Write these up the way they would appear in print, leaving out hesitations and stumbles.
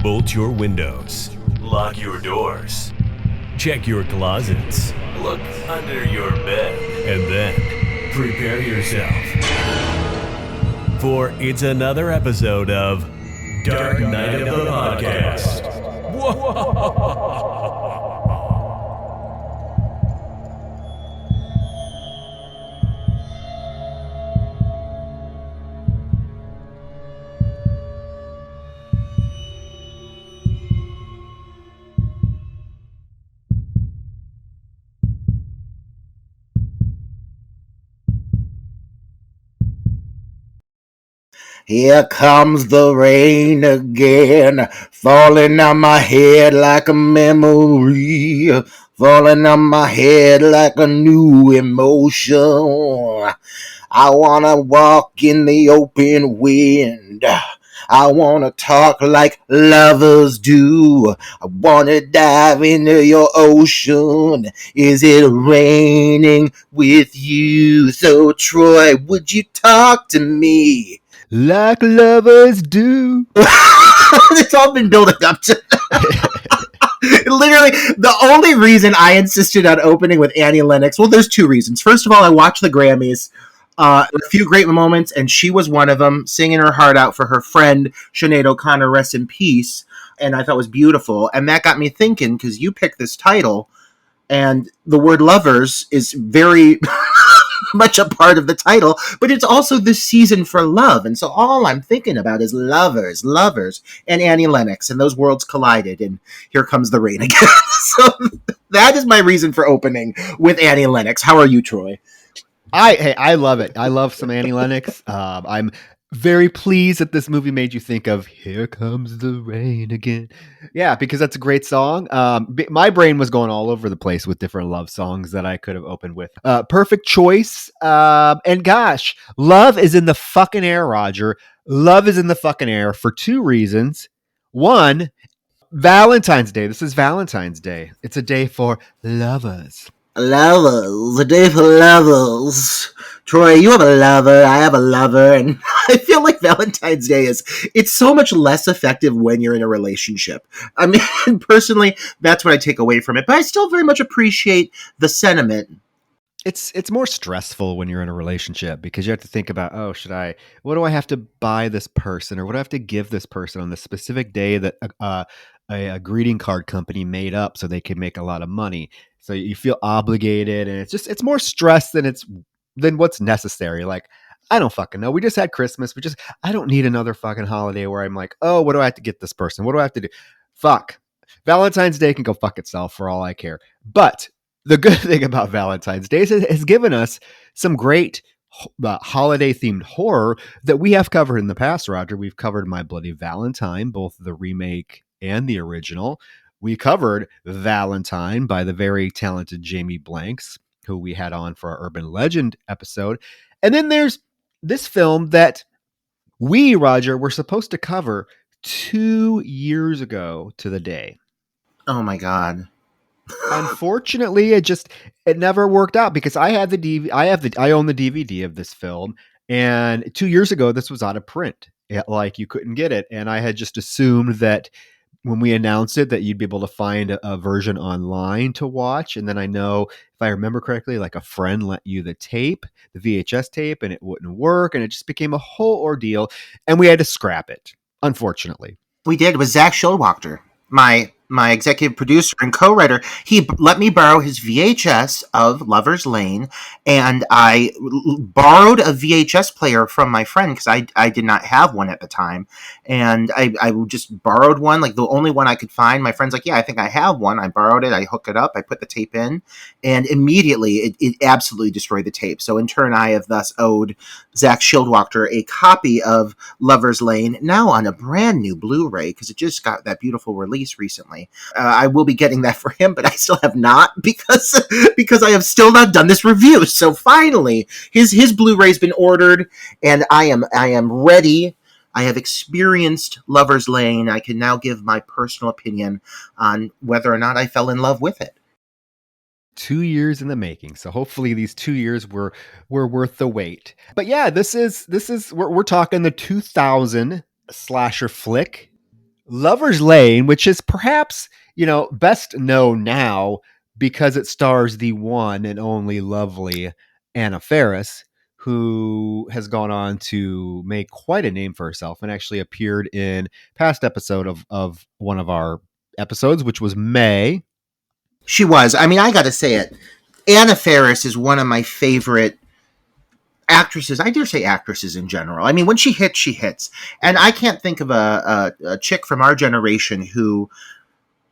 Bolt your windows. Lock your doors. Check your closets. Look under your bed. And then prepare yourself. For it's another episode of Dark Night of the Podcast. Whoa! Here comes the rain again, falling on my head like a memory, falling on my head like a new emotion. I wanna walk in the open wind. I wanna talk like lovers do. I wanna dive into your ocean. Is it raining with you? So Troy, would you talk to me? Like lovers do. It's all been building up to literally the only reason I insisted on opening with Annie Lennox. Well, there's two reasons. First of all, I watched the Grammys. A few great moments, and she was one of them, singing her heart out for her friend Sinead O'Connor, rest in peace. And I thought it was beautiful. And that got me thinking, because you picked this title, and the word lovers is very much a part of the title, but it's also this season for love. And so all I'm thinking about is lovers, and Annie Lennox, and those worlds collided, and here comes the rain again. So that is my reason for opening with Annie Lennox. How are you, Troy? I love it. I love some Annie Lennox. I'm very pleased that this movie made you think of "Here Comes the Rain Again." Yeah, because that's a great song. My brain was going all over the place with different love songs that I could have opened with. Perfect choice. And gosh, love is in the fucking air, Roger. Love is in the fucking air for two reasons. One, Valentine's Day. This is Valentine's Day. It's a day for lovers. Lovers, a day for lovers. Troy, you have a lover, I have a lover, and I feel like Valentine's Day it's so much less effective when you're in a relationship. I mean, personally, that's what I take away from it, but I still very much appreciate the sentiment. It's more stressful when you're in a relationship because you have to think about, what do I have to buy this person, or what do I have to give this person on the specific day that a greeting card company made up so they can make a lot of money. So you feel obligated, and it's more stress than what's necessary. Like, I don't fucking know. We just had Christmas. I don't need another fucking holiday where I'm like, oh, what do I have to get this person? What do I have to do? Fuck. Valentine's Day can go fuck itself for all I care. But the good thing about Valentine's Day is it has given us some great holiday themed horror that we have covered in the past, Roger. We've covered My Bloody Valentine, both the remake and the original. We covered Valentine by the very talented Jamie Blanks, who we had on for our Urban Legend episode. And then there's this film that we, Roger, were supposed to cover 2 years ago to the day. Oh my God. Unfortunately, it never worked out because I own the DVD of this film, and 2 years ago this was out of print. You couldn't get it, and I had just assumed that when we announced it that you'd be able to find a version online to watch. And then I know, if I remember correctly, like a friend lent you the VHS tape, and it wouldn't work, and it just became a whole ordeal, and we had to scrap it, unfortunately. We did. It was Zach Schildwachter, my executive producer and co-writer. He let me borrow his VHS of Lover's Lane, and I borrowed a VHS player from my friend because I did not have one at the time, and I just borrowed one, like the only one I could find. My friend's like, yeah, I think I have one. I borrowed it, I hook it up, I put the tape in, and immediately it absolutely destroyed the tape. So in turn, I have thus owed Zach Schildwachter a copy of Lover's Lane, now on a brand new Blu-ray, because it just got that beautiful release recently. I will be getting that for him, but I still have not because I have still not done this review. So finally, his Blu-ray's been ordered, and I am ready. I have experienced Lover's Lane. I can now give my personal opinion on whether or not I fell in love with it. 2 years in the making. So hopefully these 2 years were worth the wait. But yeah, this is we're talking the 2000 slasher flick Lover's Lane, which is perhaps, best known now because it stars the one and only lovely Anna Faris, who has gone on to make quite a name for herself and actually appeared in past episode of one of our episodes, which was May. She was. I mean, I got to say it. Anna Faris is one of my favorite actresses. I dare say actresses in general. I mean, when she hits, she hits. And I can't think of a chick from our generation who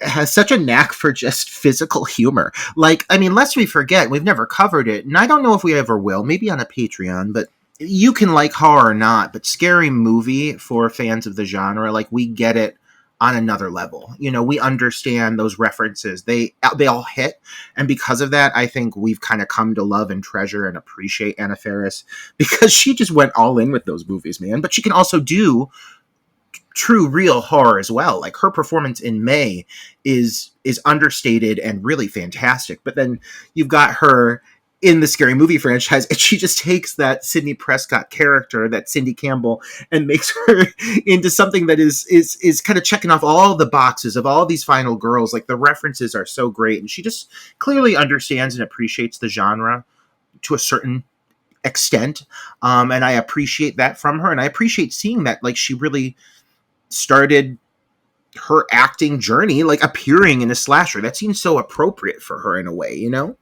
has such a knack for just physical humor. Like, I mean, lest we forget, we've never covered it, and I don't know if we ever will, maybe on a Patreon, but you can like horror or not, but Scary Movie, for fans of the genre, like, we get it on another level. You know, we understand those references. They all hit, and because of that, I think we've kind of come to love and treasure and appreciate Anna Faris, because she just went all in with those movies, man. But she can also do true real horror as well. Like, her performance in May is understated and really fantastic. But then you've got her in the Scary Movie franchise, and she just takes that Sidney Prescott character, that Cindy Campbell, and makes her into something that is kind of checking off all the boxes of all these final girls. Like, the references are so great, and she just clearly understands and appreciates the genre to a certain extent. And I appreciate that from her, and I appreciate seeing that, like, she really started her acting journey like appearing in a slasher. That seems so appropriate for her in a way, you know?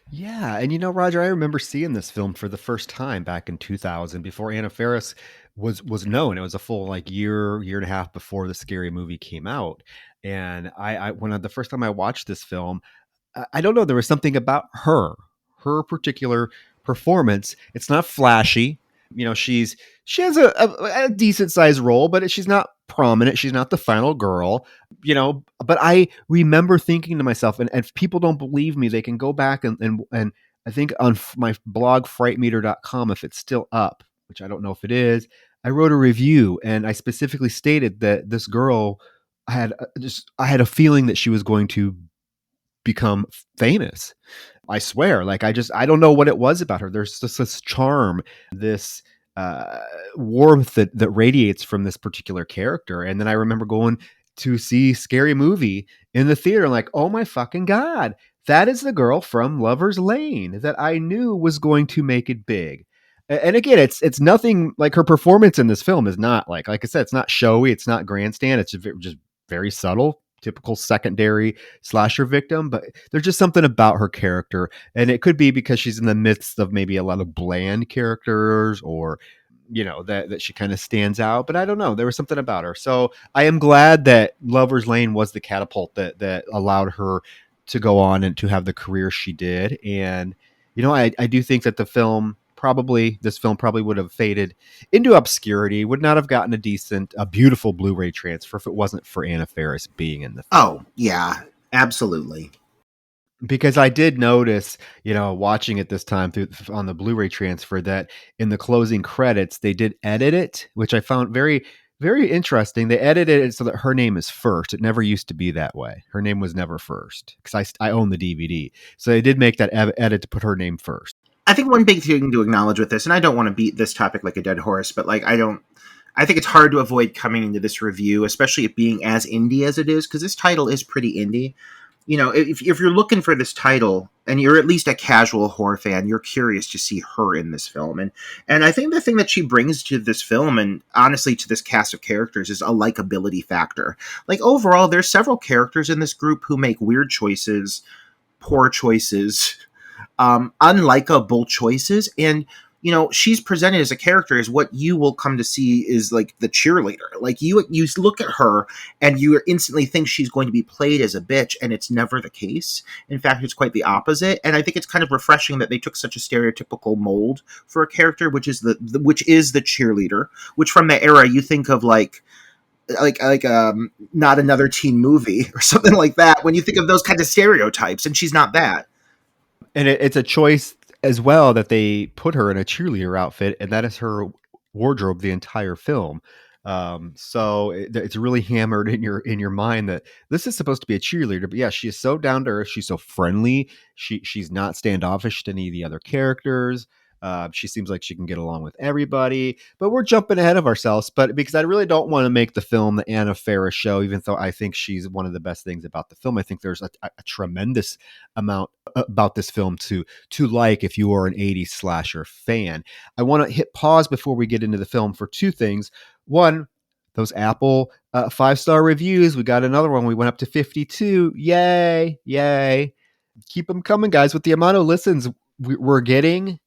Yeah, and Roger, I remember seeing this film for the first time back in 2000 before Anna Faris was known. It was a full like year and a half before the Scary Movie came out. And the first time I watched this film, I don't know, there was something about her particular performance. It's not flashy. She has a decent sized role, but she's not prominent. She's not the final girl, but I remember thinking to myself, and if people don't believe me, they can go back and I think on my blog, frightmeter.com, if it's still up, which I don't know if it is, I wrote a review and I specifically stated that this girl, I had a feeling that she was going to become famous. I swear, like, I don't know what it was about her. There's just this charm, this warmth that radiates from this particular character. And then I remember going to see Scary Movie in the theater, like, oh my fucking God, that is the girl from Lover's Lane that I knew was going to make it big. And again, it's nothing like her performance in this film is not like I said, it's not showy, it's not grandstand, it's just very subtle, typical secondary slasher victim, but there's just something about her character. And it could be because she's in the midst of maybe a lot of bland characters, or that she kind of stands out, but I don't know, there was something about her. So I am glad that Lover's Lane was the catapult that allowed her to go on and to have the career she did. And I do think that this film probably would have faded into obscurity, would not have gotten a beautiful Blu-ray transfer if it wasn't for Anna Faris being in the film. Oh, yeah, absolutely. Because I did notice, watching it this time on the Blu-ray transfer, that in the closing credits, they did edit it, which I found very, very interesting. They edited it so that her name is first. It never used to be that way. Her name was never first, because I own the DVD. So they did make that edit to put her name first. I think one big thing to acknowledge with this, and I don't want to beat this topic like a dead horse, but like, I think it's hard to avoid coming into this review, especially it being as indie as it is, because this title is pretty indie. If you're looking for this title and you're at least a casual horror fan, you're curious to see her in this film. And I think the thing that she brings to this film, and honestly to this cast of characters, is a likability factor. Like, overall, there's several characters in this group who make weird choices, poor choices, unlikable choices, and she's presented as a character as what you will come to see is like the cheerleader. Like, you look at her and you instantly think she's going to be played as a bitch, and it's never the case. In fact, it's quite the opposite. And I think it's kind of refreshing that they took such a stereotypical mold for a character, which is the cheerleader, which from the era you think of like Not Another Teen Movie or something like that when you think of those kinds of stereotypes, and she's not that. And it's a choice as well that they put her in a cheerleader outfit, and that is her wardrobe the entire film. So it's really hammered in your mind that this is supposed to be a cheerleader, but yeah, she is so down to earth. She's so friendly. She's not standoffish to any of the other characters. She seems like she can get along with everybody, but we're jumping ahead of ourselves. But because I really don't want to make the film the Anna Faris show, even though I think she's one of the best things about the film. I think there's a tremendous amount about this film to like if you are an 80s slasher fan. I want to hit pause before we get into the film for two things. One, those Apple 5-star reviews. We got another one. We went up to 52. Yay. Keep them coming, guys, with the amount of listens we're getting,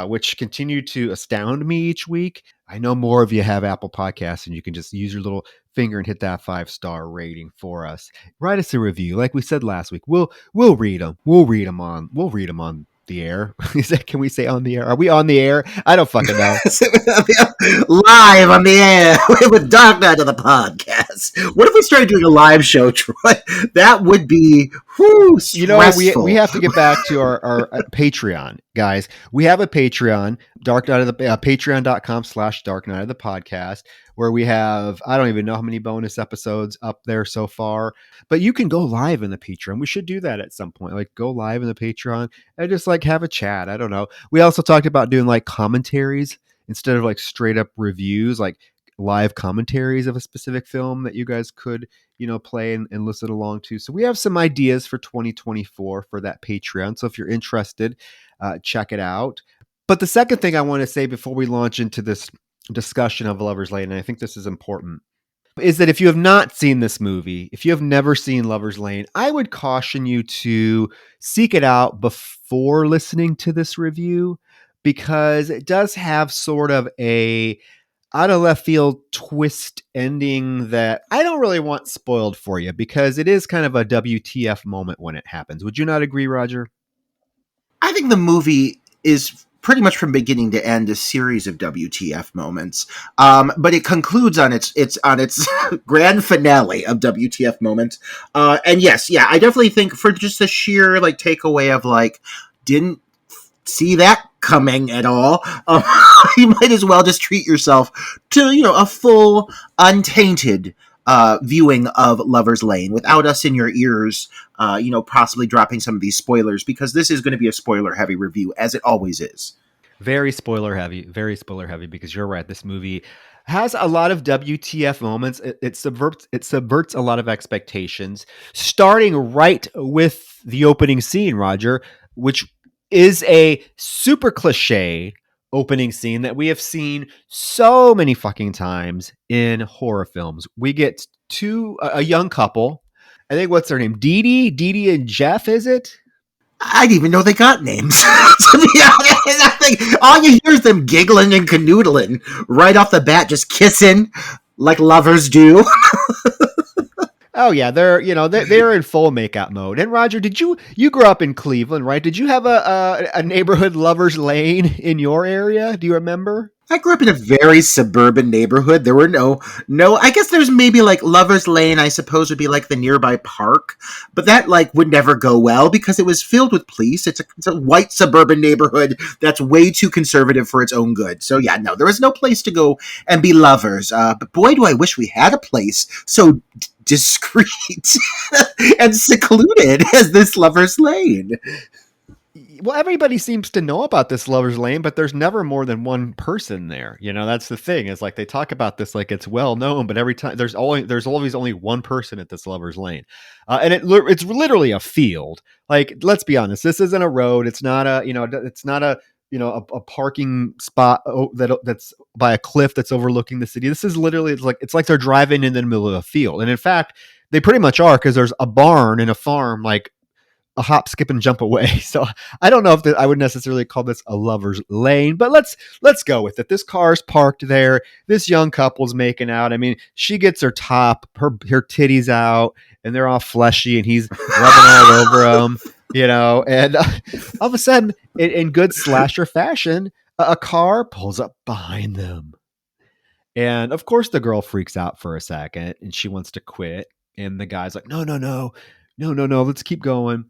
which continue to astound me each week. I know more of you have Apple Podcasts, and you can just use your little finger and hit that 5-star rating for us. Write us a review. Like we said last week, we'll read them. We'll read them on the air. Can we say on the air? Are we on the air? I don't fucking know. Live on the air with Dark Knight of the Podcast. What if we started doing a live show, Troy? That would be stressful. You know, we have to get back to our Patreon, guys. We have a Patreon, patreon.com/Dark Knight of the Podcast, where we have, I don't even know how many bonus episodes up there so far, but you can go live in the Patreon. We should do that at some point. Like, go live in the Patreon and just like have a chat. I don't know. We also talked about doing like commentaries instead of like straight up reviews, like live commentaries of a specific film that you guys could, play and listen along to. So we have some ideas for 2024 for that Patreon. So if you're interested, check it out. But the second thing I want to say before we launch into this discussion of Lover's Lane, and I think this is important, is that if you have not seen this movie, if you have never seen Lover's Lane, I would caution you to seek it out before listening to this review, because it does have sort of a out of left field twist ending that I don't really want spoiled for you, because it is kind of a WTF moment when it happens. Would you not agree, Roger? I think the movie is pretty much from beginning to end a series of WTF moments, but it concludes on its grand finale of WTF moments. And yes, I definitely think for just the sheer like takeaway of like didn't see that coming at all, you might as well just treat yourself to a full untainted viewing of Lover's Lane without us in your ears, possibly dropping some of these spoilers, because this is going to be a spoiler heavy review, as it always is. Very spoiler heavy, because you're right. This movie has a lot of WTF moments. It subverts a lot of expectations, starting right with the opening scene, Roger, which is a super cliche opening scene that we have seen so many fucking times in horror films. We get a young couple. I think, what's their name? Dee and Jeff, is it? I didn't even know they got names. All you hear is them giggling and canoodling right off the bat, just kissing like lovers do. Oh yeah, they're in full makeout mode. And Roger, you grew up in Cleveland, right? Did you have a neighborhood Lover's Lane in your area? Do you remember? I grew up in a very suburban neighborhood. There were no, I guess there's maybe like Lover's Lane, I suppose would be like the nearby park, but that like would never go well because it was filled with police. It's a white suburban neighborhood that's way too conservative for its own good. So yeah, no, there was no place to go and be lovers. But boy, do I wish we had a place so discreet and secluded as this Lover's Lane. Well, everybody seems to know about this Lover's Lane, but there's never more than one person there. That's the thing. It's like they talk about this like it's well known, but every time there's always only one person at this Lover's Lane, and it's literally a field. Like, let's be honest, this isn't a road. It's not a parking spot that's by a cliff that's overlooking the city. This is literally it's like they're driving in the middle of a field, and in fact, they pretty much are, because there's a barn and a farm like a hop, skip, and jump away. So I don't know if I would necessarily call this a Lover's Lane, but let's go with it. This car's parked there. This young couple's making out. I mean, she gets her titties out, and they're all fleshy, and he's rubbing all over them, and all of a sudden, in good slasher fashion, a car pulls up behind them. And of course, the girl freaks out for a second, and she wants to quit. And the guy's like, no, let's keep going.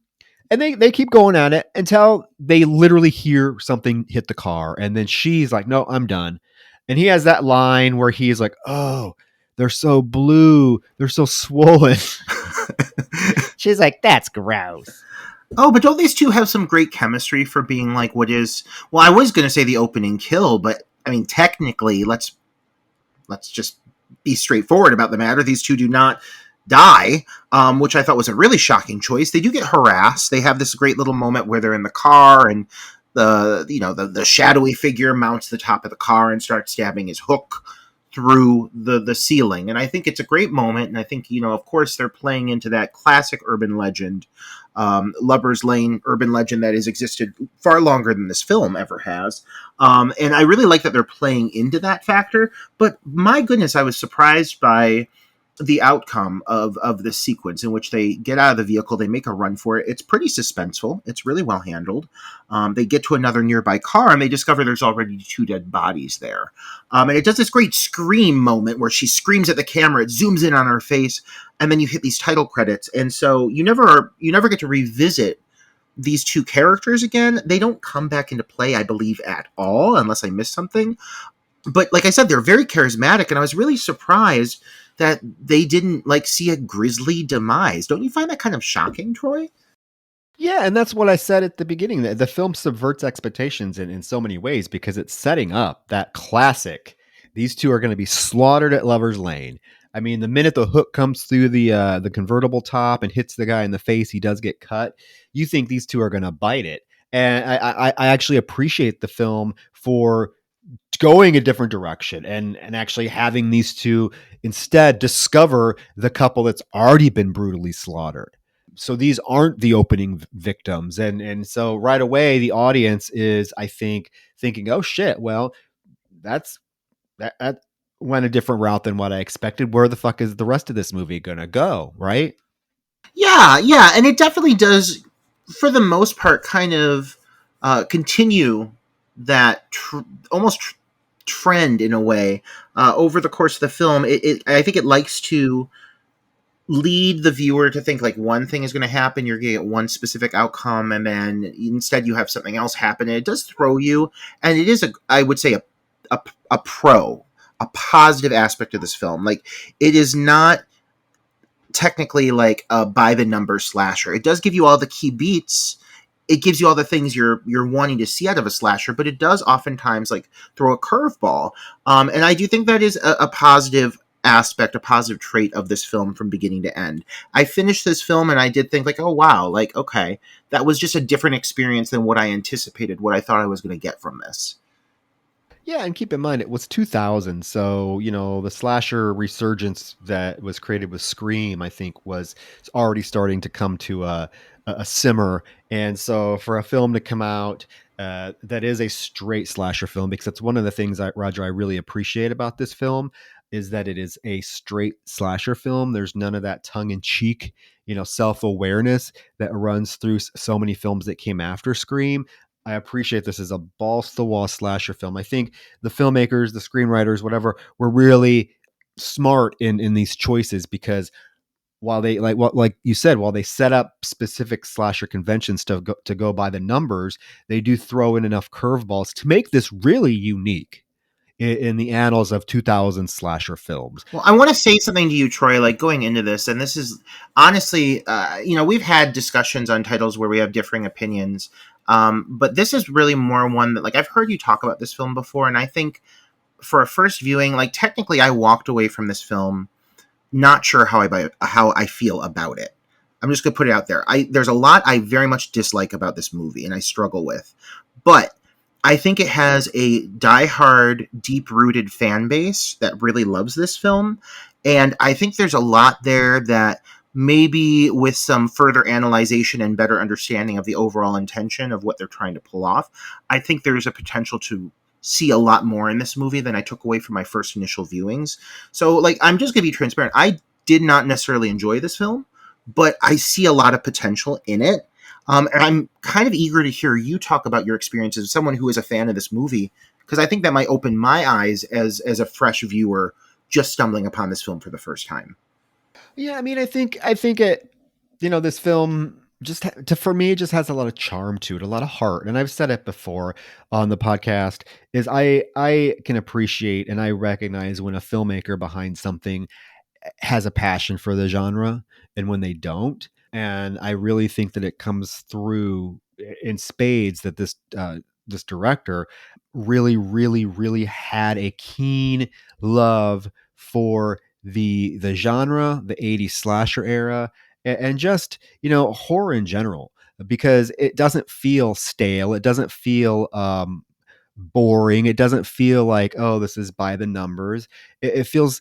And they keep going at it until they literally hear something hit the car. And then she's like, no, I'm done. And he has that line where he's like, oh, they're so blue. They're so swollen. She's like, that's gross. Oh, but don't these two have some great chemistry for being like what is? Well, I was going to say the opening kill, but I mean, technically, let's just be straightforward about the matter. These two do not die, which I thought was a really shocking choice. They do get harassed. They have this great little moment where they're in the car and the shadowy figure mounts the top of the car and starts stabbing his hook through the ceiling. And I think it's a great moment. And I think, of course, they're playing into that classic urban legend, Lover's Lane urban legend that has existed far longer than this film ever has. And I really like that they're playing into that factor. But my goodness, I was surprised by the outcome of this sequence in which they get out of the vehicle, they make a run for it. It's pretty suspenseful. It's really well handled. They get to another nearby car and they discover there's already two dead bodies there. And it does this great scream moment where she screams at the camera. It zooms in on her face, and then you hit these title credits. And so you never get to revisit these two characters again. They don't come back into play, I believe, at all, unless I missed something. But like I said, they're very charismatic, and I was really surprised that they didn't see a grisly demise. Don't you find that kind of shocking, Troy? Yeah, and that's what I said at the beginning. The film subverts expectations in so many ways because it's setting up that classic. These two are going to be slaughtered at Lover's Lane. I mean, the minute the hook comes through the convertible top and hits the guy in the face, he does get cut. You think these two are going to bite it, and I actually appreciate the film for going a different direction and actually having these two instead discover the couple that's already been brutally slaughtered. So these aren't the opening victims. And so right away the audience is, I think, thinking, oh shit, well, that went a different route than what I expected. Where the fuck is the rest of this movie gonna go? Right? Yeah, and it definitely does, for the most part, kind of continue that almost trend in a way over the course of the film. I think it likes to lead the viewer to think like one thing is going to happen, you're going to get one specific outcome, and then instead you have something else happen. And it does throw you, and it is I would say a positive aspect of this film. Like, it is not technically like a by the numbers slasher. It does give you all the key beats. It gives you all the things you're wanting to see out of a slasher, but it does oftentimes throw a curveball. And I do think that is a positive aspect, a positive trait of this film from beginning to end. I finished this film and I did think oh wow, okay, that was just a different experience than what I anticipated, what I thought I was going to get from this. Yeah, and keep in mind it was 2000, so the slasher resurgence that was created with Scream, I think, was already starting to come to a simmer. And so for a film to come out that is a straight slasher film, because that's one of the things, Roger, I really appreciate about this film, is that it is a straight slasher film. There's none of that tongue in cheek, self-awareness that runs through so many films that came after Scream. I appreciate this as a balls to the wall slasher film. I think the filmmakers, the screenwriters, whatever, were really smart in these choices, because while they like you said, while they set up specific slasher conventions to go by the numbers, they do throw in enough curveballs to make this really unique in the annals of 2000 slasher films. Well, I want to say something to you, Troy, going into this, and this is honestly, we've had discussions on titles where we have differing opinions, but this is really more one that, I've heard you talk about this film before, and I think for a first viewing, technically I walked away from this film not sure how I feel about it. I'm just going to put it out there. There's a lot I very much dislike about this movie, and I struggle with, but I think it has a diehard, deep-rooted fan base that really loves this film, and I think there's a lot there that maybe with some further analyzation and better understanding of the overall intention of what they're trying to pull off, I think there's a potential to see a lot more in this movie than I took away from my first initial viewings. So, I'm just going to be transparent. I did not necessarily enjoy this film, but I see a lot of potential in it. And I'm kind of eager to hear you talk about your experiences as someone who is a fan of this movie, because I think that might open my eyes as a fresh viewer just stumbling upon this film for the first time. Yeah, I mean, I think it, this film for me, it just has a lot of charm to it, a lot of heart. And I've said it before on the podcast, is I can appreciate and I recognize when a filmmaker behind something has a passion for the genre and when they don't. And I really think that it comes through in spades that this director really, really, really had a keen love for the genre, the 80s slasher era, and just, horror in general, because it doesn't feel stale. It doesn't feel boring. It doesn't feel like, oh, this is by the numbers. It feels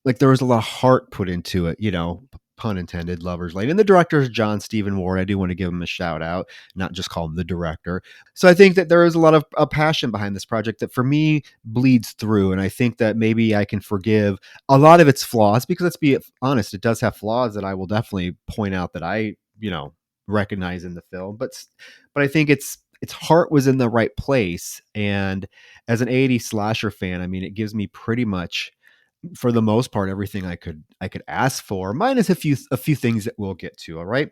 like there was a lot of heart put into it, pun intended, Lover's Lane. And the director is John Stephen Ward. I do want to give him a shout out, not just call him the director. So I think that there is a lot of a passion behind this project that for me bleeds through. And I think that maybe I can forgive a lot of its flaws, because let's be honest, it does have flaws that I will definitely point out that I, recognize in the film. But I think its heart was in the right place. And as an 80s slasher fan, I mean, it gives me pretty much, for the most part, everything I could ask for, minus a few things that we'll get to. All right,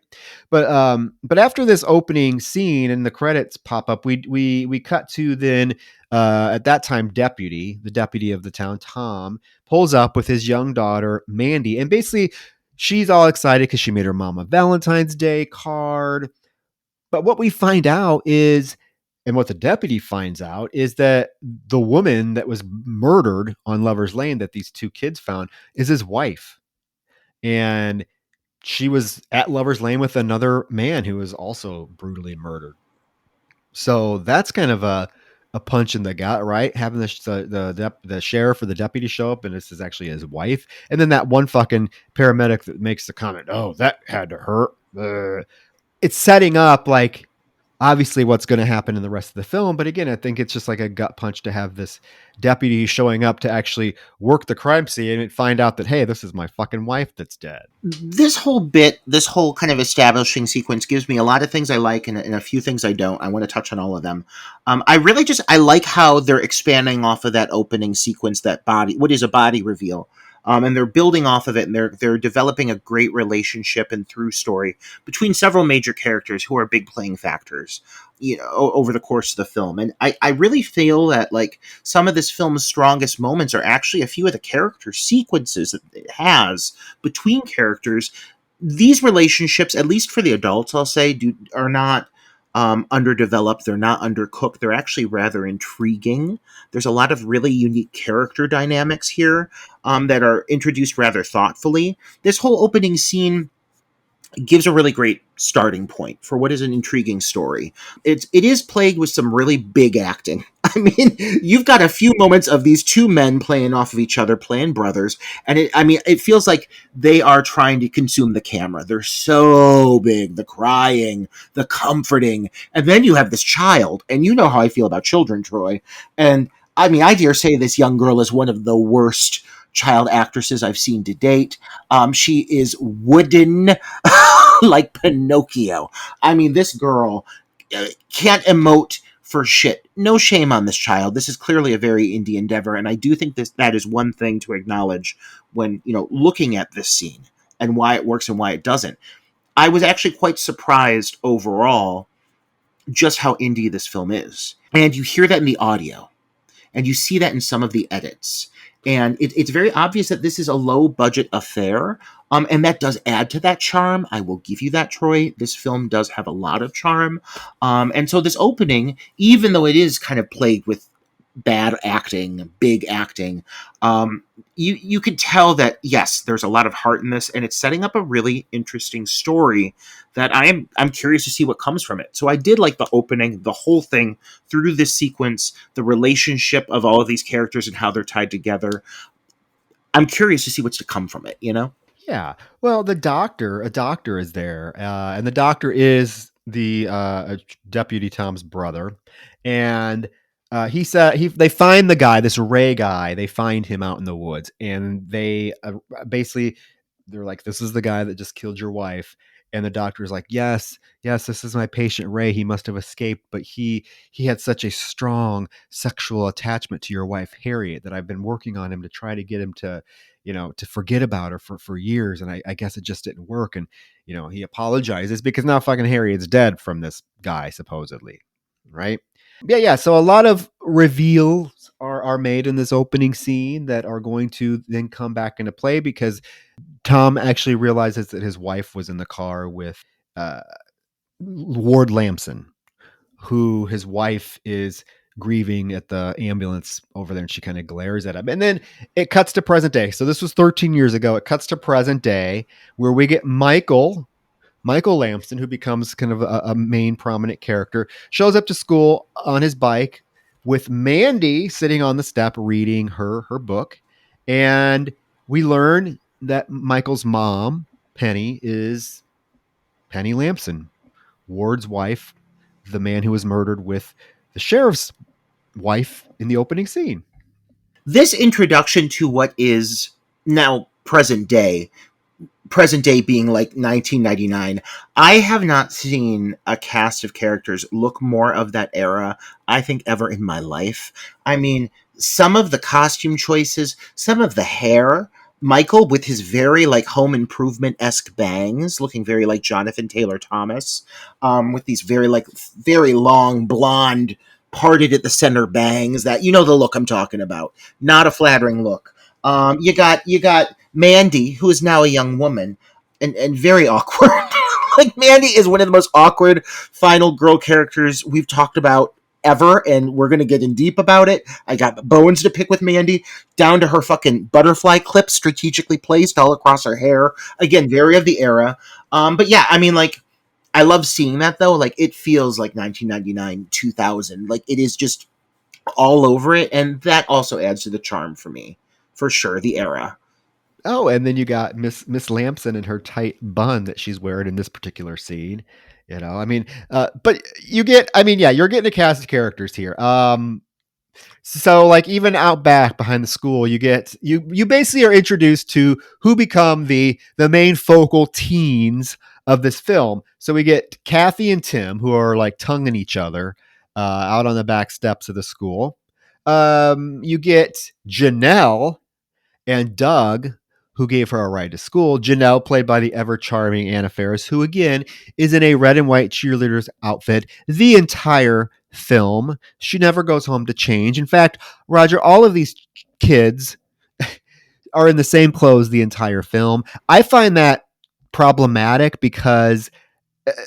but after this opening scene and the credits pop up, we cut to then at that time the deputy of the town, Tom, pulls up with his young daughter Mandy, and basically she's all excited because she made her mom a Valentine's Day card. But what we find out is, and what the deputy finds out, is that the woman that was murdered on Lover's Lane that these two kids found is his wife. And she was at Lover's Lane with another man who was also brutally murdered. So that's kind of a punch in the gut, right? Having the sheriff or the deputy show up, and this is actually his wife. And then that one fucking paramedic that makes the comment, "Oh, that had to hurt." It's setting up, like, obviously what's going to happen in the rest of the film. But again, I think it's just like a gut punch to have this deputy showing up to actually work the crime scene and find out that, hey, this is my fucking wife that's dead. This whole kind of establishing sequence gives me a lot of things I like and a few things I don't. I want to touch on all of them. I like how they're expanding off of that opening sequence, what is a body reveal. And they're building off of it, and they're developing a great relationship and through story between several major characters who are big playing factors, over the course of the film. And I really feel that, like, some of this film's strongest moments are actually a few of the character sequences that it has between characters. These relationships, at least for the adults, I'll say, are not underdeveloped. They're not undercooked. They're actually rather intriguing. There's a lot of really unique character dynamics here that are introduced rather thoughtfully. This whole opening scene gives a really great starting point for what is an intriguing story. It is plagued with some really big acting. I mean, you've got a few moments of these two men playing off of each other, playing brothers, and it feels like they are trying to consume the camera. They're so big, the crying, the comforting, and then you have this child, and you know how I feel about children, Troy. And I mean, I dare say this young girl is one of the worst child actresses I've seen to date. She is wooden, like Pinocchio. I mean, this girl can't emote for shit. No shame on this child. This is clearly a very indie endeavor, and I do think that is one thing to acknowledge when, looking at this scene and why it works and why it doesn't. I was actually quite surprised overall just how indie this film is. And you hear that in the audio. And you see that in some of the edits. And it's very obvious that this is a low-budget affair, and that does add to that charm. I will give you that, Troy. This film does have a lot of charm. And so this opening, even though it is kind of plagued with bad acting, big acting, you can tell that, yes, there's a lot of heart in this, and it's setting up a really interesting story that I'm curious to see what comes from it. So I did like the opening, the whole thing through this sequence, the relationship of all of these characters and how they're tied together. I'm curious to see what's to come from it, Yeah. Well, a doctor is there, and the doctor is the Deputy Tom's brother, and he said they find the guy, this Ray guy. They find him out in the woods, and they basically they're like, "This is the guy that just killed your wife." And the doctor is like, "Yes, yes, this is my patient Ray. He must have escaped, but he had such a strong sexual attachment to your wife Harriet that I've been working on him to try to get him to." To forget about her for years. And I guess it just didn't work. And, he apologizes because now fucking Harriet's dead from this guy, supposedly. Right. Yeah. Yeah. So a lot of reveals are made in this opening scene that are going to then come back into play, because Tom actually realizes that his wife was in the car with uh, Ward Lamson, who his wife is grieving at the ambulance over there, and she kind of glares at him. And then it cuts to present day. So this was 13 years ago. It cuts to present day where we get Michael Lamson, who becomes kind of a main prominent character, shows up to school on his bike with Mandy sitting on the step reading her book. And we learn that Michael's mom, Penny, is Penny Lamson, Ward's wife, the man who was murdered with the sheriff's wife in the opening scene. This introduction to what is now present day being like 1999, I have not seen a cast of characters look more of that era, I think, ever in my life. I mean, some of the costume choices, some of the hair, Michael with his very like home improvement-esque bangs, looking very like Jonathan Taylor Thomas, with these very like very long blonde parted at the center bangs, that you know the look I'm talking about. Not a flattering look. You got Mandy, who is now a young woman, and very awkward. Like, Mandy is one of the most awkward final girl characters we've talked about ever, and we're gonna get in deep about it. I got bones to pick with Mandy, down to her fucking butterfly clip strategically placed all across her hair. Again, very of the era. But yeah, I mean, like, I love seeing that though. Like, it feels like 1999, 2000. Like, it is just all over it, and that also adds to the charm for me, for sure. The era. Oh, and then you got Miss Lamson and her tight bun that she's wearing in this particular scene. You know, I mean, but you get, I mean, yeah, you're getting a cast of characters here. So like even out back behind the school, you basically are introduced to who become the main focal teens of this film. So we get Kathy and Tim, who are like tonguing each other out on the back steps of the school. You get Janelle and Doug, who gave her a ride to school. Janelle, played by the ever charming Anna Faris, who again is in a red and white cheerleader's outfit the entire film. She never goes home to change. In fact, Roger, all of these kids are in the same clothes the entire film. I find that problematic because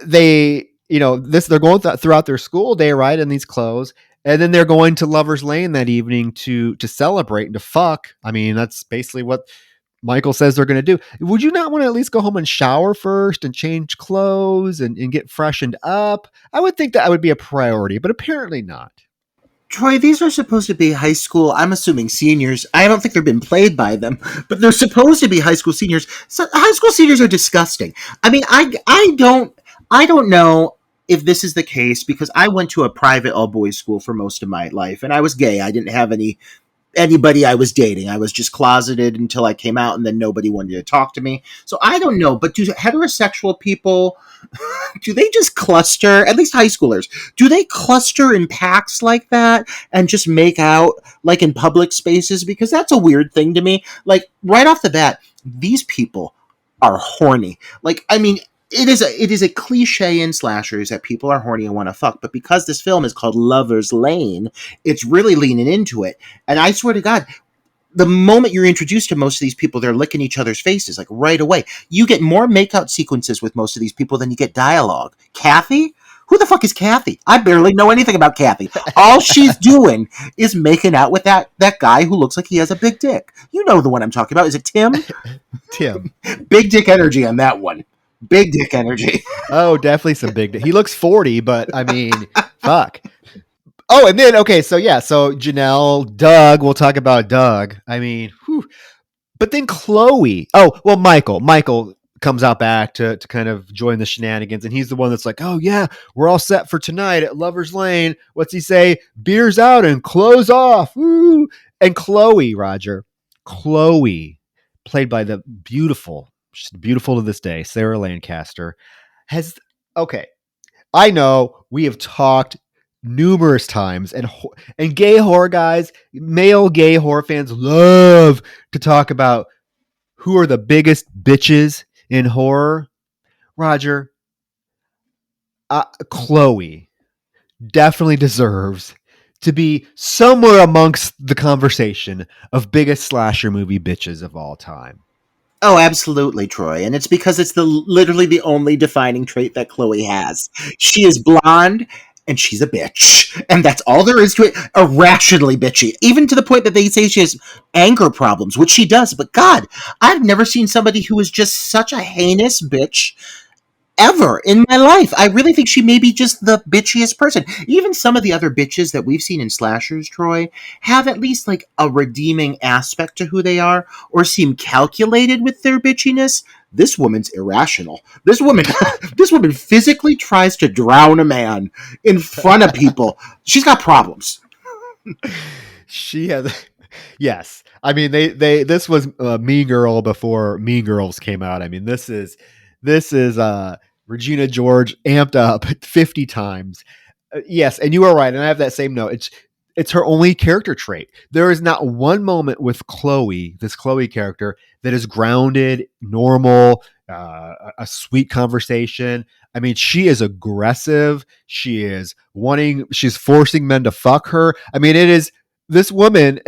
they're going throughout their school day, right, in these clothes, and then they're going to Lover's Lane that evening to celebrate and to fuck. I mean, that's basically what Michael says they're going to do. Would you not want to at least go home and shower first and change clothes and get freshened up? I would think that would be a priority, but apparently not. Troy, these are supposed to be high school, I'm assuming seniors. I don't think they've been played by them, but they're supposed to be high school seniors. So high school seniors are disgusting. I mean, I don't know if this is the case, because I went to a private all boys school for most of my life, and I was gay. I didn't have anybody I was dating. I was just closeted until I came out, and then nobody wanted to talk to me. So I don't know, but do heterosexual people, do they just cluster, at least high schoolers, do they cluster in packs like that and just make out like in public spaces? Because that's a weird thing to me. Like, right off the bat, these people are horny. Like, I mean, it is a cliche in slashers that people are horny and want to fuck, but because this film is called Lover's Lane, it's really leaning into it. And I swear to God, the moment you're introduced to most of these people, they're licking each other's faces, like, right away. You get more makeout sequences with most of these people than you get dialogue. Kathy? Who the fuck is Kathy? I barely know anything about Kathy. All she's doing is making out with that guy who looks like he has a big dick. You know the one I'm talking about. Is it Tim? Tim. Big dick energy on that one. Big dick energy. Oh, definitely some big dick. He looks 40, but I mean, fuck. Oh, and then, okay, so Janelle, Doug, we'll talk about Doug. I mean, whew. But then Chloe. Oh, well, Michael comes out back to kind of join the shenanigans, and he's the one that's like, oh, yeah, we're all set for tonight at Lover's Lane. What's he say? Beers out and clothes off. Woo! And Chloe, Roger. Chloe, played by the beautiful, she's beautiful to this day, Sarah Lancaster, okay, I know we have talked numerous times, and gay horror guys, male gay horror fans love to talk about who are the biggest bitches in horror. Roger, Chloe definitely deserves to be somewhere amongst the conversation of biggest slasher movie bitches of all time. Oh, absolutely, Troy. And it's because it's literally the only defining trait that Chloe has. She is blonde and she's a bitch. And that's all there is to it. Irrationally bitchy. Even to the point that they say she has anger problems, which she does. But God, I've never seen somebody who is just such a heinous bitch ever in my life. I really think she may be just the bitchiest person. Even some of the other bitches that we've seen in slashers, Troy, have at least like a redeeming aspect to who they are or seem calculated with their bitchiness. This woman's irrational. This woman this woman physically tries to drown a man in front of people. She's got problems. She has, yes. I mean, they this was Mean Girl before Mean Girls came out. I mean, this is Regina George amped up 50 times. Yes, and you are right, and I have that same note. It's her only character trait. There is not one moment with Chloe, this Chloe character, that is grounded, normal, a sweet conversation. I mean, she is aggressive. She's forcing men to fuck her. I mean, it is this woman.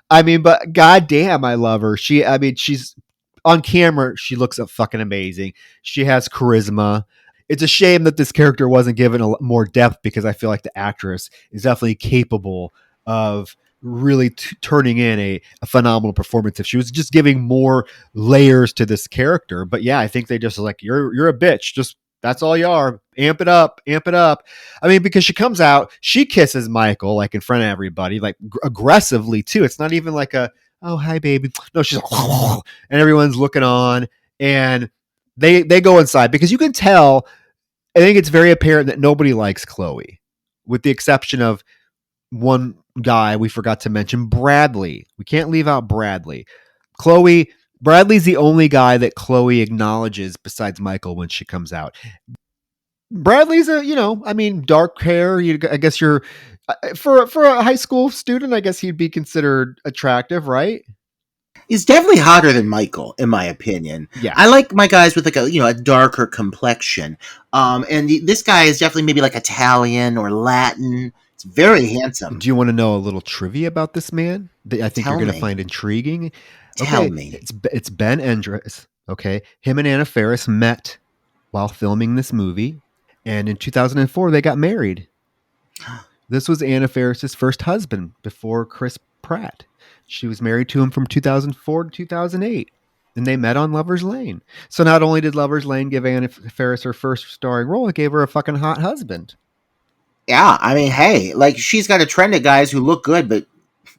I mean, but goddamn, I love her. I mean, she's on camera. She looks fucking amazing. She has charisma. It's a shame that this character wasn't given more depth because I feel like the actress is definitely capable of really turning in a phenomenal performance if she was just giving more layers to this character. But yeah, I think they just like, you're a bitch. Just that's all you are. Amp it up, amp it up. I mean, because she comes out, she kisses Michael like in front of everybody, like aggressively too. It's not even like a, oh, hi baby. No, she's like, and everyone's looking on, and they go inside because you can tell. I think it's very apparent that nobody likes Chloe, with the exception of one guy we forgot to mention, Bradley. We can't leave out Bradley. Bradley's the only guy that Chloe acknowledges besides Michael when she comes out. Bradley's I mean, dark hair. I guess you're for a high school student. I guess he'd be considered attractive, right? He's definitely hotter than Michael, in my opinion. I Yes. like my guys with like a darker complexion. And this guy is definitely maybe like Italian or Latin. It's very handsome. Do you want to know a little trivia about this man that I think you're Tell going to me. find intriguing? Tell Okay, me. it's Ben Endres. Okay, him and Anna Faris met while filming this movie, and in 2004 they got married. This was Anna Faris's first husband before Chris Pratt. She was married to him from 2004 to 2008, and they met on Lover's Lane. So not only did Lover's Lane give Anna Faris her first starring role, it gave her a fucking hot husband. Yeah, I mean, hey, like she's got a trend of guys who look good, but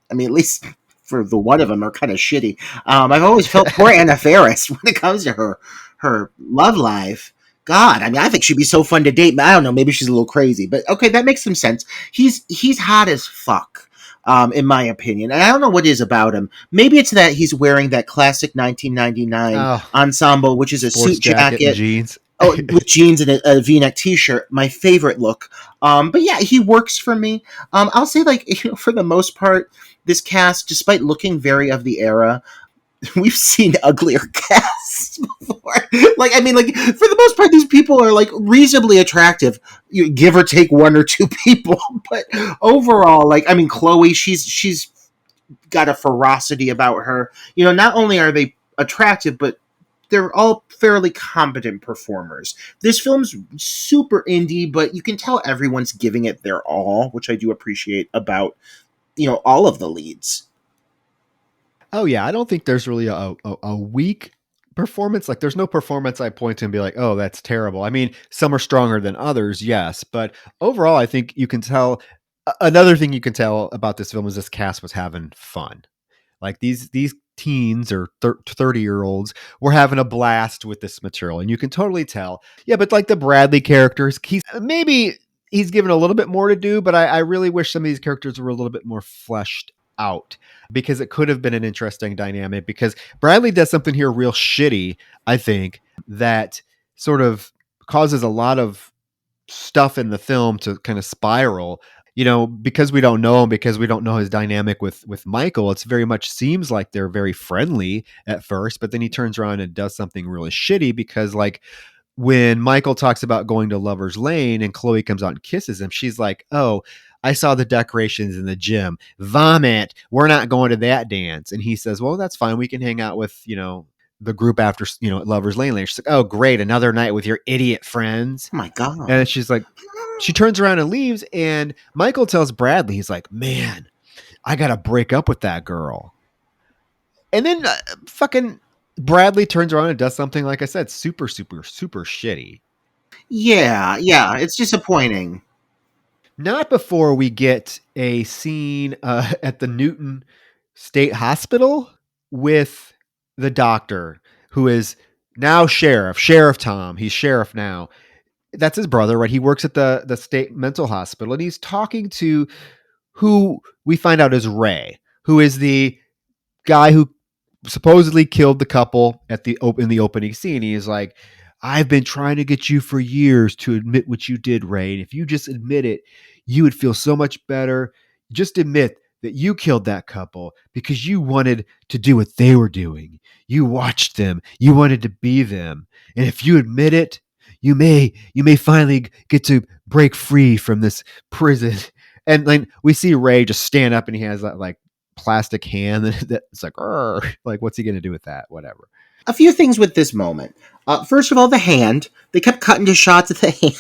I mean, at least for the one of them are kind of shitty. I've always felt poor Anna Faris when it comes to her love life. God, I mean, I think she'd be so fun to date. I don't know, maybe she's a little crazy, but okay, that makes some sense. He's hot as fuck, in my opinion, and I don't know what it is about him. Maybe it's that he's wearing that classic 1999 Oh, ensemble, which is a sports suit jacket and jacket. jeans. Oh, with jeans and a V-neck T-shirt, my favorite look. But yeah, he works for me. I'll say, like, for the most part, this cast, despite looking very of the era, we've seen uglier casts before. Like, I mean, like for the most part, these people are like reasonably attractive, give or take one or two people. But overall, like, I mean, Chloe, she's got a ferocity about her. Not only are they attractive, but they're all fairly competent performers. This film's super indie, but you can tell everyone's giving it their all, which I do appreciate about all of the leads. Oh yeah, I don't think there's really a weak performance. Like there's no performance I point to and be like, oh, that's terrible. I mean, some are stronger than others, yes, but overall, I think you can tell. Another thing you can tell about this film is this cast was having fun. Like these teens or 30-year-olds were having a blast with this material, and you can totally tell. Yeah, but like the Bradley characters, he's given a little bit more to do, but I really wish some of these characters were a little bit more fleshed out because it could have been an interesting dynamic. Because Bradley does something here real shitty, I think, that sort of causes a lot of stuff in the film to kind of spiral. Because we don't know him, because we don't know his dynamic with Michael, it's very much seems like they're very friendly at first, but then he turns around and does something really shitty because like when Michael talks about going to Lover's Lane and Chloe comes out and kisses him, she's like, oh, I saw the decorations in the gym. Vomit. We're not going to that dance. And he says, well, that's fine. We can hang out with, the group after, Lover's Lane later. She's like, oh, great, another night with your idiot friends. Oh my god. And she's like, she turns around and leaves. And Michael tells Bradley, he's like, man, I got to break up with that girl. And then fucking Bradley turns around and does something, like I said, super, super, super shitty. Yeah, yeah, it's disappointing. Not before we get a scene at the Newton State Hospital with the doctor, who is now Sheriff Tom. He's sheriff now. That's his brother, right? He works at the state mental hospital, and he's talking to who we find out is Ray, who is the guy who supposedly killed the couple in the opening scene. He is like, I've been trying to get you for years to admit what you did, Ray. And if you just admit it, you would feel so much better. Just admit that you killed that couple because you wanted to do what they were doing. You watched them. You wanted to be them. And if you admit it, you may finally get to break free from this prison. And like we see Ray just stand up, and he has that like plastic hand that's like, what's he gonna do with that? Whatever. A few things with this moment. First of all, the hand. They kept cutting to shots of the hand.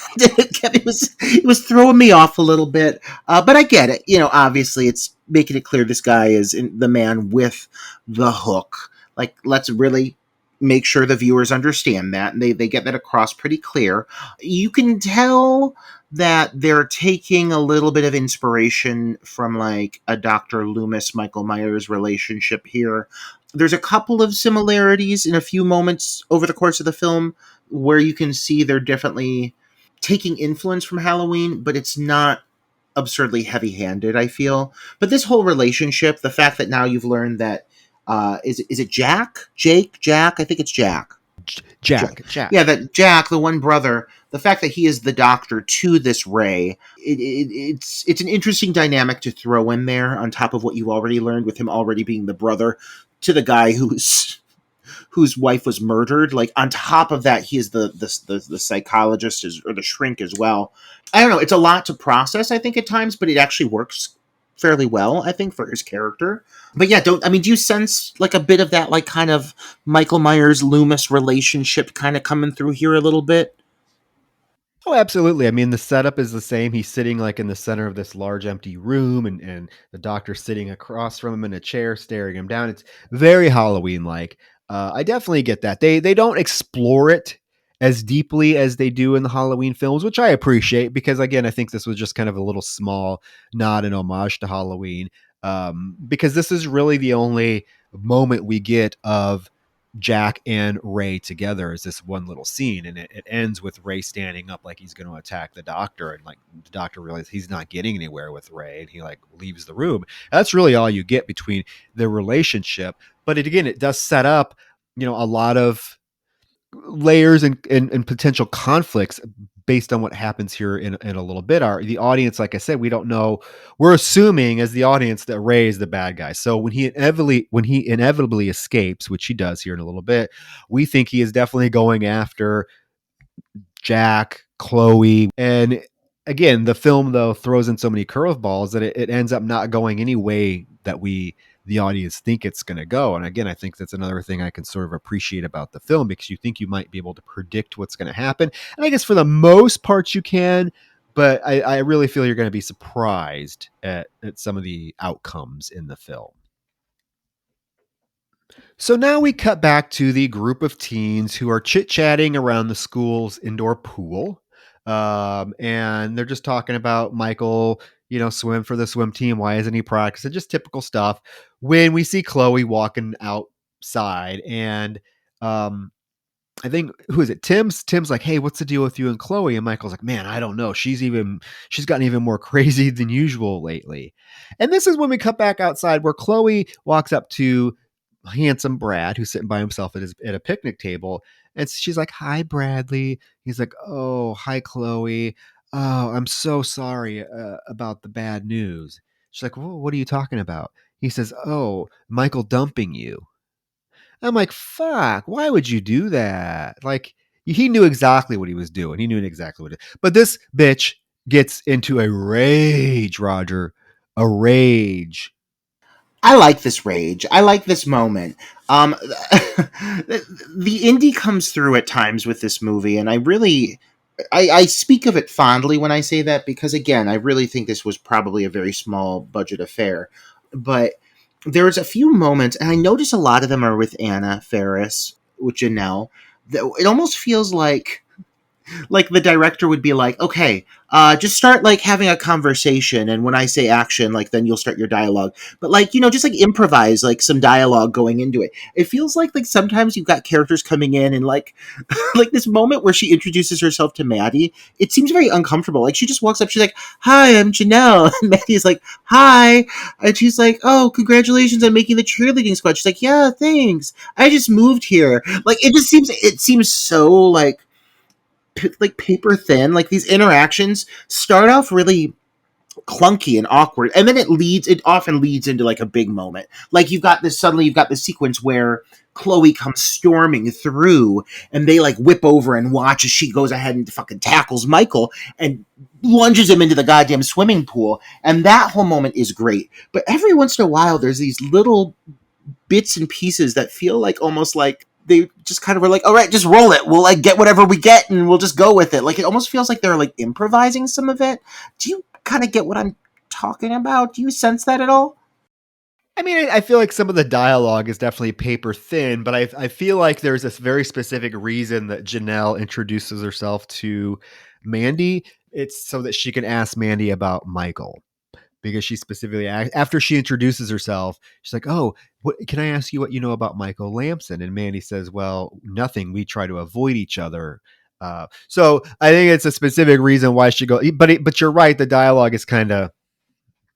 It was throwing me off a little bit. But I get it. Obviously, it's making it clear this guy is the man with the hook. Like, let's really make sure the viewers understand that, and they get that across pretty clear. You can tell that they're taking a little bit of inspiration from like a Dr. Loomis Michael Myers relationship here. There's a couple of similarities in a few moments over the course of the film where you can see they're definitely taking influence from Halloween, but it's not absurdly heavy-handed, I feel. But this whole relationship, the fact that now you've learned that is it Jack? Jake? Jack? I think it's Jack. Jack. Yeah, that Jack, the one brother, the fact that he is the doctor to this Ray, it's an interesting dynamic to throw in there on top of what you already learned with him already being the brother to the guy whose wife was murdered. Like on top of that, he is the psychologist or the shrink as well. I don't know. It's a lot to process, I think, at times, but it actually works fairly well, I think, for his character. But yeah, do you sense like a bit of that like kind of Michael Myers Loomis relationship kind of coming through here a little bit? Oh, absolutely. I mean, the setup is the same. He's sitting like in the center of this large empty room, and the doctor's sitting across from him in a chair, staring him down. It's very Halloween like. I definitely get that. They don't explore it as deeply as they do in the Halloween films, which I appreciate because, again, I think this was just kind of a little small nod and homage to Halloween, because this is really the only moment we get of Jack and Ray together is this one little scene, and it ends with Ray standing up like he's going to attack the doctor, and like the doctor realizes he's not getting anywhere with Ray, and he like leaves the room. That's really all you get between their relationship, but it does set up a lot of layers and potential conflicts based on what happens here in a little bit. The audience, like I said, we don't know. We're assuming as the audience that Ray is the bad guy. So when he inevitably escapes, which he does here in a little bit, we think he is definitely going after Jack, Chloe, and again, the film though throws in so many curveballs that it ends up not going any way that the audience think it's going to go. And again, I think that's another thing I can sort of appreciate about the film, because you think you might be able to predict what's going to happen. And I guess for the most part you can, but I really feel you're going to be surprised at some of the outcomes in the film. So now we cut back to the group of teens who are chit-chatting around the school's indoor pool. And they're just talking about Michael, swim for the swim team. Why isn't he practicing? Just typical stuff. When we see Chloe walking outside, and I think, who is it? Tim's like, hey, what's the deal with you and Chloe? And Michael's like, man, I don't know. She's gotten even more crazy than usual lately. And this is when we cut back outside, where Chloe walks up to handsome Brad, who's sitting by himself at a picnic table. And she's like, hi, Bradley. He's like, oh, hi, Chloe. Oh, I'm so sorry about the bad news. She's like, well, what are you talking about? He says, oh, Michael dumping you. I'm like, fuck, why would you do that? Like, he knew exactly what he was doing. He knew exactly what it is. But this bitch gets into a rage, Roger. A rage. I like this rage. I like this moment. Um, the indie comes through at times with this movie, and I speak of it fondly when I say that because, again, I really think this was probably a very small budget affair. But there's a few moments, and I notice a lot of them are with Anna Faris, with Janelle. It almost feels like the director would be like, okay, just start like having a conversation, and when I say action, like then you'll start your dialogue. But like, just like improvise like some dialogue going into it. It feels like sometimes you've got characters coming in and like like this moment where she introduces herself to Maddie, it seems very uncomfortable. Like she just walks up, she's like, "Hi, I'm Janelle." And Maddie's like, "Hi," and she's like, "Oh, congratulations on making the cheerleading squad." She's like, "Yeah, thanks. I just moved here." Like it seems so like paper thin. Like these interactions start off really clunky and awkward, and then it often leads into like a big moment. Like you've got this sequence where Chloe comes storming through, and they like whip over and watch as she goes ahead and fucking tackles Michael and lunges him into the goddamn swimming pool. And that whole moment is great. But every once in a while there's these little bits and pieces that feel like almost like they just kind of were like, all right, just roll it. We'll like get whatever we get and we'll just go with it. Like it almost feels like they're like improvising some of it. Do you kind of get what I'm talking about? Do you sense that at all? I mean, I feel like some of the dialogue is definitely paper thin, but I feel like there's this very specific reason that Janelle introduces herself to Mandy. It's so that she can ask Mandy about Michael, because she specifically, after she introduces herself, she's like, "Oh, what can I ask you what you know about Michael Lamson?" And Mandy says, "Well, nothing. We try to avoid each other." So I think it's a specific reason why she go. But you're right. The dialogue is kind of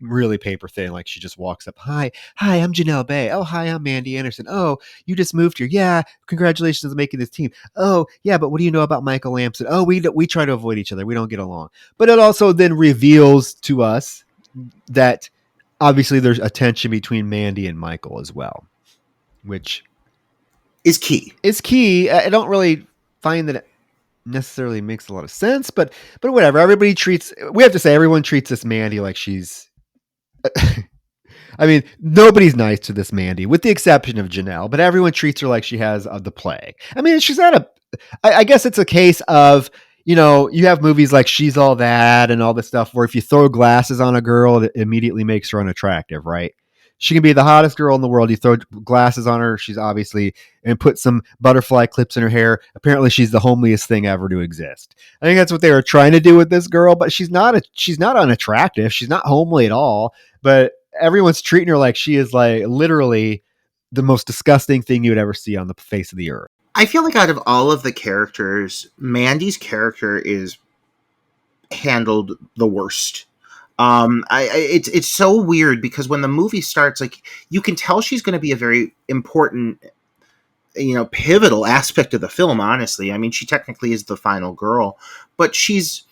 really paper thin. Like she just walks up, hi, I'm Janelle Bay. Oh, hi, I'm Mandy Anderson. Oh, you just moved here. Yeah, congratulations on making this team. Oh, yeah, but what do you know about Michael Lamson? Oh, we try to avoid each other. We don't get along. But it also then reveals to us that obviously there's a tension between Mandy and Michael as well, which Is key. is key. I don't really find that it necessarily makes a lot of sense, but whatever. We have to say everyone treats this Mandy like she's I mean, nobody's nice to this Mandy, with the exception of Janelle, but everyone treats her like she has the plague. I mean, she's not I guess it's a case of, you have movies like She's All That and all this stuff where if you throw glasses on a girl, it immediately makes her unattractive, right? She can be the hottest girl in the world. You throw glasses on her, she's obviously, and put some butterfly clips in her hair. Apparently, she's the homeliest thing ever to exist. I think that's what they were trying to do with this girl, but she's not unattractive. She's not homely at all. But everyone's treating her like she is like literally the most disgusting thing you would ever see on the face of the earth. I feel like out of all of the characters, Mandy's character is handled the worst. It's so weird because when the movie starts, like you can tell she's going to be a very important, pivotal aspect of the film. Honestly, I mean, she technically is the final girl, but she's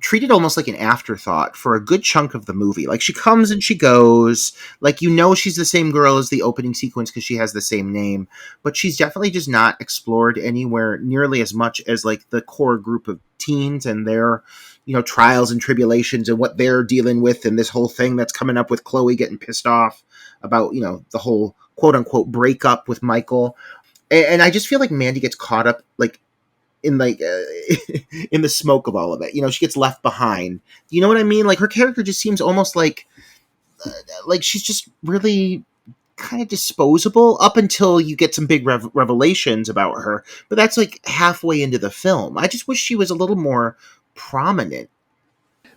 treated almost like an afterthought for a good chunk of the movie. Like she comes and she goes, like she's the same girl as the opening sequence because she has the same name, but she's definitely just not explored anywhere nearly as much as like the core group of teens and their trials and tribulations and what they're dealing with, and this whole thing that's coming up with Chloe getting pissed off about the whole quote unquote breakup with Michael. And I just feel like Mandy gets caught up like in in the smoke of all of it. She gets left behind. You know what I mean? Like her character just seems almost like she's just really kind of disposable up until you get some big revelations about her. But that's like halfway into the film. I just wish she was a little more prominent.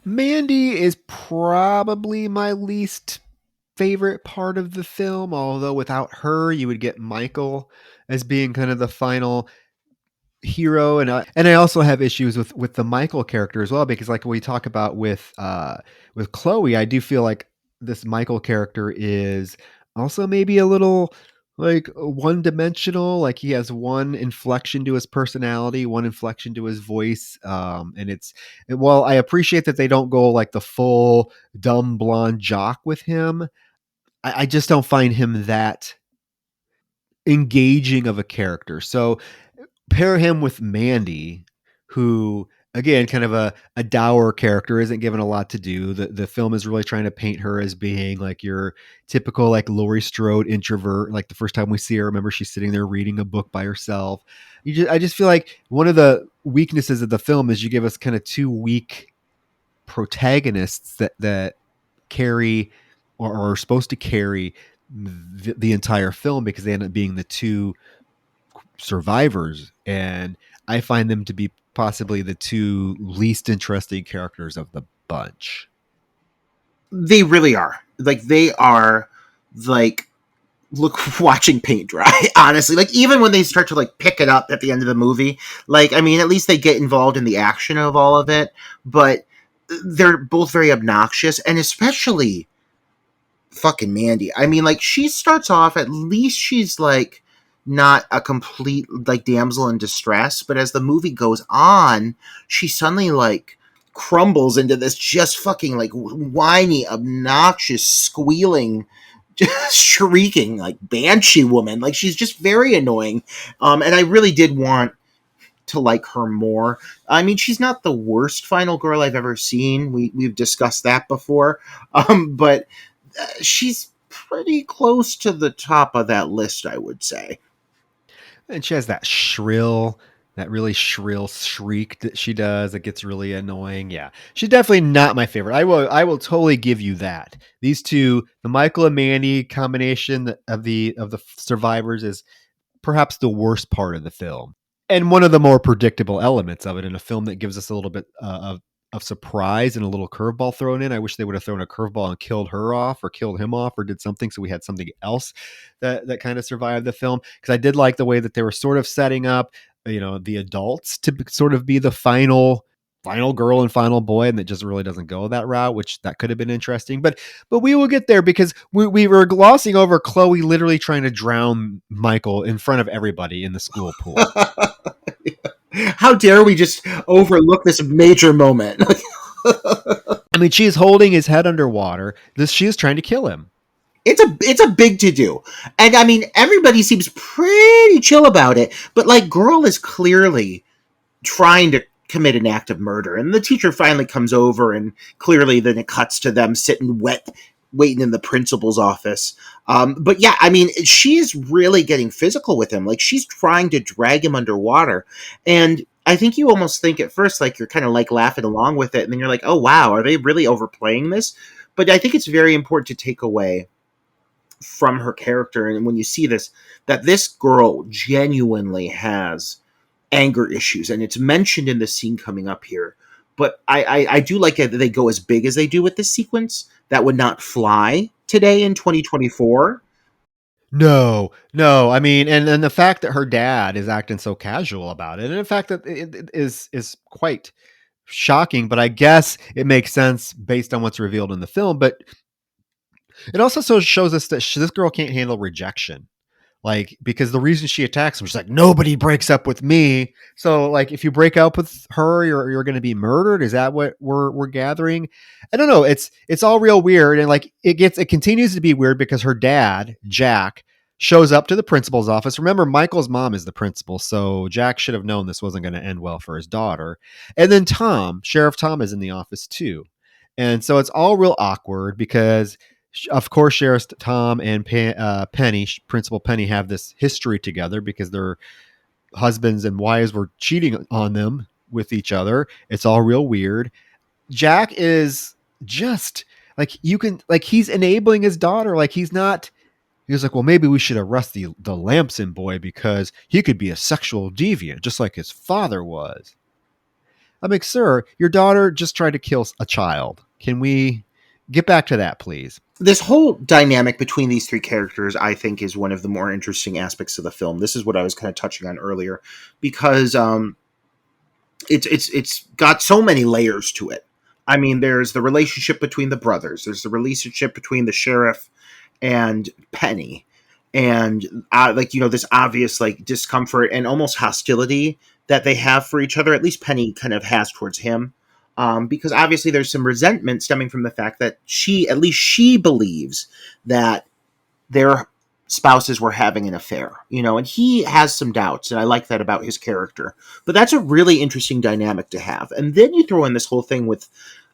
Mandy is probably my least favorite part of the film, although without her, you would get Michael as being kind of the final hero. And I also have issues with the Michael character as well, because like we talk about with Chloe, I do feel like this Michael character is also maybe a little like one dimensional. Like he has one inflection to his personality, one inflection to his voice. Well, I appreciate that they don't go like the full dumb blonde jock with him. I just don't find him that engaging of a character. So pair him with Mandy, who again, kind of a dour character, isn't given a lot to do. The film is really trying to paint her as being like your typical like Laurie Strode introvert. Like the first time we see her, remember she's sitting there reading a book by herself. I just feel like one of the weaknesses of the film is you give us kind of two weak protagonists that carry or are supposed to carry the entire film, because they end up being the two survivors, and I find them to be possibly the two least interesting characters of the bunch. They really are. Like they are like look watching paint dry, honestly. Like even when they start to like pick it up at the end of the movie, like I mean at least they get involved in the action of all of it, but they're both very obnoxious, and especially fucking Mandy. I mean, like she starts off, at least she's like not a complete like damsel in distress, but as the movie goes on, she suddenly like crumbles into this just fucking like whiny, obnoxious, squealing, just shrieking like banshee woman. Like she's just very annoying. And I really did want to like her more. I mean, she's not the worst final girl I've ever seen. We've discussed that before. But she's pretty close to the top of that list, I would say. And she has that really shrill shriek that she does that gets really annoying. Yeah, she's definitely not my favorite. I will totally give you that. These two, the Michael and Mandy combination of the survivors, is perhaps the worst part of the film, and one of the more predictable elements of it in a film that gives us a little bit of surprise and a little curveball thrown in. I wish they would have thrown a curveball and killed her off or killed him off or did something so we had something else that kind of survived the film, because I did like the way that they were sort of setting up, the adults to sort of be the final girl and final boy, and that just really doesn't go that route, which that could have been interesting. But we will get there, because we were glossing over Chloe literally trying to drown Michael in front of everybody in the school pool. How dare we just overlook this major moment? I mean, she's holding his head underwater. She is trying to kill him. It's a big to do, and I mean everybody seems pretty chill about it. But like, girl is clearly trying to commit an act of murder, and the teacher finally comes over, and clearly then it cuts to them sitting waiting in the principal's office. But yeah, I mean, she's really getting physical with him. Like she's trying to drag him underwater, and I think you almost think at first like you're kind of like laughing along with it, and then you're like, oh wow, are they really overplaying this? But I think it's very important to take away from her character, and when you see this, that this girl genuinely has anger issues, and it's mentioned in the scene coming up here. But I do like that they go as big as they do with this sequence. That would not fly today in 2024. No, no. I mean, and the fact that her dad is acting so casual about it, and the fact that it is quite shocking. But I guess it makes sense based on what's revealed in the film. But it also shows us that this girl can't handle rejection. Like, because the reason she attacks him, she's like, nobody breaks up with me. So, like, if you break up with her, you're going to be murdered. Is that what we're gathering? I don't know. It's all real weird, and like it continues to be weird because her dad, Jack, shows up to the principal's office. Remember, Michael's mom is the principal, so Jack should have known this wasn't going to end well for his daughter. And then Sheriff Tom, is in the office too, and so it's all real awkward because, of course, Sheriff Tom and Penny, Principal Penny, have this history together because their husbands and wives were cheating on them with each other. It's all real weird. Jack is just like, he's enabling his daughter. Like he was like, well, maybe we should arrest the Lamson boy because he could be a sexual deviant, just like his father was. I'm like, sir, your daughter just tried to kill a child. Can we get back to that, please? This whole dynamic between these three characters, I think, is one of the more interesting aspects of the film. This is what I was kind of touching on earlier, because it's got so many layers to it. I mean, there's the relationship between the brothers. There's the relationship between the sheriff and Penny, and this obvious like discomfort and almost hostility that they have for each other. At least Penny kind of has towards him. Because obviously there's some resentment stemming from the fact that she believes that their spouses were having an affair, and he has some doubts, and I like that about his character. But that's a really interesting dynamic to have. And then you throw in this whole thing with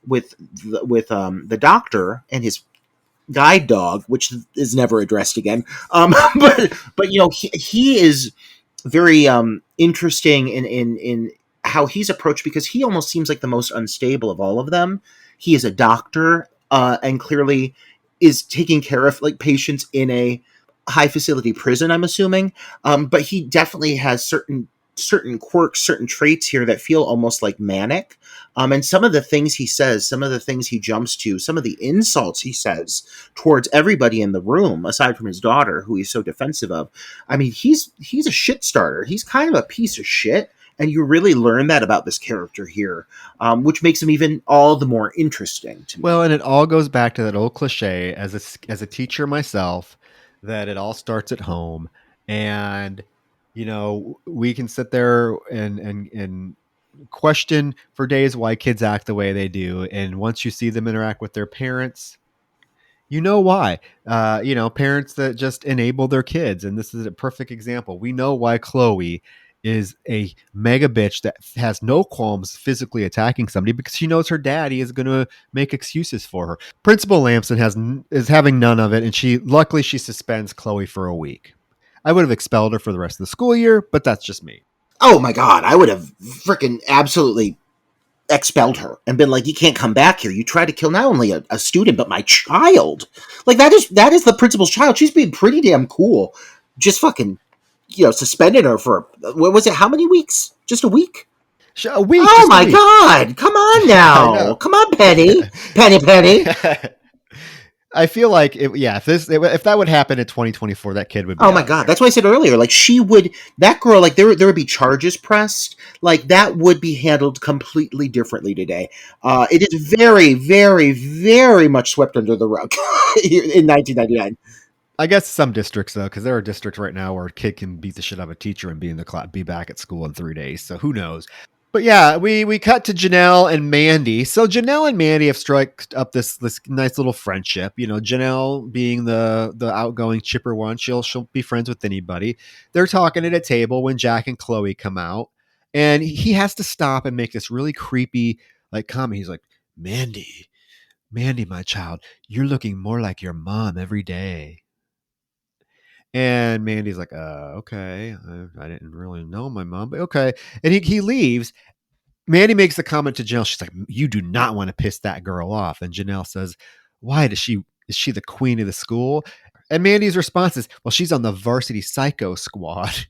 the doctor and his guide dog, which is never addressed again. But he is very interesting in how he's approached, because he almost seems like the most unstable of all of them. He is a doctor, and clearly is taking care of like patients in a high facility prison, I'm assuming. But he definitely has certain quirks, certain traits here that feel almost like manic. And some of the things he says, some of the things he jumps to, some of the insults he says towards everybody in the room, aside from his daughter, who he's so defensive of. I mean, he's a shit starter. He's kind of a piece of shit. And you really learn that about this character here, which makes him even all the more interesting to me. Well, and it all goes back to that old cliche as a teacher myself, that it all starts at home. And we can sit there and question for days why kids act the way they do, and once you see them interact with their parents, you know why. Parents that just enable their kids, and this is a perfect example. We know why Chloe is a mega bitch that has no qualms physically attacking somebody, because she knows her daddy is going to make excuses for her. Principal Lamson is having none of it, and luckily she suspends Chloe for a week. I would have expelled her for the rest of the school year, but that's just me. Oh my God, I would have freaking absolutely expelled her and been like, you can't come back here. You tried to kill not only a student, but my child. Like, that is the principal's child. She's being pretty damn cool. Just fucking, suspended her for, what was it? How many weeks? Just a week? A week. Oh my God. Come on now. Come on, Penny. Penny. I feel like if that would happen in 2024, that kid would be. Oh my God. That's why I said earlier, like, that girl, like, there would be charges pressed. Like, that would be handled completely differently today. It is very, very, very much swept under the rug in 1999. I guess some districts, though, because there are districts right now where a kid can beat the shit out of a teacher and be back at school in 3 days. So who knows? But yeah, we cut to Janelle and Mandy. So Janelle and Mandy have struck up this nice little friendship. Janelle being the outgoing, chipper one, she'll be friends with anybody. They're talking at a table when Jack and Chloe come out, and he has to stop and make this really creepy comment. He's like, Mandy, my child, you're looking more like your mom every day. And Mandy's like, okay, I didn't really know my mom, but okay. And he leaves. Mandy makes the comment to Janelle. She's like, you do not want to piss that girl off. And Janelle says, why is she the queen of the school? And Mandy's response is, well, she's on the varsity psycho squad.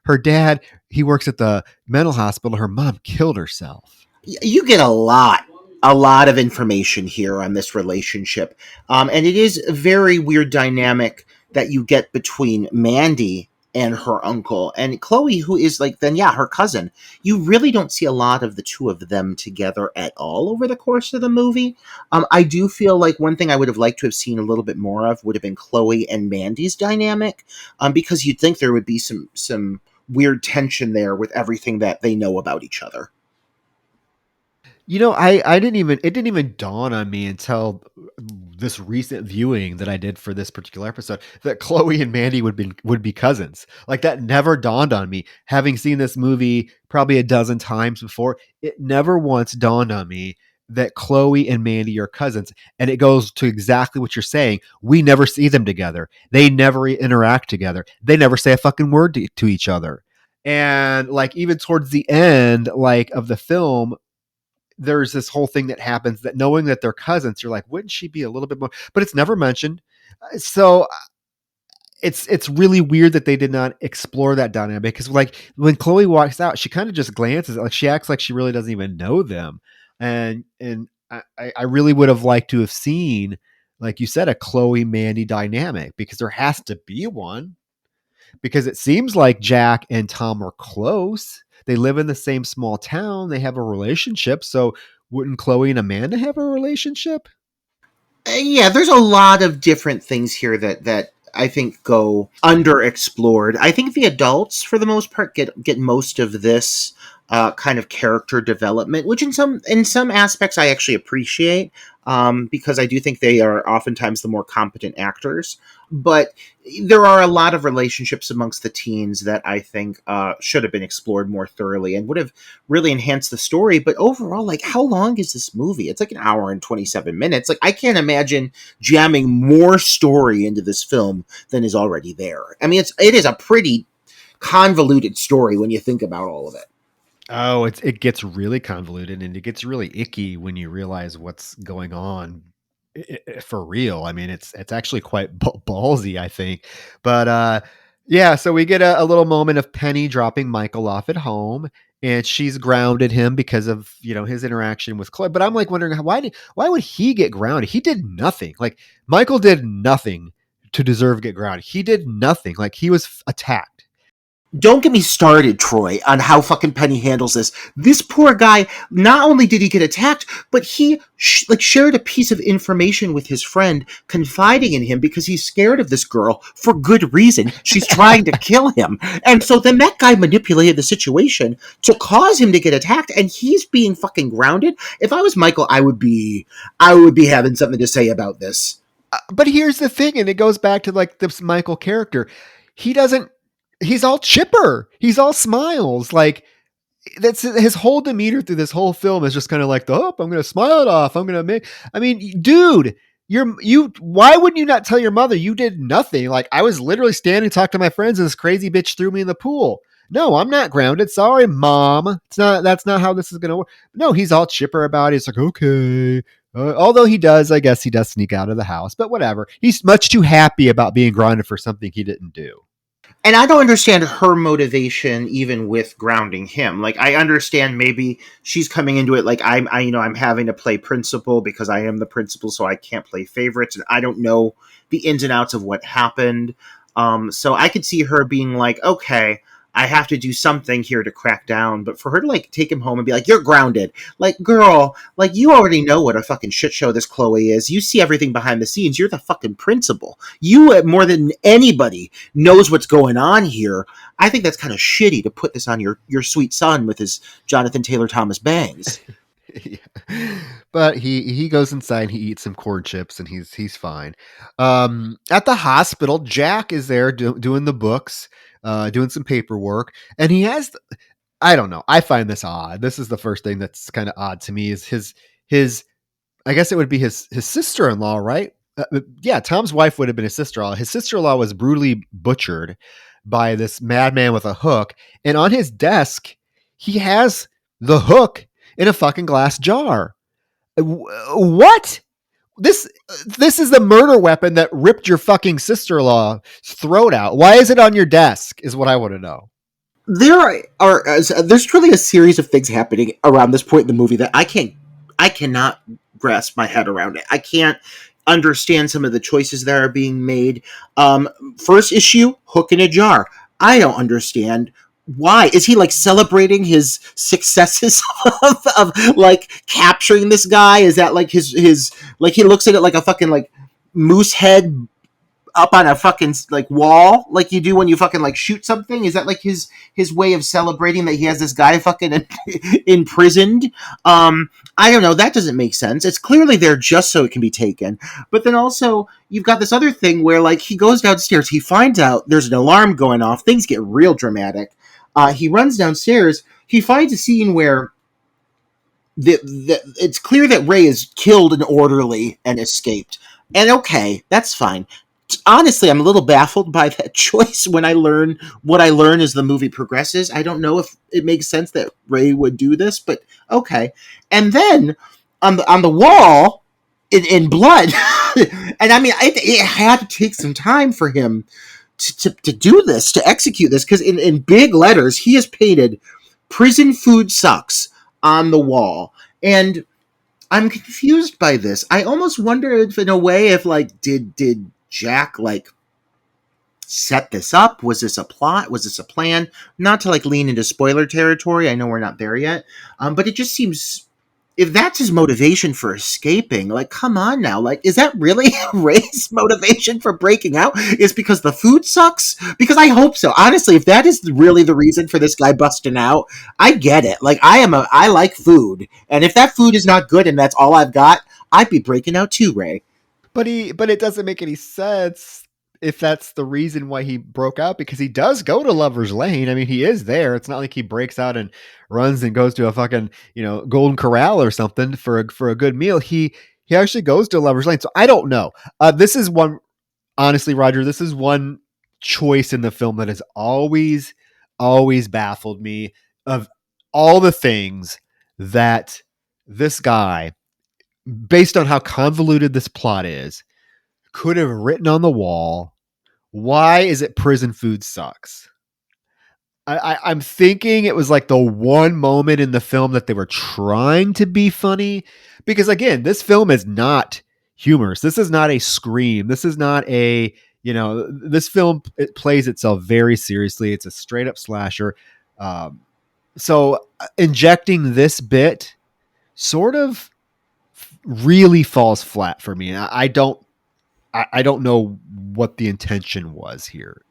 Her dad, he works at the mental hospital. Her mom killed herself. You get a lot of information here on this relationship. And it is a very weird dynamic that you get between Mandy and her uncle, and Chloe, who is her cousin. You really don't see a lot of the two of them together at all over the course of the movie. I do feel like one thing I would have liked to have seen a little bit more of would have been Chloe and Mandy's dynamic, because you'd think there would be some weird tension there with everything that they know about each other. It didn't even dawn on me until this recent viewing that I did for this particular episode that Chloe and Mandy would be cousins. Like, that never dawned on me. Having seen this movie probably a dozen times before, it never once dawned on me that Chloe and Mandy are cousins. And it goes to exactly what you're saying. We never see them together. They never interact together. They never say a fucking word to each other. And even towards the end, of the film, there's this whole thing that happens that knowing that they're cousins, you're like, wouldn't she be a little bit more? But it's never mentioned. So it's really weird that they did not explore that dynamic, because when Chloe walks out, she kind of just glances, she acts like she really doesn't even know them. And I really would have liked to have seen, like you said, a Chloe Mandy dynamic, because there has to be one, because it seems like Jack and Tom are close. They live in the same small town. They have a relationship. So wouldn't Chloe and Amanda have a relationship? Yeah, there's a lot of different things here that I think go underexplored. I think the adults, for the most part, get most of this kind of character development, which in some aspects I actually appreciate, because I do think they are oftentimes the more competent actors. But there are a lot of relationships amongst the teens that I think should have been explored more thoroughly and would have really enhanced the story. But overall, like, how long is this movie? It's like an hour and 27 minutes. Like, I can't imagine jamming more story into this film than is already there. I mean, it is a pretty convoluted story when you think about all of it. Oh, it gets really convoluted and it gets really icky when you realize what's going on for real. I mean, it's actually quite ballsy, I think. But yeah, so we get a little moment of Penny dropping Michael off at home, and she's grounded him because of his interaction with Chloe. But I'm like wondering why would he get grounded? He did nothing. Like Michael did nothing to deserve to get grounded. He did nothing. Like he was attacked. Don't get me started, Troy, on how fucking Penny handles this. This poor guy, not only did he get attacked, but he shared a piece of information with his friend, confiding in him because he's scared of this girl for good reason. She's trying to kill him. And so then that guy manipulated the situation to cause him to get attacked, and he's being fucking grounded. If I was Michael, I would be having something to say about this. But here's the thing, and it goes back to like this Michael character. He's all chipper. He's all smiles. Like that's his whole demeanor through this whole film is just kind of like, I'm going to smile it off. I'm going to make, I mean, dude, why wouldn't you not tell your mother you did nothing? Like I was literally standing talking to my friends and this crazy bitch threw me in the pool. No, I'm not grounded. Sorry, mom. That's not how this is going to work. No, he's all chipper about it. He's like, okay. Although I guess he does sneak out of the house, but whatever. He's much too happy about being grounded for something he didn't do. And I don't understand her motivation even with grounding him. Like I understand maybe she's coming into it like I'm having to play principal because I am the principal, so I can't play favorites, and I don't know the ins and outs of what happened. So I could see her being like, okay, I have to do something here to crack down. But for her to like take him home and be like, you're grounded. Like, girl, like you already know what a fucking shit show this Chloe is. You see everything behind the scenes. You're the fucking principal. You, more than anybody, knows what's going on here. I think that's kind of shitty to put this on your sweet son with his Jonathan Taylor Thomas bangs. Yeah. But he goes inside, he eats some corn chips, and he's fine. At the hospital, Jack is there doing the books, doing some paperwork, and he has, I don't know, I find this odd. This is the first thing that's kind of odd to me is his I guess it would be his sister-in-law, right? Yeah, Tom's wife would have been his sister-in-law. His sister-in-law was brutally butchered by this madman with a hook, and on his desk, he has the hook in a fucking glass jar. What? This is the murder weapon that ripped your fucking sister-in-law's throat out. Why is it on your desk? Is what I want to know. There's truly a series of things happening around this point in the movie that I cannot grasp my head around it. I can't understand some of the choices that are being made. First issue, hook in a jar. I don't understand. Why is he like celebrating his successes of like capturing this guy? Is that like his like he looks at it like a fucking like moose head up on a fucking like wall like you do when you fucking like shoot something? Is that like his way of celebrating that he has this guy fucking imprisoned? I don't know. That doesn't make sense. It's clearly there just so it can be taken. But then also you've got this other thing where like he goes downstairs, he finds out there's an alarm going off, things get real dramatic. He runs downstairs. He finds a scene where it's clear that Ray has killed an orderly and escaped. And okay, that's fine. Honestly, I'm a little baffled by that choice when I learn what I learn as the movie progresses. I don't know if it makes sense that Ray would do this, but okay. And then on the wall, in blood, and I mean, it had to take some time for him to do this, to execute this, because in big letters, he has painted "Prison food sucks" on the wall. And I'm confused by this. I almost wonder if, in a way, if like, did Jack like set this up? Was this a plot? Was this a plan? Not to like lean into spoiler territory. I know we're not there yet. But it just seems if that's his motivation for escaping, like, come on now. Like, is that really Ray's motivation for breaking out? Is because the food sucks? Because I hope so. Honestly, if that is really the reason for this guy busting out, I get it. Like, I like food. And if that food is not good and that's all I've got, I'd be breaking out too, Ray. But it doesn't make any sense if that's the reason why he broke out, because he does go to Lover's Lane. I mean, he is there. It's not like he breaks out and runs and goes to a fucking, Golden Corral or something for a good meal. He actually goes to Lover's Lane. So I don't know. This is one, honestly, Roger, this is one choice in the film that has always baffled me. Of all the things that this guy, based on how convoluted this plot is, could have written on the wall, why is it prison food sucks? I'm thinking it was like the one moment in the film that they were trying to be funny, because again, this film is not humorous. This is not a Scream. This is not a, this film, it plays itself very seriously. It's a straight up slasher. So injecting this bit sort of really falls flat for me. I don't know what the intention was here.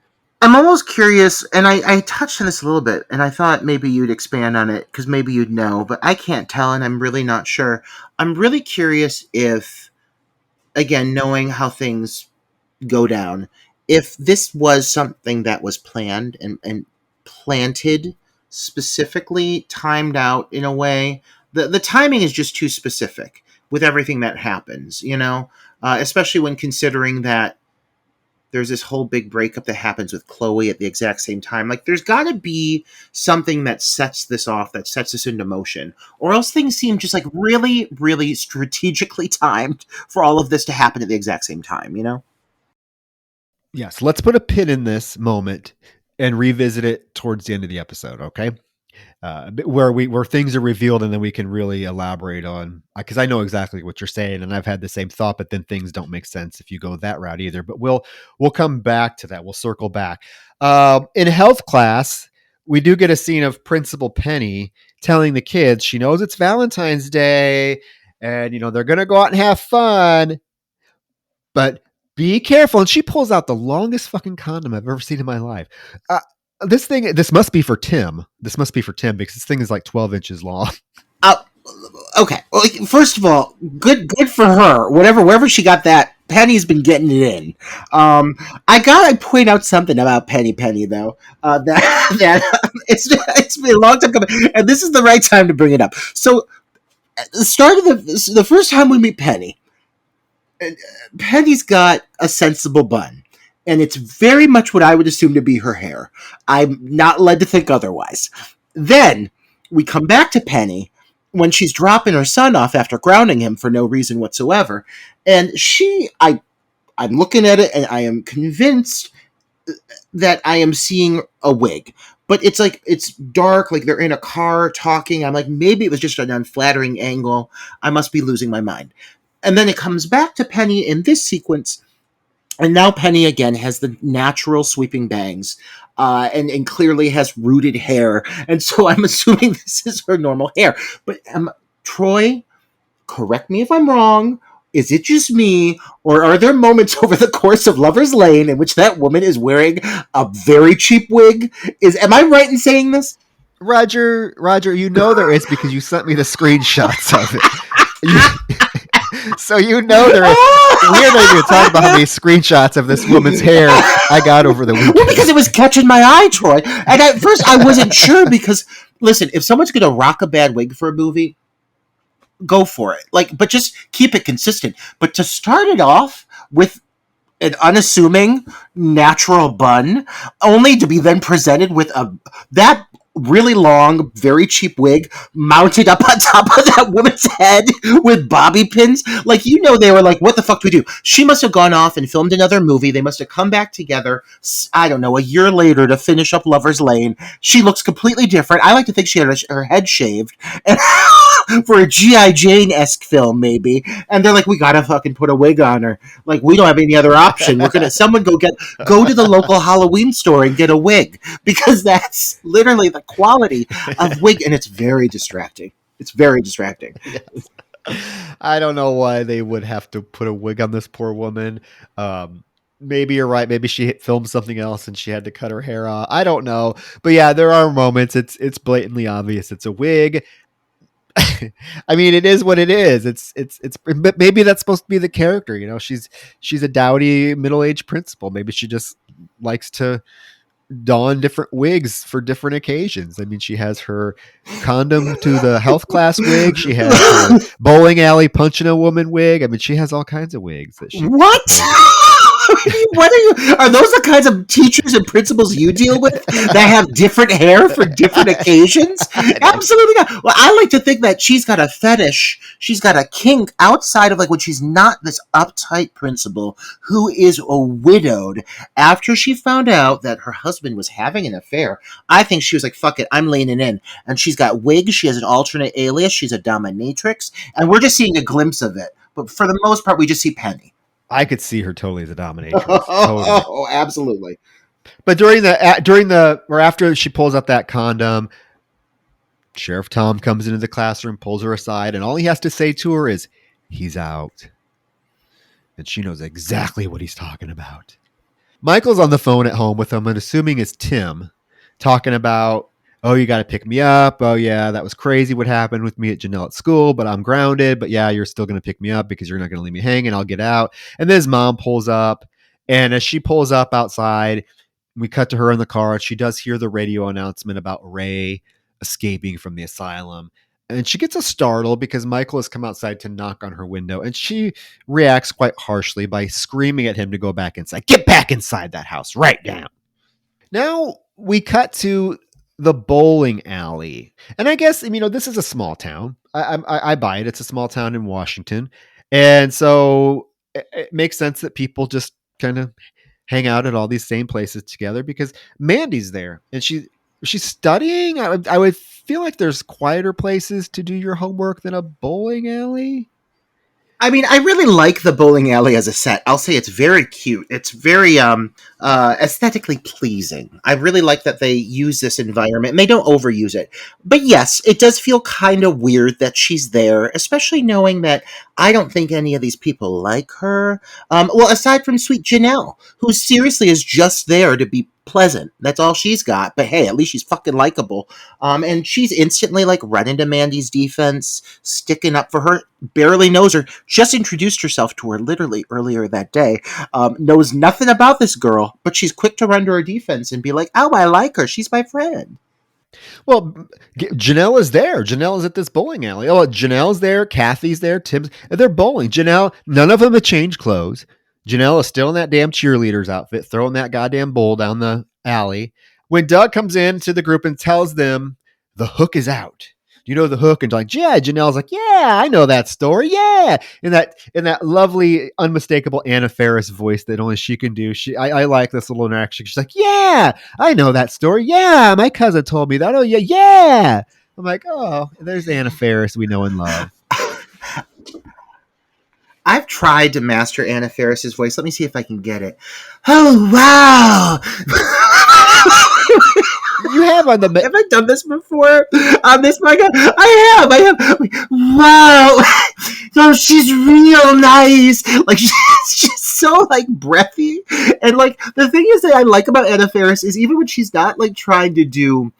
I'm almost curious, and I touched on this a little bit, and I thought maybe you'd expand on it, because maybe you'd know, but I can't tell, and I'm really not sure. I'm really curious if, again, knowing how things go down, if this was something that was planned and planted specifically, timed out in a way. The timing is just too specific with everything that happens, especially when considering that there's this whole big breakup that happens with Chloe at the exact same time. Like, there's got to be something that sets this off, that sets this into motion, or else things seem just like really, really strategically timed for all of this to happen at the exact same time, Yes, let's put a pin in this moment and revisit it towards the end of the episode, okay? Where things are revealed, and then we can really elaborate on, because I know exactly what you're saying, and I've had the same thought, but then things don't make sense if you go that route either. But we'll come back to that. We'll circle back. In health class, we do get a scene of Principal Penny telling the kids she knows it's Valentine's Day, and they're gonna go out and have fun, but be careful. And she pulls out the longest fucking condom I've ever seen in my life. This must be for Tim. This must be for Tim, because this thing is like 12 inches long. Okay. Well, first of all, good for her. Wherever she got that, Penny's been getting it in. I gotta point out something about Penny though. That it's been a long time coming, and this is the right time to bring it up. So, at the start of the first time we meet Penny, Penny's got a sensible bun. And it's very much what I would assume to be her hair. I'm not led to think otherwise. Then we come back to Penny when she's dropping her son off after grounding him for no reason whatsoever. And I'm looking at it, and I am convinced that I am seeing a wig. But it's like, it's dark, like they're in a car talking. I'm like, maybe it was just an unflattering angle. I must be losing my mind. And then it comes back to Penny in this sequence. And now Penny again has the natural sweeping bangs, and clearly has rooted hair. And so I'm assuming this is her normal hair. But Troy, correct me if I'm wrong. Is it just me, or are there moments over the course of Lover's Lane in which that woman is wearing a very cheap wig? Am I right in saying this? Roger, there is, because you sent me the screenshots of it. So there is. We're not even talking about how many screenshots of this woman's hair I got over the weekend. Well, because it was catching my eye, Troy. And at first I wasn't sure, because, listen, if someone's going to rock a bad wig for a movie, go for it. But just keep it consistent. But to start it off with an unassuming natural bun, only to be then presented with that really long, very cheap wig mounted up on top of that woman's head with bobby pins. They were like, what the fuck do we do? She must have gone off and filmed another movie. They must have come back together, I don't know, a year later to finish up Lover's Lane. She looks completely different. I like to think she had her head shaved. And for a G.I. Jane-esque film, maybe. And they're like, we gotta fucking put a wig on her. Like, we don't have any other option. Someone go to the local Halloween store and get a wig. Because that's literally the quality of wig, and it's very distracting. It's very distracting. Yes. I don't know why they would have to put a wig on this poor woman. Maybe you're right. Maybe she filmed something else and she had to cut her hair off. I don't know. But yeah, there are moments. It's blatantly obvious it's a wig. I mean, it is what it is. But maybe that's supposed to be the character. You know, she's a dowdy middle-aged principal. Maybe she just likes to don different wigs for different occasions. I mean, she has her condom to the health class wig. She has her bowling alley punching a woman wig. I mean, she has all kinds of wigs that she. What? What are you? Are those the kinds of teachers and principals you deal with that have different hair for different occasions? Absolutely not. Well, I like to think that she's got a fetish. She's got a kink outside of like when she's not this uptight principal who is widowed after she found out that her husband was having an affair. I think she was like, "Fuck it, I'm leaning in." And she's got wigs. She has an alternate alias. She's a dominatrix, and we're just seeing a glimpse of it. But for the most part, we just see Penny. I could see her totally as a dominatrix. Totally. Oh, absolutely. But or after she pulls out that condom, Sheriff Tom comes into the classroom, pulls her aside, and all he has to say to her is, "He's out." And she knows exactly what he's talking about. Michael's on the phone at home with him, and assuming it's Tim, talking about, "Oh, you got to pick me up. Oh, yeah, that was crazy what happened with me at Janelle at school, but I'm grounded. But yeah, you're still going to pick me up because you're not going to leave me hanging. I'll get out." And then his mom pulls up. And as she pulls up outside, we cut to her in the car. And she does hear the radio announcement about Ray escaping from the asylum. And she gets a startle because Michael has come outside to knock on her window. And she reacts quite harshly by screaming at him to go back inside. "Get back inside that house right now." Now we cut to the bowling alley. And I guess, this is a small town. I buy it. It's a small town in Washington. And so it makes sense that people just kind of hang out at all these same places together because Mandy's there and she's studying. I would feel like there's quieter places to do your homework than a bowling alley. I mean, I really like the bowling alley as a set. I'll say it's very cute. It's very aesthetically pleasing. I really like that they use this environment and they don't overuse it. But yes, it does feel kind of weird that she's there, especially knowing that I don't think any of these people like her. Well, aside from sweet Janelle, who seriously is just there to be pleasant. That's all she's got. But hey, at least she's fucking likable. And she's instantly like running to Mandy's defense, sticking up for her, barely knows her, just introduced herself to her literally earlier that day, knows nothing about this girl, but she's quick to run to her defense and be like, "Oh, I like her. She's my friend." Well, Janelle is there. Janelle is at this bowling alley. Oh, Janelle's there. Kathy's there. Tim's. They're bowling. Janelle, none of them have changed clothes. Janelle is still in that damn cheerleader's outfit, throwing that goddamn bowl down the alley. When Doug comes into the group and tells them the hook is out, "You know the hook?" And like, "Yeah." Janelle's like, "Yeah, I know that story. Yeah." In that lovely, unmistakable Anna Faris voice that only she can do. I like this little interaction. She's like, "Yeah, I know that story. Yeah, my cousin told me that. Oh yeah, yeah." I'm like, oh, there's Anna Faris we know and love. I've tried to master Anna Faris's voice. Let me see if I can get it. "Oh, wow." You have on the. Have I done this before on this podcast? I have. Wow. No, she's real nice. Like, she's just so, like, breathy. And, like, the thing is that I like about Anna Faris is even when she's not, like, trying to do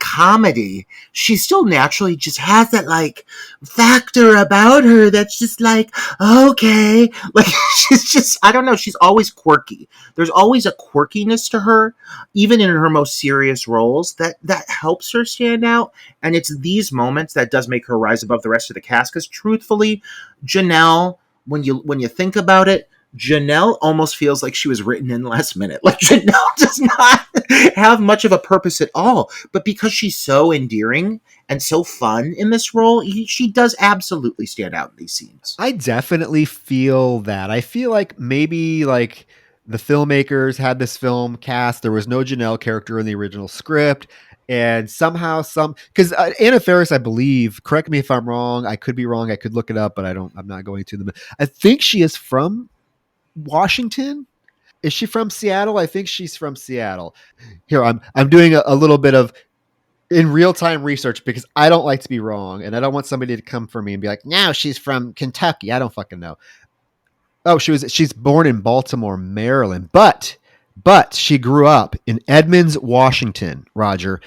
comedy, she still naturally just has that like factor about her that's just like, okay, like she's just, I don't know, she's always quirky. There's always a quirkiness to her, even in her most serious roles, that helps her stand out. And it's these moments that does make her rise above the rest of the cast. Because truthfully, Janelle, when you think about it, Janelle almost feels like she was written in last minute. Like, Janelle does not have much of a purpose at all. But because she's so endearing and so fun in this role, she does absolutely stand out in these scenes. I definitely feel that. I feel like maybe like the filmmakers had this film cast. There was no Janelle character in the original script. And somehow because Anna Faris, I believe, correct me if I'm wrong. I could be wrong. I could look it up, but I'm not going to. I think she is from Washington. Is she from Seattle? I think she's from Seattle. Here, I'm doing a little bit of in real-time research because I don't like to be wrong, and I don't want somebody to come for me and be like, no, she's from Kentucky. I don't fucking know. Oh, she's born in Baltimore, Maryland, but she grew up in Edmonds, Washington, Roger.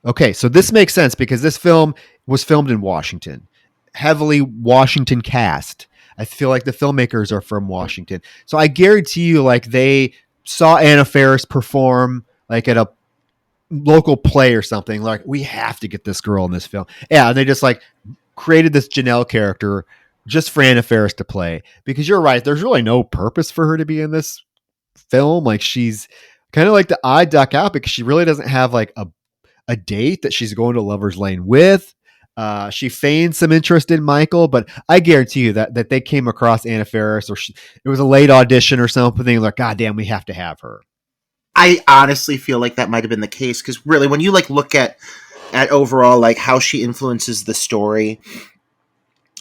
Okay, so this makes sense because this film was filmed in Washington. Heavily Washington cast. I feel like the filmmakers are from Washington. So I guarantee you, like, they saw Anna Faris perform like at a local play or something. Like, we have to get this girl in this film. Yeah, and they just like created this Janelle character just for Anna Faris to play. Because you're right, there's really no purpose for her to be in this film. Like, she's kind of like the odd duck out because she really doesn't have like a date that she's going to Lover's Lane with. She feigned some interest in Michael, but I guarantee you that they came across Anna Faris, or it was a late audition or something. Like, God damn, we have to have her. I honestly feel like that might have been the case because really, when you like look at overall like how she influences the story,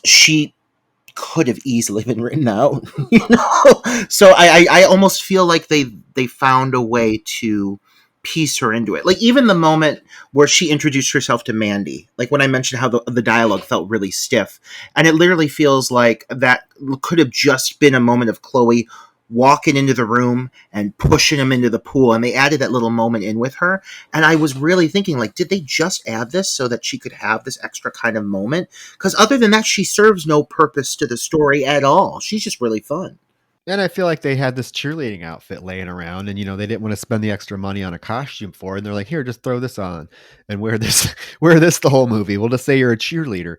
she could have easily been written out, you know. So I almost feel like they found a way to piece her into it. Like even the moment where she introduced herself to Mandy, like when I mentioned how the dialogue felt really stiff, and it literally feels like that could have just been a moment of Chloe walking into the room and pushing him into the pool, and they added that little moment in with her. And I was really thinking, like, did they just add this so that she could have this extra kind of moment? Because other than that, she serves no purpose to the story at all. She's just really fun. And I feel like they had this cheerleading outfit laying around, and they didn't want to spend the extra money on a costume for it. And they're like, "Here, just throw this on and wear this, wear this the whole movie. We'll just say you're a cheerleader."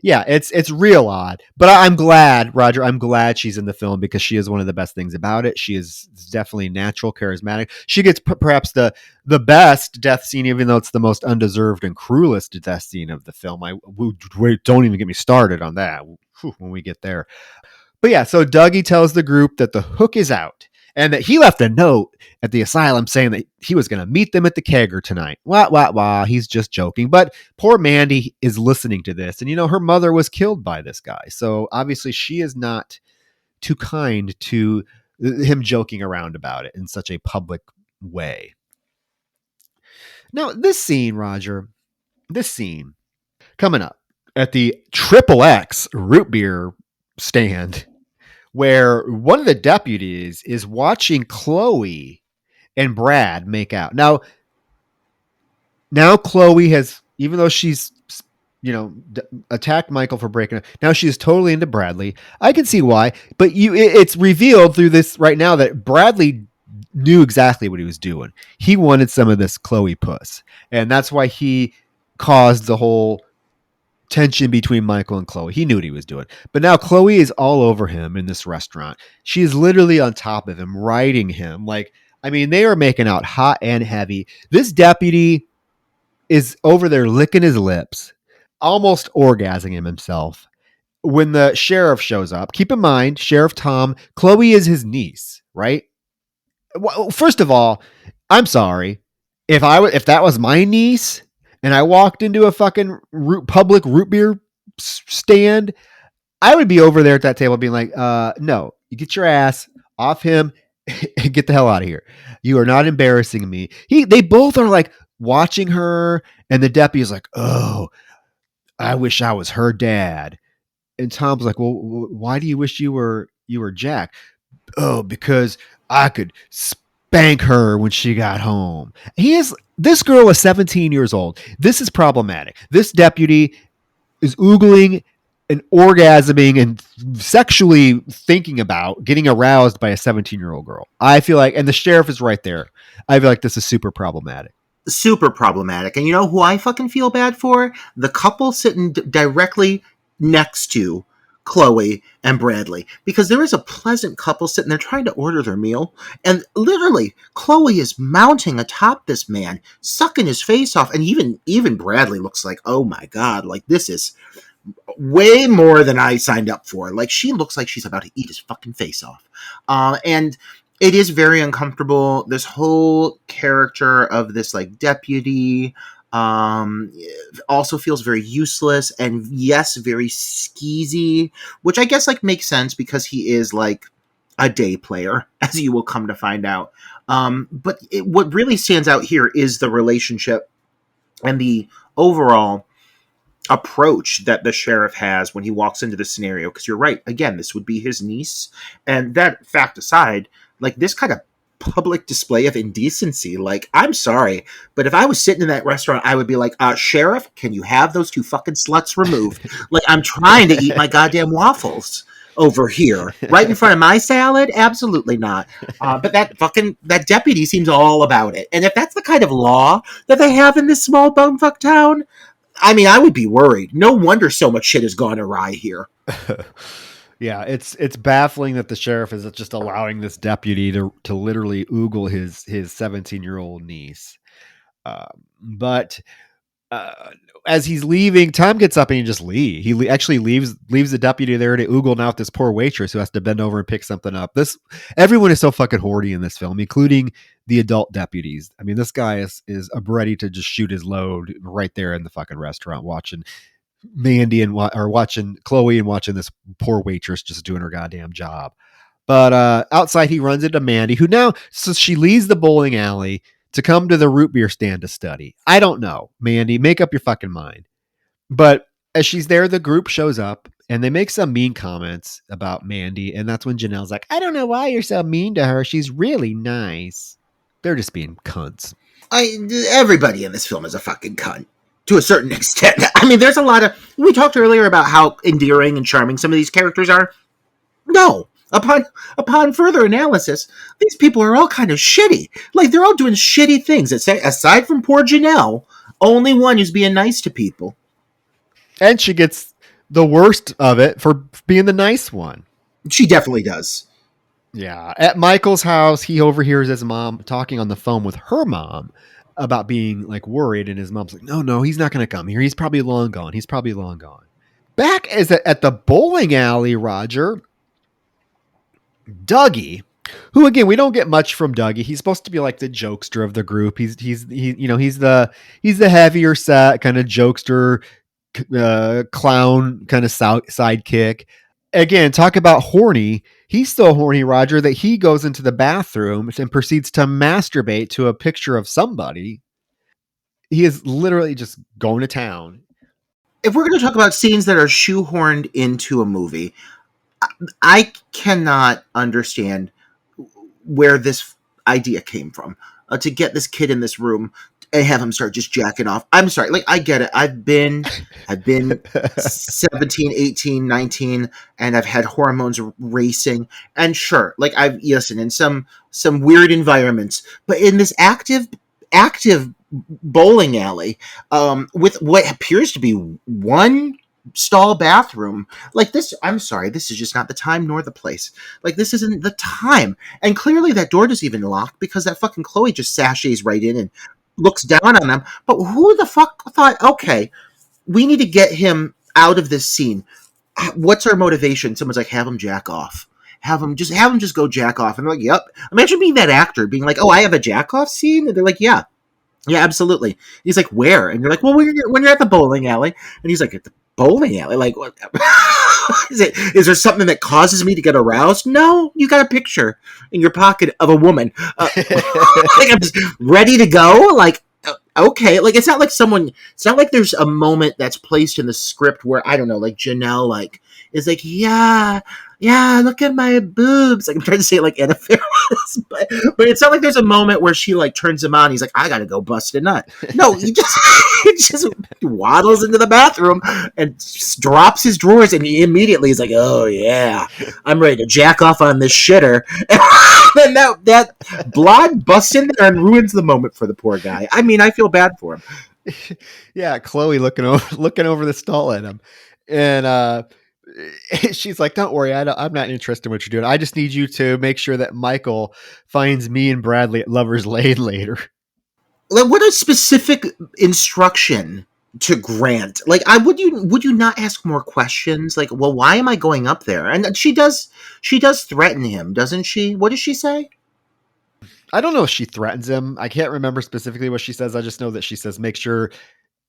Yeah, it's real odd, but I'm glad, Roger. I'm glad she's in the film because she is one of the best things about it. She is definitely natural, charismatic. She gets perhaps the best death scene, even though it's the most undeserved and cruelest death scene of the film. Wait, don't even get me started on that. Whew, when we get there. But yeah, so Dougie tells the group that the hook is out and that he left a note at the asylum saying that he was going to meet them at the kegger tonight. Wah. He's just joking. But poor Mandy is listening to this. And, her mother was killed by this guy. So obviously she is not too kind to him joking around about it in such a public way. Now, this scene, Roger, coming up at the Triple X root beer stand, where one of the deputies is watching Chloe and Brad make out. Now Chloe has, even though she's, attacked Michael for breaking up, now she's totally into Bradley. I can see why, but it's revealed through this right now that Bradley knew exactly what he was doing. He wanted some of this Chloe puss, and that's why he caused the whole tension between Michael and Chloe. He knew what he was doing. But now Chloe is all over him in this restaurant. She is literally on top of him, riding him. Like, I mean, they are making out hot and heavy. This deputy is over there licking his lips, almost orgasming himself. When the sheriff shows up, keep in mind, Sheriff Tom, Chloe is his niece, right? Well, first of all, I'm sorry. If that was my niece, and I walked into a fucking public root beer stand, I would be over there at that table being like, no, you get your ass off him and get the hell out of here. You are not embarrassing me. They both are like watching her, and the deputy is like, oh, I wish I was her dad. And Tom's like, well, why do you wish you were Jack? Oh, because I could spank her when she got home. This girl is 17 years old. This is problematic. This deputy is oogling and orgasming and sexually thinking about getting aroused by a 17-year-old girl. I feel like, and the sheriff is right there. I feel like this is super problematic. Super problematic. And you know who I fucking feel bad for? The couple sitting directly next to Chloe and Bradley, because there is a pleasant couple sitting there trying to order their meal, and literally Chloe is mounting atop this man, sucking his face off, and even Bradley looks like, oh my god, like this is way more than I signed up for. Like she looks like she's about to eat his fucking face off. And it is very uncomfortable. This whole character of this like deputy also feels very useless and yes, very skeezy, which I guess like makes sense because he is like a day player, as you will come to find out. But what really stands out here is the relationship and the overall approach that the sheriff has when he walks into the scenario. Because you're right, again, this would be his niece, and that fact aside, like this kind of public display of indecency, like, I'm sorry, but if I was sitting in that restaurant, I would be like, sheriff, can you have those two fucking sluts removed? Like, I'm trying to eat my goddamn waffles over here right in front of my salad. Absolutely not. But that deputy seems all about it, and if that's the kind of law that they have in this small bumfuck town, I mean, I would be worried. No wonder so much shit has gone awry here. Yeah, it's baffling that the sheriff is just allowing this deputy to literally oogle his 17-year-old niece. But as he's leaving, Tom gets up and he just leaves. Actually leaves the deputy there to oogle out this poor waitress who has to bend over and pick something up. Everyone is so fucking horny in this film, including the adult deputies. I mean, this guy is ready to just shoot his load right there in the fucking restaurant, watching Mandy watching Chloe and watching this poor waitress just doing her goddamn job. But outside, he runs into Mandy, who now, so she leaves the bowling alley to come to the root beer stand to study. I don't know, Mandy, make up your fucking mind. But as she's there, the group shows up and they make some mean comments about Mandy. And that's when Janelle's like, I don't know why you're so mean to her. She's really nice. They're just being cunts. Everybody in this film is a fucking cunt to a certain extent. I mean, there's a lot of, we talked earlier about how endearing and charming some of these characters are. No. Upon further analysis, these people are all kind of shitty. Like, they're all doing shitty things. Aside from poor Janelle, only one who's being nice to people. And she gets the worst of it for being the nice one. She definitely does. Yeah. At Michael's house, he overhears his mom talking on the phone with her mom about being like worried. And his mom's like, no, he's not going to come here. He's probably long gone. Back at the bowling alley, Roger, Dougie, who again, we don't get much from Dougie. He's supposed to be like the jokester of the group. He's the heavier set kind of jokester, clown kind of sidekick. Again, talk about horny. He's so horny, Roger, that he goes into the bathroom and proceeds to masturbate to a picture of somebody. He is literally just going to town. If we're going to talk about scenes that are shoehorned into a movie, I cannot understand where this idea came from, to get this kid in this room and have him start just jacking off. I'm sorry. Like, I get it. I've been 17, 18, 19, and I've had hormones racing. And sure, like, listen, in some weird environments, but in this active bowling alley, with what appears to be one stall bathroom, like this, I'm sorry, this is just not the time nor the place. Like, this isn't the time. And clearly that door doesn't even lock, because that fucking Chloe just sashays right in and looks down on them. But who the fuck thought, okay, we need to get him out of this scene? What's our motivation? Someone's like, have him jack off. Have him just go jack off. And they're like, yep. Imagine being that actor being like, oh, I have a jack off scene. And they're like, yeah, absolutely. He's like, where? And you're like, well, when you're at the bowling alley. And he's like, at the bowling alley? Like, what? Is there something that causes me to get aroused? No, you got a picture in your pocket of a woman. Like, I'm just ready to go. Like, okay. Like, it's not like there's a moment that's placed in the script where, I don't know, like Janelle, like, is like, yeah, look at my boobs. Like, I'm trying to say it like Anna Faris, but it's not like there's a moment where she like turns him on. He's like, I gotta go bust a nut. No, he just waddles into the bathroom and drops his drawers, and he immediately is like, oh yeah, I'm ready to jack off on this shitter. And that blood busts in there and ruins the moment for the poor guy. I mean, I feel bad for him. Yeah, Chloe looking over the stall at him, and she's like, don't worry, I'm not interested in what you're doing. I just need you to make sure that Michael finds me and Bradley at Lover's Lane later. Like, what a specific instruction to grant. Like, would you not ask more questions? Like, well, why am I going up there? And she does threaten him, doesn't she? What does she say? I don't know if she threatens him. I can't remember specifically what she says. I just know that she says, make sure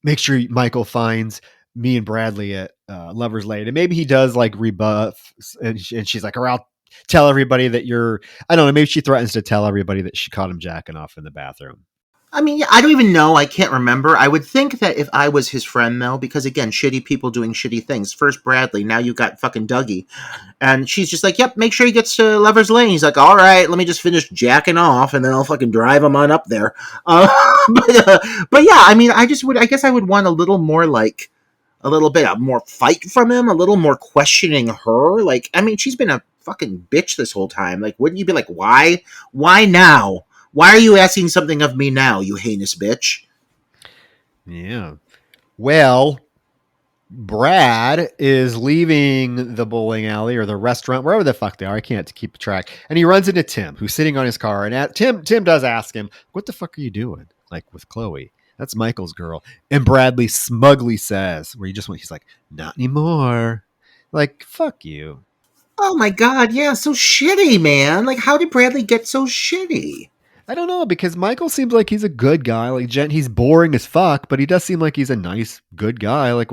Michael finds me and Bradley at Lover's Lane. And maybe he does like rebuff, and she's like, or I'll tell everybody that I don't know, maybe she threatens to tell everybody that she caught him jacking off in the bathroom. I mean, I don't even know. I can't remember. I would think that if I was his friend, though, because again, shitty people doing shitty things. First Bradley, now you got fucking Dougie. And she's just like, yep, make sure he gets to Lover's Lane. He's like, all right, let me just finish jacking off and then I'll fucking drive him on up there. But yeah, I mean, I guess I would want a little more like, a little bit of more fight from him, a little more questioning her. Like, I mean, she's been a fucking bitch this whole time. Like, wouldn't you be like, why? Why now? Why are you asking something of me now, you heinous bitch? Yeah. Well, Brad is leaving the bowling alley or the restaurant, wherever the fuck they are. I can't keep track. And he runs into Tim, who's sitting on his car. And Tim does ask him, "What the fuck are you doing?" Like with Chloe. That's Michael's girl. And Bradley smugly says, he's like, "Not anymore." Like, fuck you. Oh my god, yeah, so shitty, man. Like, how did Bradley get so shitty? I don't know, because Michael seems like he's a good guy. Like he's boring as fuck, but he does seem like he's a nice, good guy. Like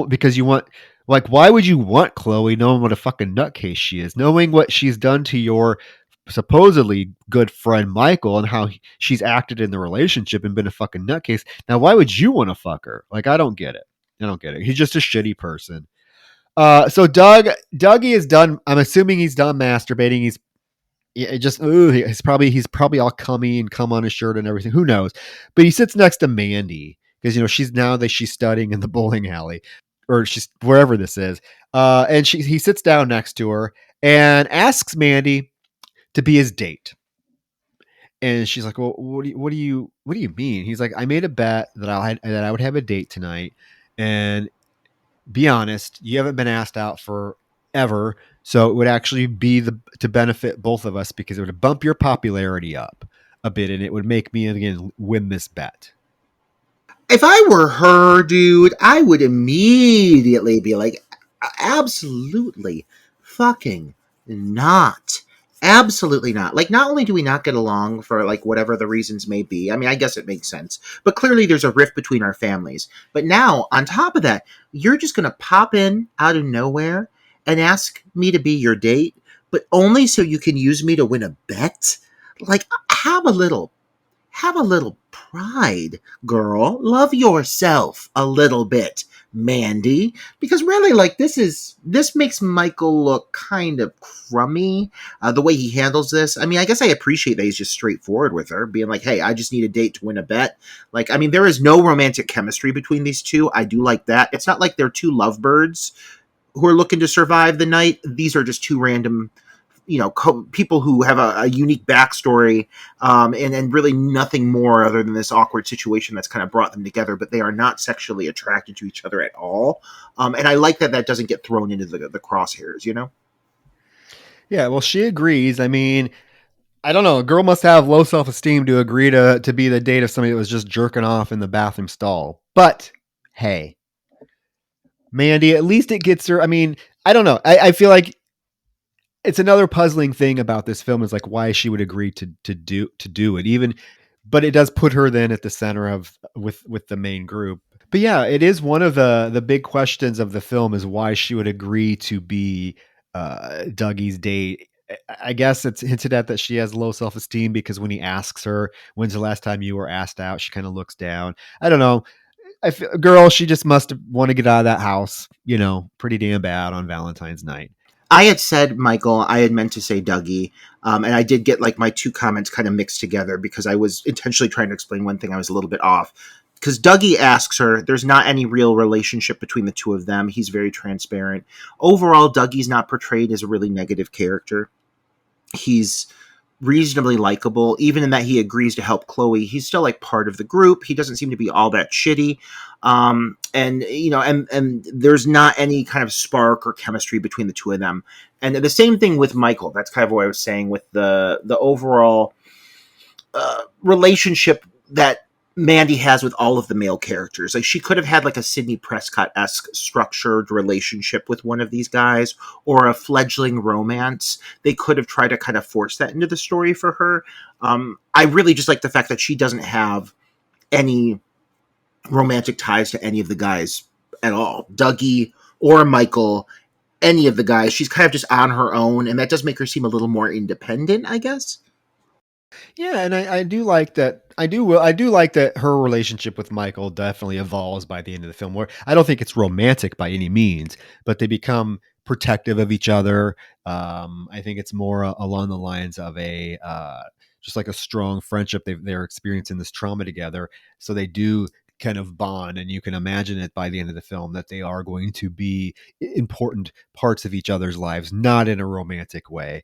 because you want, like, why would you want Chloe knowing what a fucking nutcase she is, knowing what she's done to your supposedly good friend Michael and how she's acted in the relationship and been a fucking nutcase. Now, why would you want to fuck her? Like, I don't get it. I don't get it. He's just a shitty person. So Dougie is done. I'm assuming he's done masturbating. He's probably all cummy and cum on his shirt and everything. Who knows? But he sits next to Mandy because she's studying in the bowling alley or she's wherever this is. And he sits down next to her and asks Mandy to be his date. And she's like, "Well, what do you mean?" He's like, "I made a bet that I would have a date tonight, and be honest, you haven't been asked out for ever, so it would actually be to benefit both of us because it would bump your popularity up a bit, and it would make me again win this bet." If I were her, dude, I would immediately be like, absolutely fucking not. Absolutely not. Like, not only do we not get along for, like, whatever the reasons may be, I mean, I guess it makes sense, but clearly there's a rift between our families. But now, on top of that, you're just going to pop in out of nowhere and ask me to be your date, but only so you can use me to win a bet? Like, have a little pride, girl. Love yourself a little bit, Mandy. Because really, like, this makes Michael look kind of crummy. The way he handles this. I mean, I guess I appreciate that he's just straightforward with her, being like, "Hey, I just need a date to win a bet." Like, I mean, there is no romantic chemistry between these two. I do like that. It's not like they're two lovebirds who are looking to survive the night. These are just two random people who have a unique backstory, and really nothing more other than this awkward situation that's kind of brought them together, but they are not sexually attracted to each other at all. And I like that doesn't get thrown into the crosshairs, you know? Yeah, well, she agrees. I mean, I don't know. A girl must have low self-esteem to agree to be the date of somebody that was just jerking off in the bathroom stall. But hey, Mandy, at least it gets her. I mean, I don't know. I feel like it's another puzzling thing about this film is like why she would agree to do it, even, but it does put her then at the center of with the main group. But yeah, it is one of the big questions of the film is why she would agree to be Dougie's date. I guess it's hinted at that she has low self-esteem because when he asks her, "When's the last time you were asked out?" she kind of looks down. I don't know. Girl, she just must want to get out of that house, pretty damn bad on Valentine's night. I had said Michael, I had meant to say Dougie, and I did get like my two comments kind of mixed together because I was intentionally trying to explain one thing I was a little bit off. Because Dougie asks her, there's not any real relationship between the two of them. He's very transparent. Overall, Dougie's not portrayed as a really negative character. He's reasonably likable, even in that he agrees to help Chloe. He's still like part of the group. He doesn't seem to be all that shitty. And there's not any kind of spark or chemistry between the two of them. And the same thing with Michael. That's kind of what I was saying with the overall relationship that Mandy has with all of the male characters. Like, she could have had like a Sidney Prescott-esque structured relationship with one of these guys, or a fledgling romance. They could have tried to kind of force that into the story for her. I really just like the fact that she doesn't have any romantic ties to any of the guys at all. Dougie or Michael, any of the guys. She's kind of just on her own, and that does make her seem a little more independent, I guess. Yeah, and I do like that. I do like that her relationship with Michael definitely evolves by the end of the film. Where I don't think it's romantic by any means, but they become protective of each other. I think it's more along the lines of a just like a strong friendship. They're experiencing this trauma together, so they do kind of bond, and you can imagine it by the end of the film that they are going to be important parts of each other's lives, not in a romantic way.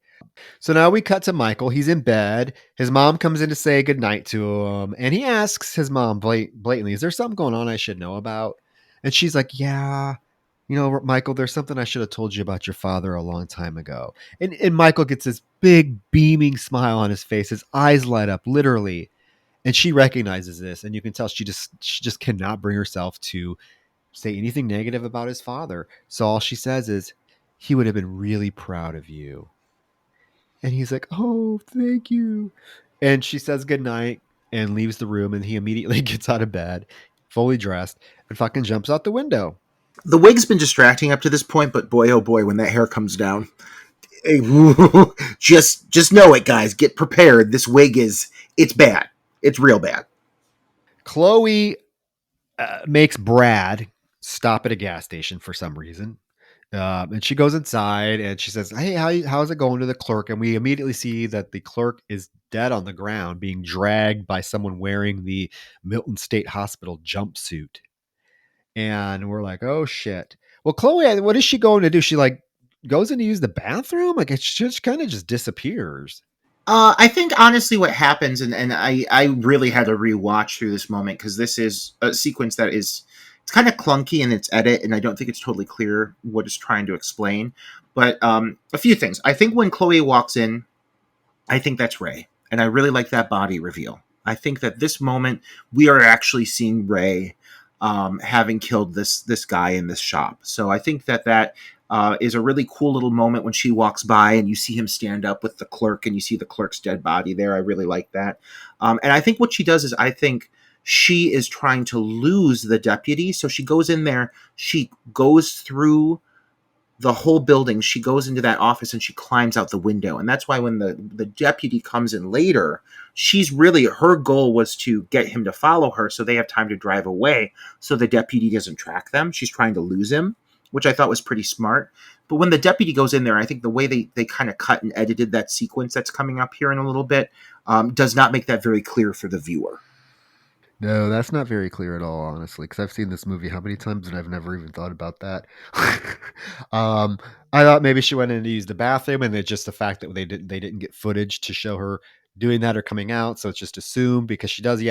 So now we cut to Michael. He's in bed. His mom comes in to say goodnight to him. And he asks his mom blatantly, "Is there something going on I should know about?" And she's like, "Yeah, Michael, there's something I should have told you about your father a long time ago." And Michael gets this big beaming smile on his face. His eyes light up, literally. And she recognizes this. And you can tell she just cannot bring herself to say anything negative about his father. So all she says is, "He would have been really proud of you." And he's like, "Oh, thank you." And she says goodnight and leaves the room. And he immediately gets out of bed, fully dressed, and fucking jumps out the window. The wig's been distracting up to this point, but boy, oh boy, when that hair comes down, just know it, guys. Get prepared. This wig it's bad. It's real bad. Chloe makes Brad stop at a gas station for some reason. And she goes inside and she says, "Hey, how's it going?" to the clerk. And we immediately see that the clerk is dead on the ground, being dragged by someone wearing the Milton State Hospital jumpsuit. And we're like, "Oh shit." Well, Chloe, what is she going to do? She like goes in to use the bathroom? Like it just kind of just disappears. I think honestly, what happens, and I really had to rewatch through this moment because this is a sequence that is it's kind of clunky in its edit, and I don't think it's totally clear what it's trying to explain. But a few things. I think when Chloe walks in, I think that's Ray, and I really like that body reveal. I think that this moment we are actually seeing Ray having killed this guy in this shop. So I think that is a really cool little moment when she walks by and you see him stand up with the clerk and you see the clerk's dead body there. I really like that. And I think what she does is I think she is trying to lose the deputy. So she goes in there, she goes through the whole building. She goes into that office and she climbs out the window. And that's why when the deputy comes in later, she's really, her goal was to get him to follow her so they have time to drive away so the deputy doesn't track them. She's trying to lose him, which I thought was pretty smart. But when the deputy goes in there, I think the way they kind of cut and edited that sequence that's coming up here in a little bit does not make that very clear for the viewer. No, that's not very clear at all, honestly, because I've seen this movie how many times and I've never even thought about that. um, I thought maybe she went in to use the bathroom, and it's just the fact that they didn't get footage to show her doing that or coming out, so it's just assumed because she does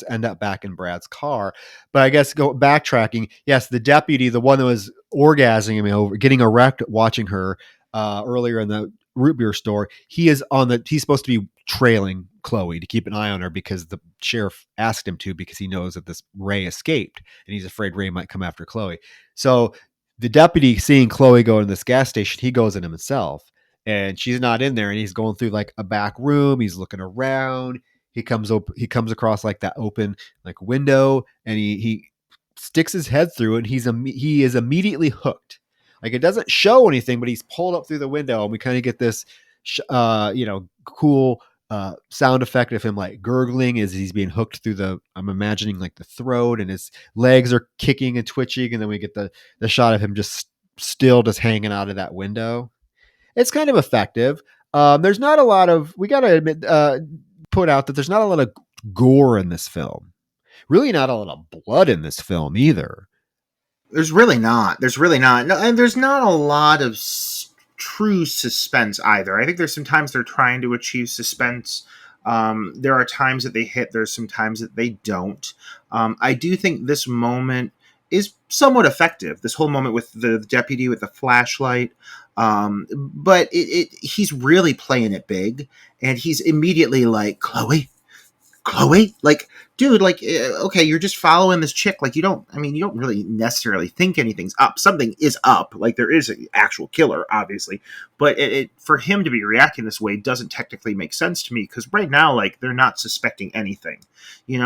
end up back in Brad's car. But I guess go backtracking, yes, the deputy, the one that was orgasming me over, getting erect watching her earlier in the root beer store, he's supposed to be trailing Chloe to keep an eye on her because the sheriff asked him to, because he knows that this Ray escaped and he's afraid Ray might come after Chloe. So the deputy, seeing Chloe go in this gas station, he goes in himself and she's not in there, and he's going through like a back room. He's looking around. He comes across like that open like window, and he sticks his head through it, and he is immediately hooked. Like it doesn't show anything, but he's pulled up through the window, and we kind of get this cool sound effect of him like gurgling as he's being hooked through I'm imagining like the throat, and his legs are kicking and twitching, and then we get the shot of him just still just hanging out of that window. It's kind of effective. There's not a lot of, we got to admit, put out that there's not a lot of gore in this film. Really not a lot of blood in this film either. There's really not. There's really not. No, and there's not a lot of true suspense either. I think there's some times they're trying to achieve suspense. There are times that they hit. There's some times that they don't. I do think this moment is somewhat effective. This whole moment with the deputy with the flashlight. But he's really playing it big. And he's immediately like, Chloe, like, dude, like, okay, you're just following this chick. Like, you don't really necessarily think anything's up. Something is up. Like, there is an actual killer, obviously. But for him to be reacting this way doesn't technically make sense to me, because right now, like, they're not suspecting anything,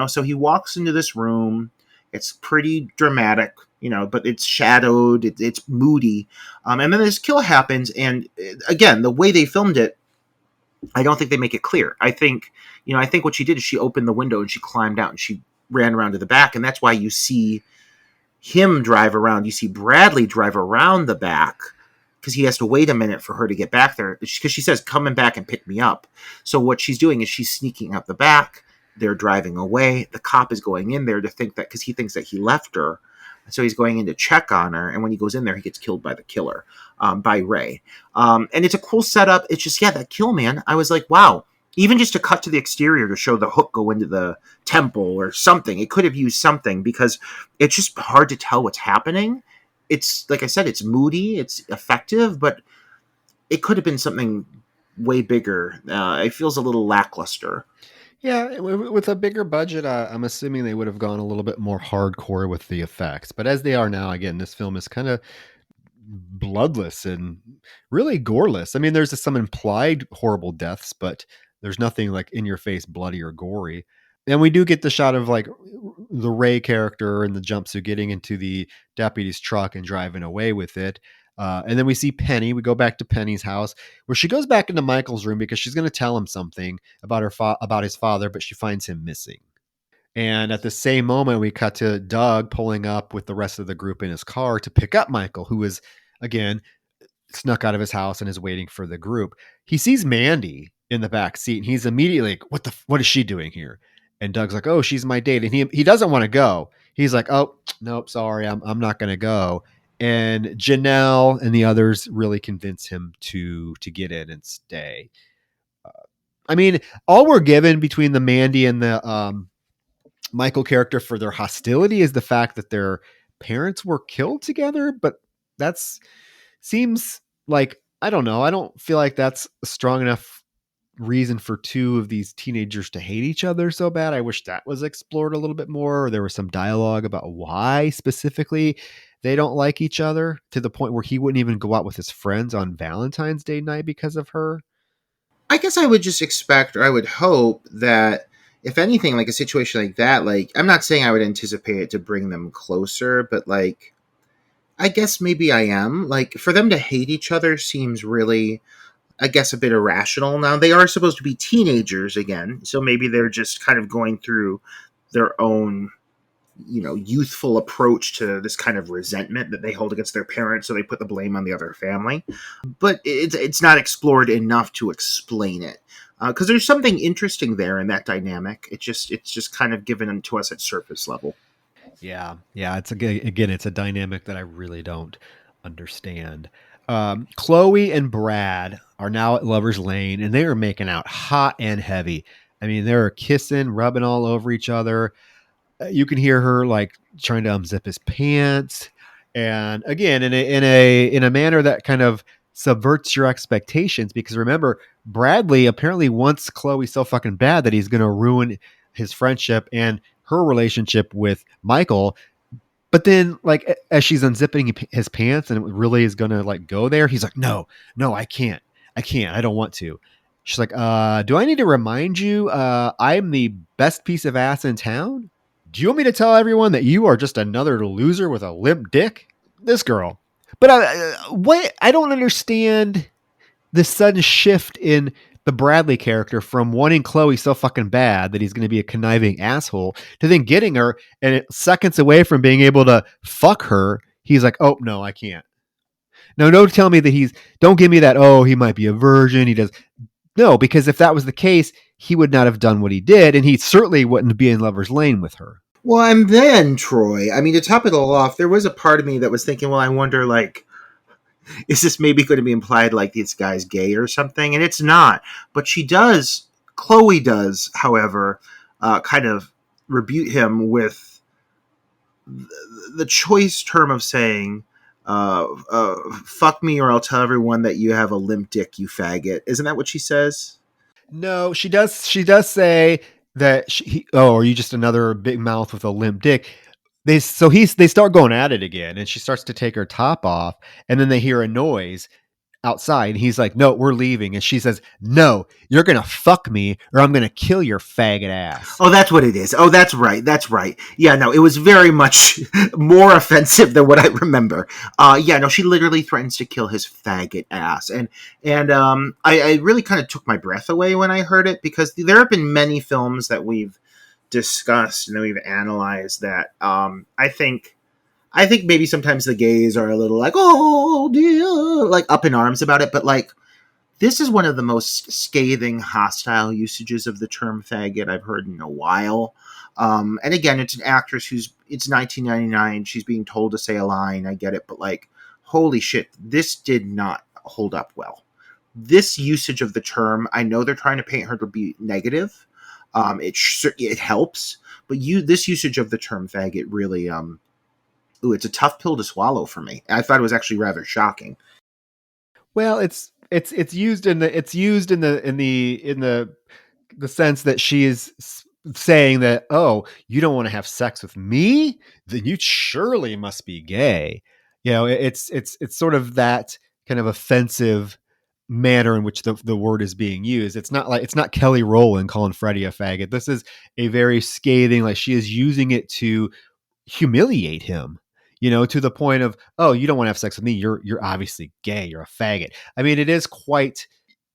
So he walks into this room. It's pretty dramatic, but it's shadowed. It's moody. And then this kill happens. And again, the way they filmed it, I don't think they make it clear. I think what she did is she opened the window and she climbed out and she ran around to the back, and that's why you see him drive around. You see Bradley drive around the back because he has to wait a minute for her to get back there, because she says, "Coming back and pick me up." So what she's doing is she's sneaking up the back. They're driving away. The cop is going in there to think that, because he thinks that he left her. So he's going in to check on her, and when he goes in there, he gets killed by the killer, by Ray. And it's a cool setup. It's just, yeah, that kill, man. I was like, wow. Even just to cut to the exterior to show the hook go into the temple or something, it could have used something, because it's just hard to tell what's happening. It's, like I said, it's moody, it's effective, but it could have been something way bigger. It feels a little lackluster. Yeah, with a bigger budget, I'm assuming they would have gone a little bit more hardcore with the effects. But as they are now, again, this film is kind of bloodless and really goreless. I mean, there's some implied horrible deaths, but there's nothing like in your face bloody or gory. And we do get the shot of like the Ray character in the jumpsuit getting into the deputy's truck and driving away with it. And then we see Penny. We go back to Penny's house, where she goes back into Michael's room because she's going to tell him something about about his father, but she finds him missing. And at the same moment, we cut to Doug pulling up with the rest of the group in his car to pick up Michael, who is, again, snuck out of his house and is waiting for the group. He sees Mandy in the back seat, and he's immediately like, what is she doing here? And Doug's like, oh, she's my date. And he doesn't want to go. He's like, oh, nope, sorry, I'm not going to go. And Janelle and the others really convince him to get in and stay. I mean, all we're given between the Mandy and the Michael character for their hostility is the fact that their parents were killed together, but that's seems like, I don't know. I don't feel like that's a strong enough reason for two of these teenagers to hate each other so bad. I wish that was explored a little bit more, or there was some dialogue about why specifically they don't like each other, to the point where he wouldn't even go out with his friends on Valentine's Day night because of her. I guess I would just expect, or I would hope that, if anything, like a situation like that, like, I'm not saying I would anticipate it to bring them closer, but like, I guess maybe I am. Like, for them to hate each other seems really, I guess, a bit irrational. Now, they are supposed to be teenagers again, so maybe they're just kind of going through their own, youthful approach to this kind of resentment that they hold against their parents, so they put the blame on the other family. But it's not explored enough to explain it, because there's something interesting there in that dynamic. It's just kind of given to us at surface level. Yeah. It's again, it's a dynamic that I really don't understand. Chloe and Brad are now at Lover's Lane, and they are making out hot and heavy. I mean, they're kissing, rubbing all over each other. You can hear her like trying to unzip his pants, and again, in a manner that kind of subverts your expectations, because remember, Bradley apparently wants Chloe so fucking bad that he's going to ruin his friendship and her relationship with Michael. But then, like, as she's unzipping his pants and it really is gonna like go there, he's like, no, I can't, I don't want to. She's like, do I need to remind you, I'm the best piece of ass in town? Do you want me to tell everyone that you are just another loser with a limp dick? This girl. But what I don't understand, this sudden shift in the Bradley character from wanting Chloe so fucking bad that he's going to be a conniving asshole, to then getting her, and seconds away from being able to fuck her, he's like, oh, no, I can't. No, don't tell me that don't give me that, oh, he might be a virgin. He does. No, because if that was the case, he would not have done what he did, and he certainly wouldn't be in Lover's Lane with her. Well, and then, Troy, I mean, to top it all off, there was a part of me that was thinking, well, I wonder, like, is this maybe going to be implied like this guy's gay or something? And it's not. But Chloe does, however, kind of rebuke him with the choice term of saying, fuck me or I'll tell everyone that you have a limp dick, you faggot. Isn't that what she says? No, she does. She does say that oh, are you just another big mouth with a limp dick? They start going at it again, and she starts to take her top off, and then they hear a noise, outside. And he's like, no, we're leaving. And she says, no, you're going to fuck me or I'm going to kill your faggot ass. Oh, that's what it is. Oh, that's right. That's right. Yeah, no, it was very much more offensive than what I remember. Yeah, no, she literally threatens to kill his faggot ass, and I really kind of took my breath away when I heard it, because there have been many films that we've discussed and that we've analyzed that I think maybe sometimes the gays are a little like, oh dear, like up in arms about it, but like this is one of the most scathing, hostile usages of the term faggot I've heard in a while. And again, it's an actress it's 1999. She's being told to say a line. I get it. But like, holy shit, this did not hold up well. This usage of the term, I know they're trying to paint her to be negative. It helps. But this usage of the term faggot really, it's a tough pill to swallow for me. I thought it was actually rather shocking. Well, it's used in the sense that she is saying that, oh, you don't want to have sex with me, then you surely must be gay. It's sort of that kind of offensive manner in which the word is being used. It's not Kelly Rowland calling Freddie a faggot. This is a very scathing, like she is using it to humiliate him, to the point of, oh, you don't want to have sex with me, you're obviously gay, you're a faggot. I mean, it is quite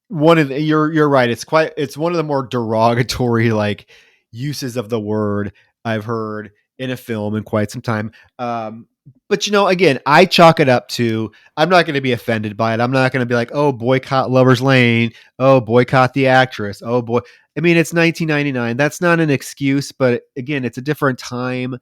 you're right, it's one of the more derogatory like uses of the word I've heard in a film in quite some time. But again, I chalk it up to, I'm not going to be offended by it. I'm not going to be like, oh, boycott Lover's Lane, oh, boycott the actress, oh boy. I mean, it's 1999. That's not an excuse, but again, it's a different time.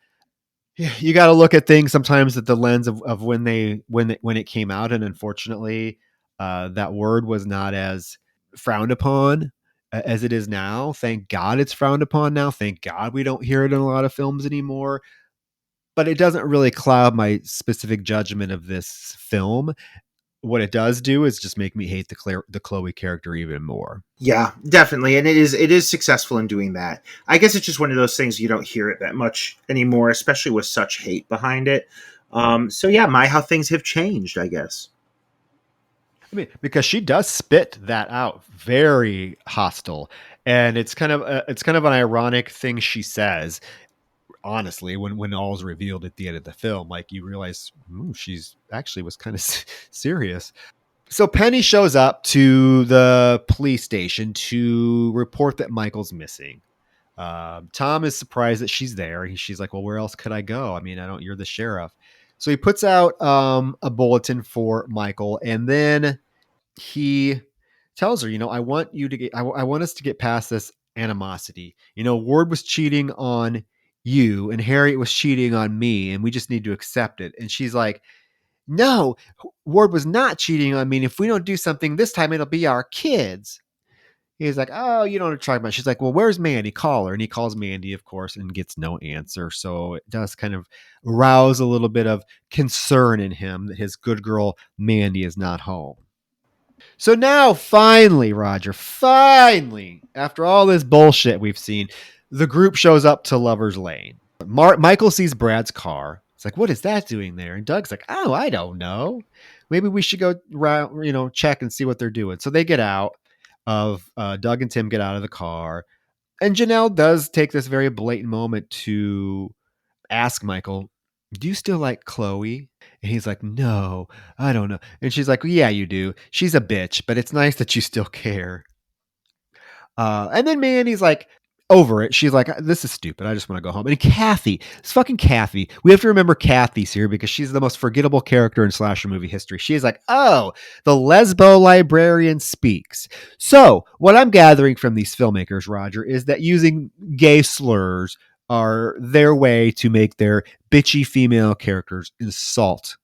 You got to look at things sometimes at the lens of when it came out, and unfortunately, that word was not as frowned upon as it is now. Thank God it's frowned upon now. Thank God we don't hear it in a lot of films anymore. But it doesn't really cloud my specific judgment of this film. What it does do is just make me hate the Chloe character even more. Yeah, definitely, and it is successful in doing that. I guess it's just one of those things you don't hear it that much anymore, especially with such hate behind it. So yeah, how things have changed, I guess. I mean, because she does spit that out, very hostile, and it's kind of an ironic thing she says. Honestly, when all's revealed at the end of the film, like you realize, she's actually was kind of serious. So Penny shows up to the police station to report that Michael's missing. Tom is surprised that she's there. She's like, well, where else could I go? I mean, you're the sheriff. So he puts out a bulletin for Michael, and then he tells her, I want you to I want us to get past this animosity. Ward was cheating on you and Harriet was cheating on me, and we just need to accept it. And she's like, no, Ward was not cheating on me. And if we don't do something this time, it'll be our kids. He's like, oh, you don't know what to talk about. She's like, well, where's Mandy? Call her. And he calls Mandy, of course, and gets no answer. So it does kind of rouse a little bit of concern in him that his good girl Mandy is not home. So now, finally, Roger, after all this bullshit we've seen, the group shows up to Lover's Lane. Michael sees Brad's car. It's like, what is that doing there? And Doug's like, oh, I don't know. Maybe we should go around, check and see what they're doing. So they get out of, Doug and Tim get out of the car. And Janelle does take this very blatant moment to ask Michael, do you still like Chloe? And he's like, no, I don't know. And she's like, well, yeah, you do. She's a bitch, but it's nice that you still care. And then Mandy's like, over it. She's like, this is stupid. I just want to go home. And Kathy, it's fucking Kathy. We have to remember Kathy's here because she's the most forgettable character in slasher movie history. She's like, oh, the lesbo librarian speaks. So what I'm gathering from these filmmakers, Roger, is that using gay slurs are their way to make their bitchy female characters insult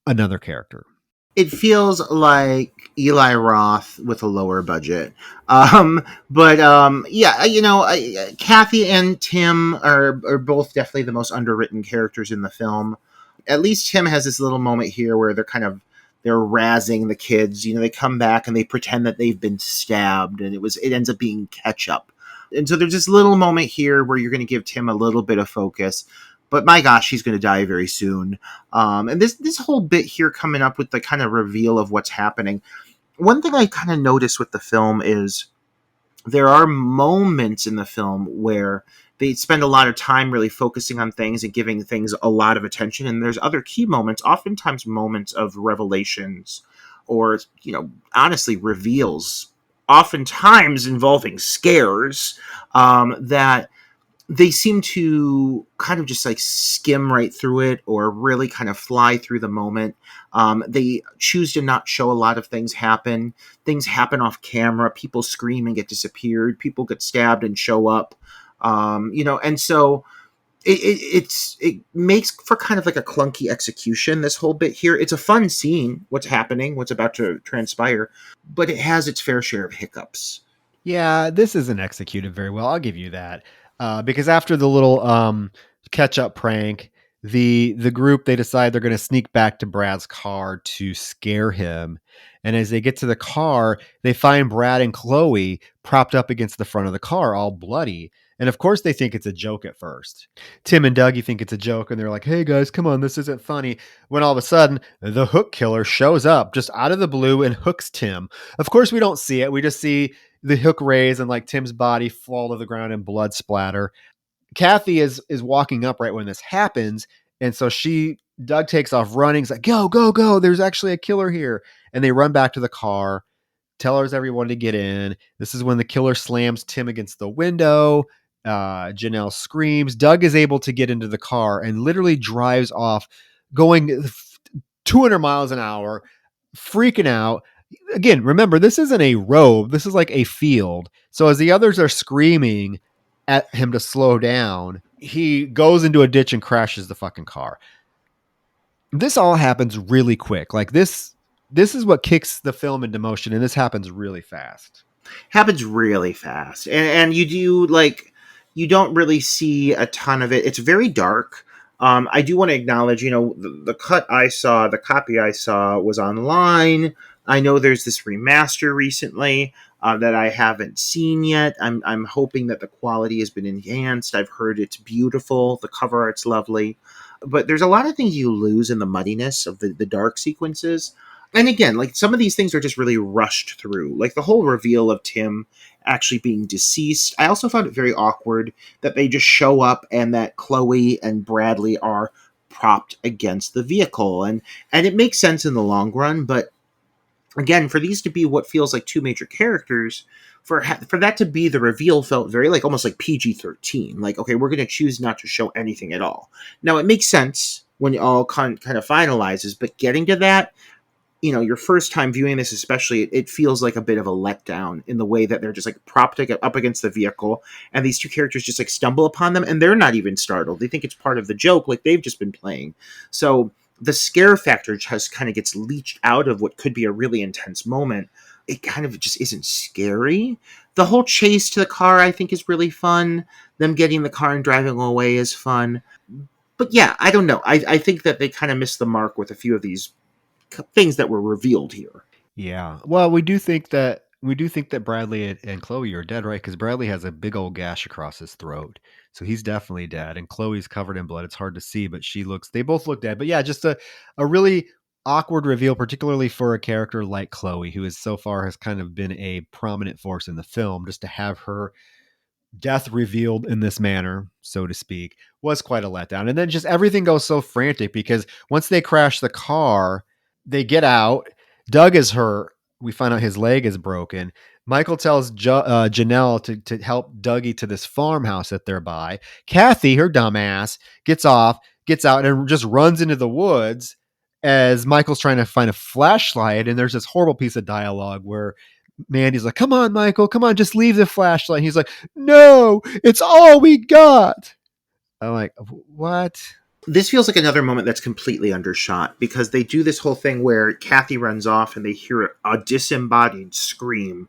another character. It feels like Eli Roth with a lower budget. Yeah, Kathy and Tim are both definitely the most underwritten characters in the film. At least Tim has this little moment here where they're razzing the kids. They come back and they pretend that they've been stabbed, and it ends up being ketchup. And so there's this little moment here where you're going to give Tim a little bit of focus. but my gosh, he's going to die very soon. And this whole bit here coming up with the kind of reveal of what's happening. One thing I kind of noticed with the film is there are moments in the film where they spend a lot of time really focusing on things and giving things a lot of attention. And there's other key moments, oftentimes moments of revelations or, honestly, reveals, oftentimes involving scares, that they seem to kind of just like skim right through it or really kind of fly through the moment. They choose to not show a lot of things happen. Things happen off camera. People scream and get disappeared. People get stabbed and show up. And so it makes for kind of like a clunky execution, this whole bit here. It's a fun scene, what's happening, what's about to transpire, but it has its fair share of hiccups. Yeah, this isn't executed very well. I'll give you that. Because after the little catch up prank, the group, they decide they're going to sneak back to Brad's car to scare him. And as they get to the car, they find Brad and Chloe propped up against the front of the car, all bloody. And of course, they think it's a joke at first. Tim and Dougie think it's a joke, and they're like, "Hey guys, come on, this isn't funny." When all of a sudden, the hook killer shows up just out of the blue and hooks Tim. Of course, we don't see it. We just see the hook raise and like Tim's body fall to the ground and blood splatter. Kathy is walking up right when this happens, and so Doug takes off running. He's like, "Go, go, go! There's actually a killer here!" And they run back to the car, tells everyone to get in. This is when the killer slams Tim against the window. Janelle screams. Doug is able to get into the car and literally drives off, going 200 miles an hour, freaking out. Again, remember, this isn't a road. This is like a field. So as the others are screaming at him to slow down, he goes into a ditch and crashes the fucking car. This all happens really quick. Like this is what kicks the film into motion, and this happens really fast. Happens really fast. And you don't really see a ton of it. It's very dark. I do want to acknowledge, the copy I saw was online. I know there's this remaster recently that I haven't seen yet. I'm hoping that the quality has been enhanced. I've heard it's beautiful. The cover art's lovely. But there's a lot of things you lose in the muddiness of the dark sequences. And again, like some of these things are just really rushed through. Like the whole reveal of Tim actually being deceased. I also found it very awkward that they just show up and that Chloe and Bradley are propped against the vehicle. And it makes sense in the long run, but again, for these to be what feels like two major characters, for that to be the reveal felt very like almost like PG-13. Like, okay, we're going to choose not to show anything at all. Now, it makes sense when it all kind of finalizes, but getting to that, your first time viewing this especially, it feels like a bit of a letdown in the way that they're just like propped up against the vehicle, and these two characters just like stumble upon them, and they're not even startled. They think it's part of the joke, like they've just been playing. So the scare factor just kind of gets leached out of what could be a really intense moment. It kind of just isn't scary. The whole chase to the car, I think, is really fun. Them getting the car and driving away is fun. But yeah, I don't know. I think that they kind of missed the mark with a few of these things that were revealed here. Yeah. Well, we do think that Bradley and Chloe are dead, right? Because Bradley has a big old gash across his throat, so he's definitely dead. And Chloe's covered in blood. It's hard to see, but they both look dead. But yeah, just a really awkward reveal, particularly for a character like Chloe, who so far has kind of been a prominent force in the film. Just to have her death revealed in this manner, so to speak, was quite a letdown. And then just everything goes so frantic because once they crash the car, they get out. Doug is hurt. We find out his leg is broken. Michael tells Janelle to help Dougie to this farmhouse that they're by. Kathy, her dumbass, gets out, and just runs into the woods as Michael's trying to find a flashlight. And there's this horrible piece of dialogue where Mandy's like, "Come on, Michael, come on, just leave the flashlight." And he's like, "No, it's all we got." I'm like, what? This feels like another moment that's completely undershot because they do this whole thing where Kathy runs off and they hear a disembodied scream.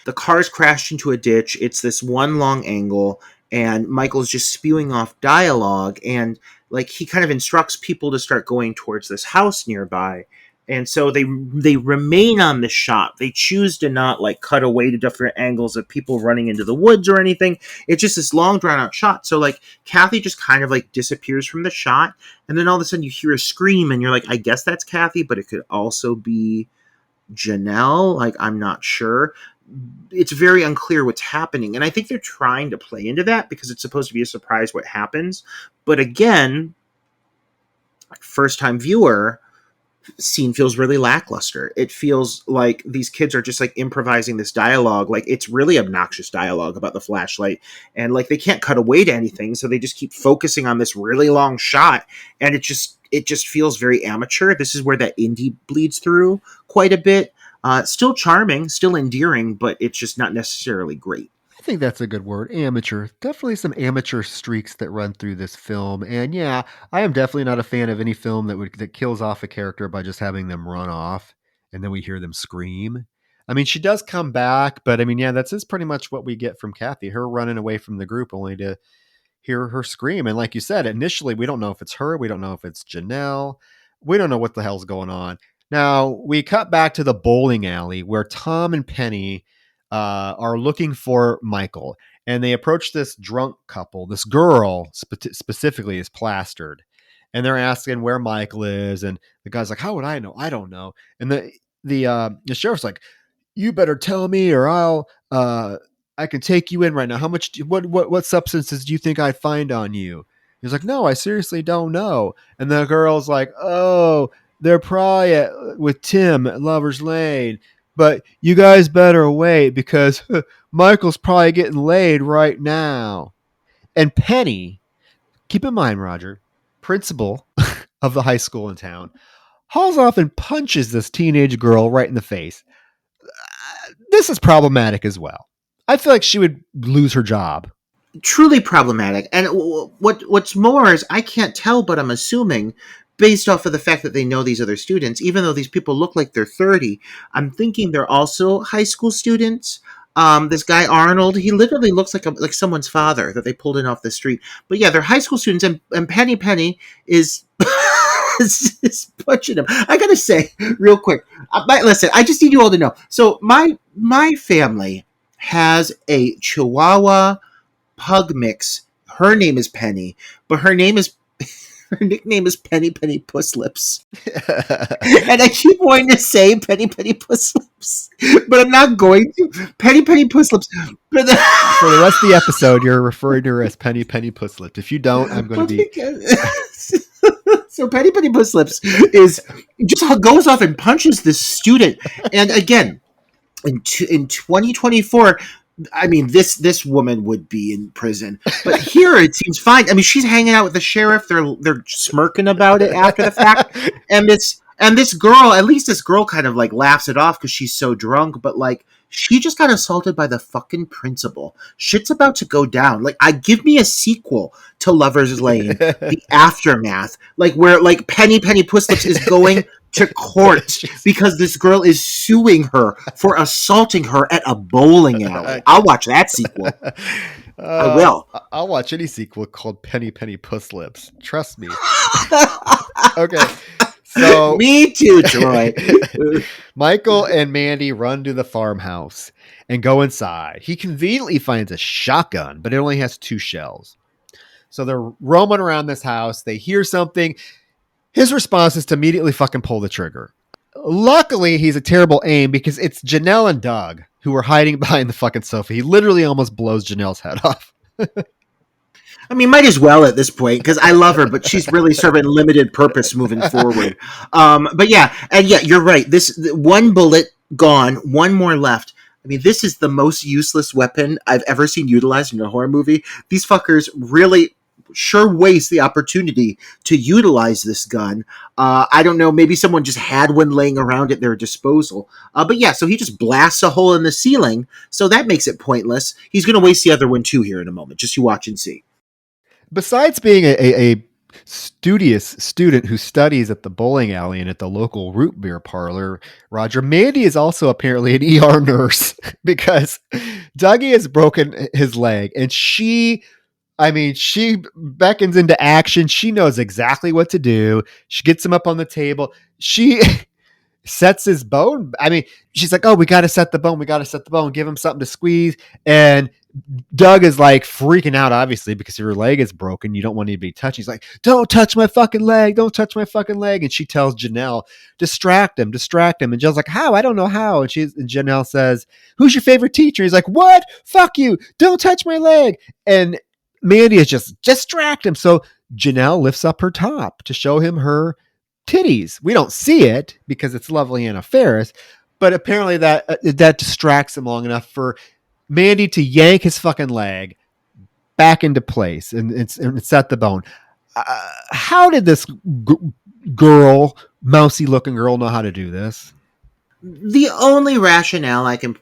The car's crashed into a ditch. It's this one long angle, and Michael's just spewing off dialogue, and like he kind of instructs people to start going towards this house nearby. And so they remain on the shot. They choose to not like cut away to different angles of people running into the woods or anything. It's just this long drawn out shot. So like Kathy just kind of like disappears from the shot, and then all of a sudden you hear a scream, and you're like, I guess that's Kathy, but it could also be Janelle. Like, I'm not sure. It's very unclear what's happening, and I think they're trying to play into that because it's supposed to be a surprise what happens. But again, first time viewer, scene feels really lackluster. It feels like these kids are just like improvising this dialogue. Like, it's really obnoxious dialogue about the flashlight, and like they can't cut away to anything, so they just keep focusing on this really long shot, and it just feels very amateur. This is where that indie bleeds through quite a bit. Still charming, still endearing, but it's just not necessarily great. I think that's a good word. Amateur. Definitely some amateur streaks that run through this film. And yeah, I am definitely not a fan of any film that kills off a character by just having them run off and then we hear them scream. I mean, she does come back, but I mean, yeah, that's pretty much what we get from Kathy, her running away from the group only to hear her scream. And like you said, initially, we don't know if it's her. We don't know if it's Janelle. We don't know what the hell's going on. Now, we cut back to the bowling alley where Tom and Penny are looking for Michael. And they approach this drunk couple. This girl specifically is plastered. And they're asking where Michael is. And the guy's like, how would I know? I don't know. And the sheriff's like, you better tell me or I can take you in right now. How much? What substances do you think I'd find on you? He's like, no, I seriously don't know. And the girl's like, oh, they're probably with Tim at Lover's Lane, but you guys better wait because Michael's probably getting laid right now. And Penny, keep in mind, Roger, principal of the high school in town, hauls off and punches this teenage girl right in the face. This is problematic as well. I feel like she would lose her job. Truly problematic. And what's more is I can't tell, but I'm assuming, based off of the fact that they know these other students, even though these people look like they're 30, I'm thinking they're also high school students. This guy Arnold, he literally looks like someone's father that they pulled in off the street. But yeah, they're high school students, and Penny is is punching him. I gotta say, real quick, listen, I just need you all to know. So my family has a Chihuahua pug mix. Her name is Penny, but her nickname is Penny Puss Lips. And I keep wanting to say Penny Puss Lips, but I'm not going to. Penny Puss Lips. For the rest of the episode, you're referring to her as Penny Puss Lips. If you don't, I'm going to be. So Penny Puss Lips is just goes off and punches this student, and again, in 2024. I mean, this woman would be in prison, but here it seems fine. I mean, she's hanging out with the sheriff. They're smirking about it after the fact, and this girl, at least this girl, kind of like laughs it off because she's so drunk. But like, she just got assaulted by the fucking principal. Shit's about to go down. Like, give me a sequel to Lover's Lane, the aftermath, like where like Penny Puss Lips is going to court because this girl is suing her for assaulting her at a bowling alley. I'll watch that sequel. I will. I'll watch any sequel called Penny Puss Lips. Trust me. Okay. So me too, Troy. Michael and Mandy run to the farmhouse and go inside. He conveniently finds a shotgun, but it only has 2 shells. So they're roaming around this house. They hear something. His response is to immediately fucking pull the trigger. Luckily, he's a terrible aim because it's Janelle and Doug who are hiding behind the fucking sofa. He literally almost blows Janelle's head off. I mean, might as well at this point because I love her, but she's really serving limited purpose moving forward. But yeah, and yeah, you're right. This one bullet gone, one more left. I mean, this is the most useless weapon I've ever seen utilized in a horror movie. These fuckers really sure waste the opportunity to utilize this gun. I don't know, maybe someone just had one laying around at their disposal. But yeah, so he just blasts a hole in the ceiling, so that makes it pointless. He's going to waste the other one too here in a moment. Just you watch and see. Besides being a studious student who studies at the bowling alley and at the local root beer parlor, Roger, Mandy is also apparently an ER nurse because Dougie has broken his leg and she beckons into action. She knows exactly what to do. She gets him up on the table. She sets his bone. I mean, she's like, oh, we got to set the bone. We got to set the bone. Give him something to squeeze. And Doug is like freaking out, obviously, because your leg is broken. You don't want to be touching. He's like, don't touch my fucking leg. Don't touch my fucking leg. And she tells Janelle, distract him, distract him. And Janelle's like, how? I don't know how. And Janelle says, who's your favorite teacher? He's like, what? Fuck you. Don't touch my leg. And Mandy is just distract him. So Janelle lifts up her top to show him her titties. We don't see it because it's lovely Anna Faris, but apparently that distracts him long enough for Mandy to yank his fucking leg back into place and set the bone. How did this girl, mousy looking girl, know how to do this? The only rationale I can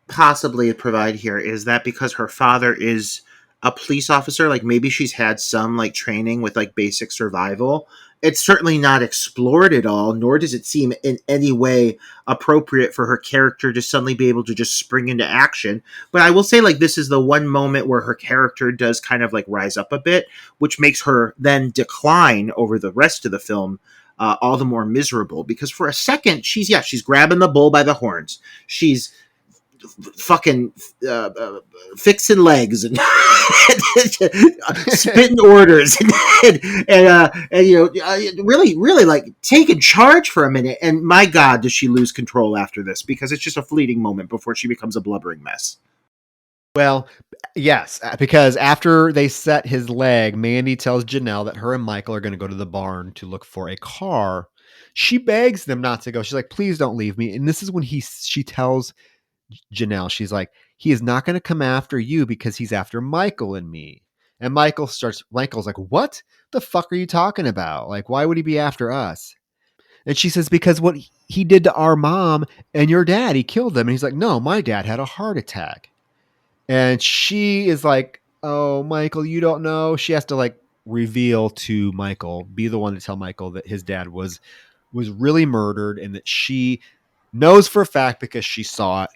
possibly provide here is that because her father is a police officer, like maybe she's had some like training with like basic survival. It's certainly not explored at all, nor does it seem in any way appropriate for her character to suddenly be able to just spring into action. But I will say, like, this is the one moment where her character does kind of like rise up a bit, which makes her then decline over the rest of the film. All the more miserable because for a second she's grabbing the bull by the horns. She's fucking fixing legs and spitting orders and you know really like taking charge for a minute. And my God, does she lose control after this? Because it's just a fleeting moment before she becomes a blubbering mess. Well, yes, because after they set his leg, Mandy tells Janelle that her and Michael are going to go to the barn to look for a car. She begs them not to go. She's like, please don't leave me. And this is when she tells Janelle, she's like, he is not going to come after you because he's after Michael and me. And Michael's like, what the fuck are you talking about? Like, why would he be after us? And she says, because what he did to our mom and your dad, he killed them. And he's like, no, my dad had a heart attack. And she is like, oh, Michael, you don't know. She has to like reveal to Michael, be the one to tell Michael that his dad was really murdered and that she knows for a fact because she saw it.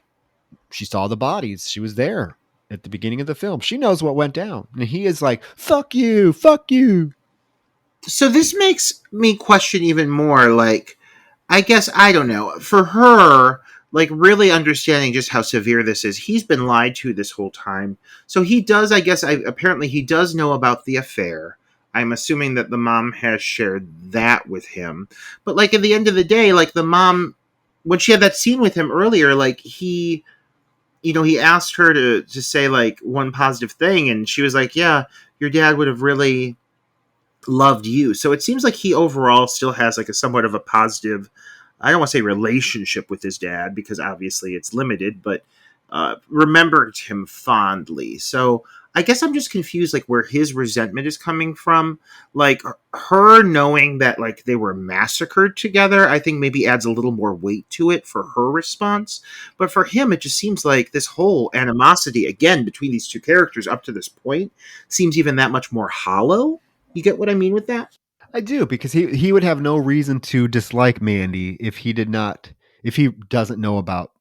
She saw the bodies. She was there at the beginning of the film. She knows what went down. And he is like, fuck you, fuck you. So this makes me question even more, like, I guess, I don't know, for her, like, really understanding just how severe this is. He's been lied to this whole time. So he does, I guess, apparently he does know about the affair. I'm assuming that the mom has shared that with him. But, like, at the end of the day, like, the mom, when she had that scene with him earlier, like, he asked her to say, like, one positive thing, and she was like, yeah, your dad would have really loved you. So it seems like he overall still has, like, a somewhat of a positive, I don't want to say relationship with his dad, because obviously it's limited, but remembered him fondly. So I guess I'm just confused, like, where his resentment is coming from. Like, her knowing that, like, they were massacred together, I think maybe adds a little more weight to it for her response. But for him, it just seems like this whole animosity, again, between these two characters up to this point, seems even that much more hollow. You get what I mean with that? I do, because he would have no reason to dislike Mandy if he doesn't know about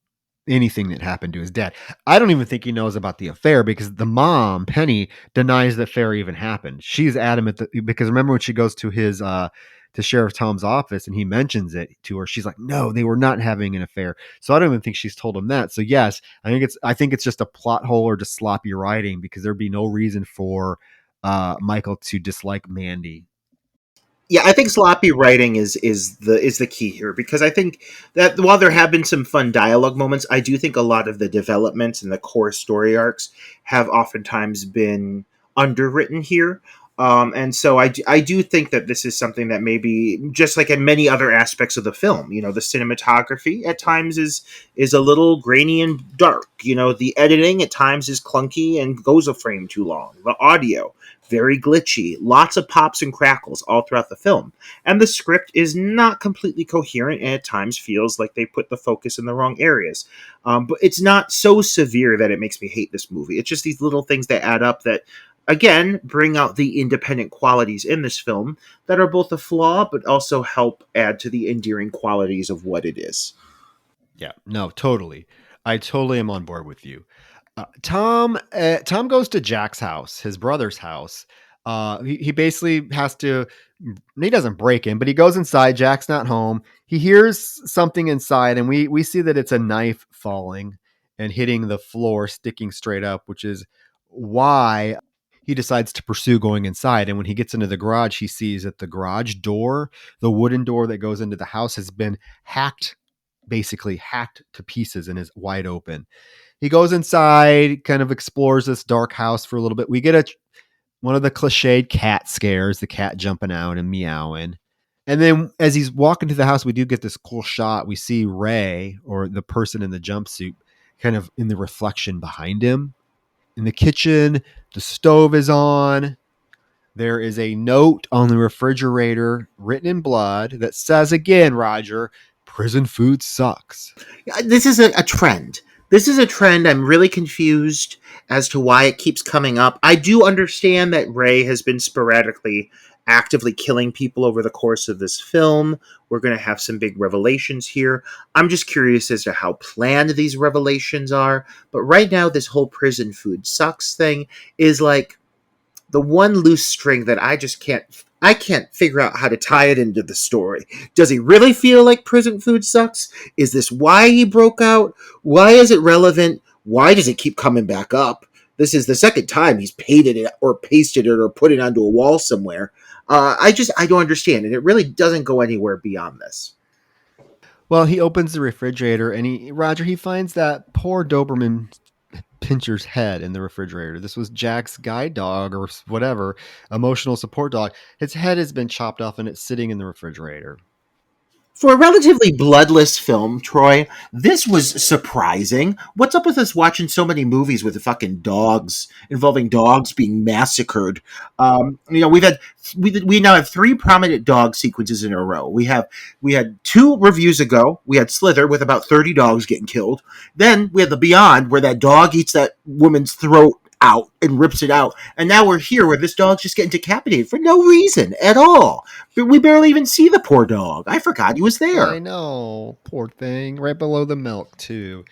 anything that happened to his dad. I don't even think he knows about the affair because the mom, Penny, denies the affair even happened. She's adamant because remember when she goes to his to Sheriff Tom's office and he mentions it to her, she's like, no, they were not having an affair. So I don't even think she's told him that. So yes, I think it's just a plot hole or just sloppy writing because there'd be no reason for Michael to dislike Mandy. Yeah, I think sloppy writing is the key here, because I think that while there have been some fun dialogue moments, I do think a lot of the developments and the core story arcs have oftentimes been underwritten here. And so I do think that this is something that maybe, just like in many other aspects of the film, the cinematography at times is a little grainy and dark. The editing at times is clunky and goes a frame too long. The audio, very glitchy, lots of pops and crackles all throughout the film. And the script is not completely coherent and at times feels like they put the focus in the wrong areas. But it's not so severe that it makes me hate this movie. It's just these little things that add up that, again, bring out the independent qualities in this film that are both a flaw but also help add to the endearing qualities of what it is. Yeah, no, totally. I totally am on board with you. Tom goes to Jack's house, his brother's house, He basically has to. He doesn't break in, but he goes inside. Jack's not home. He hears something inside, and we see that it's a knife falling and hitting the floor, sticking straight up, which is why he decides to pursue going inside. And when he gets into the garage, he sees that the garage door, the wooden door that goes into the house, has been hacked, basically hacked to pieces, and is wide open. He goes inside, kind of explores this dark house for a little bit. We get one of the cliched cat scares, the cat jumping out and meowing. And then as he's walking to the house, we do get this cool shot. We see Ray, or the person in the jumpsuit, kind of in the reflection behind him. In the kitchen, the stove is on. There is a note on the refrigerator written in blood that says again, Roger, prison food sucks. This is a trend. This is a trend. I'm really confused as to why it keeps coming up. I do understand that Ray has been sporadically actively killing people over the course of this film. We're going to have some big revelations here. I'm just curious as to how planned these revelations are. But right now, this whole prison food sucks thing is like the one loose string that I can't figure out how to tie it into the story. Does he really feel like prison food sucks? Is this why he broke out? Why is it relevant? Why does it keep coming back up? This is the second time he's painted it or pasted it or put it onto a wall somewhere. I don't understand, and it really doesn't go anywhere beyond this. Well, he opens the refrigerator and he finds that poor Doberman Pincher's head in the refrigerator. This was Jack's guide dog or whatever, emotional support dog. His head has been chopped off and it's sitting in the refrigerator. For a relatively bloodless film, Troy, this was surprising. What's up with us watching so many movies with fucking dogs, involving dogs being massacred? We now have three prominent dog sequences in a row. We had 2 reviews ago. We had Slither with about 30 dogs getting killed. Then we had The Beyond, where that dog eats that woman's throat out and rips it out. And now we're here where this dog's just getting decapitated for no reason at all. But we barely even see the poor dog. I forgot he was there. I know, poor thing. Right below the milk too.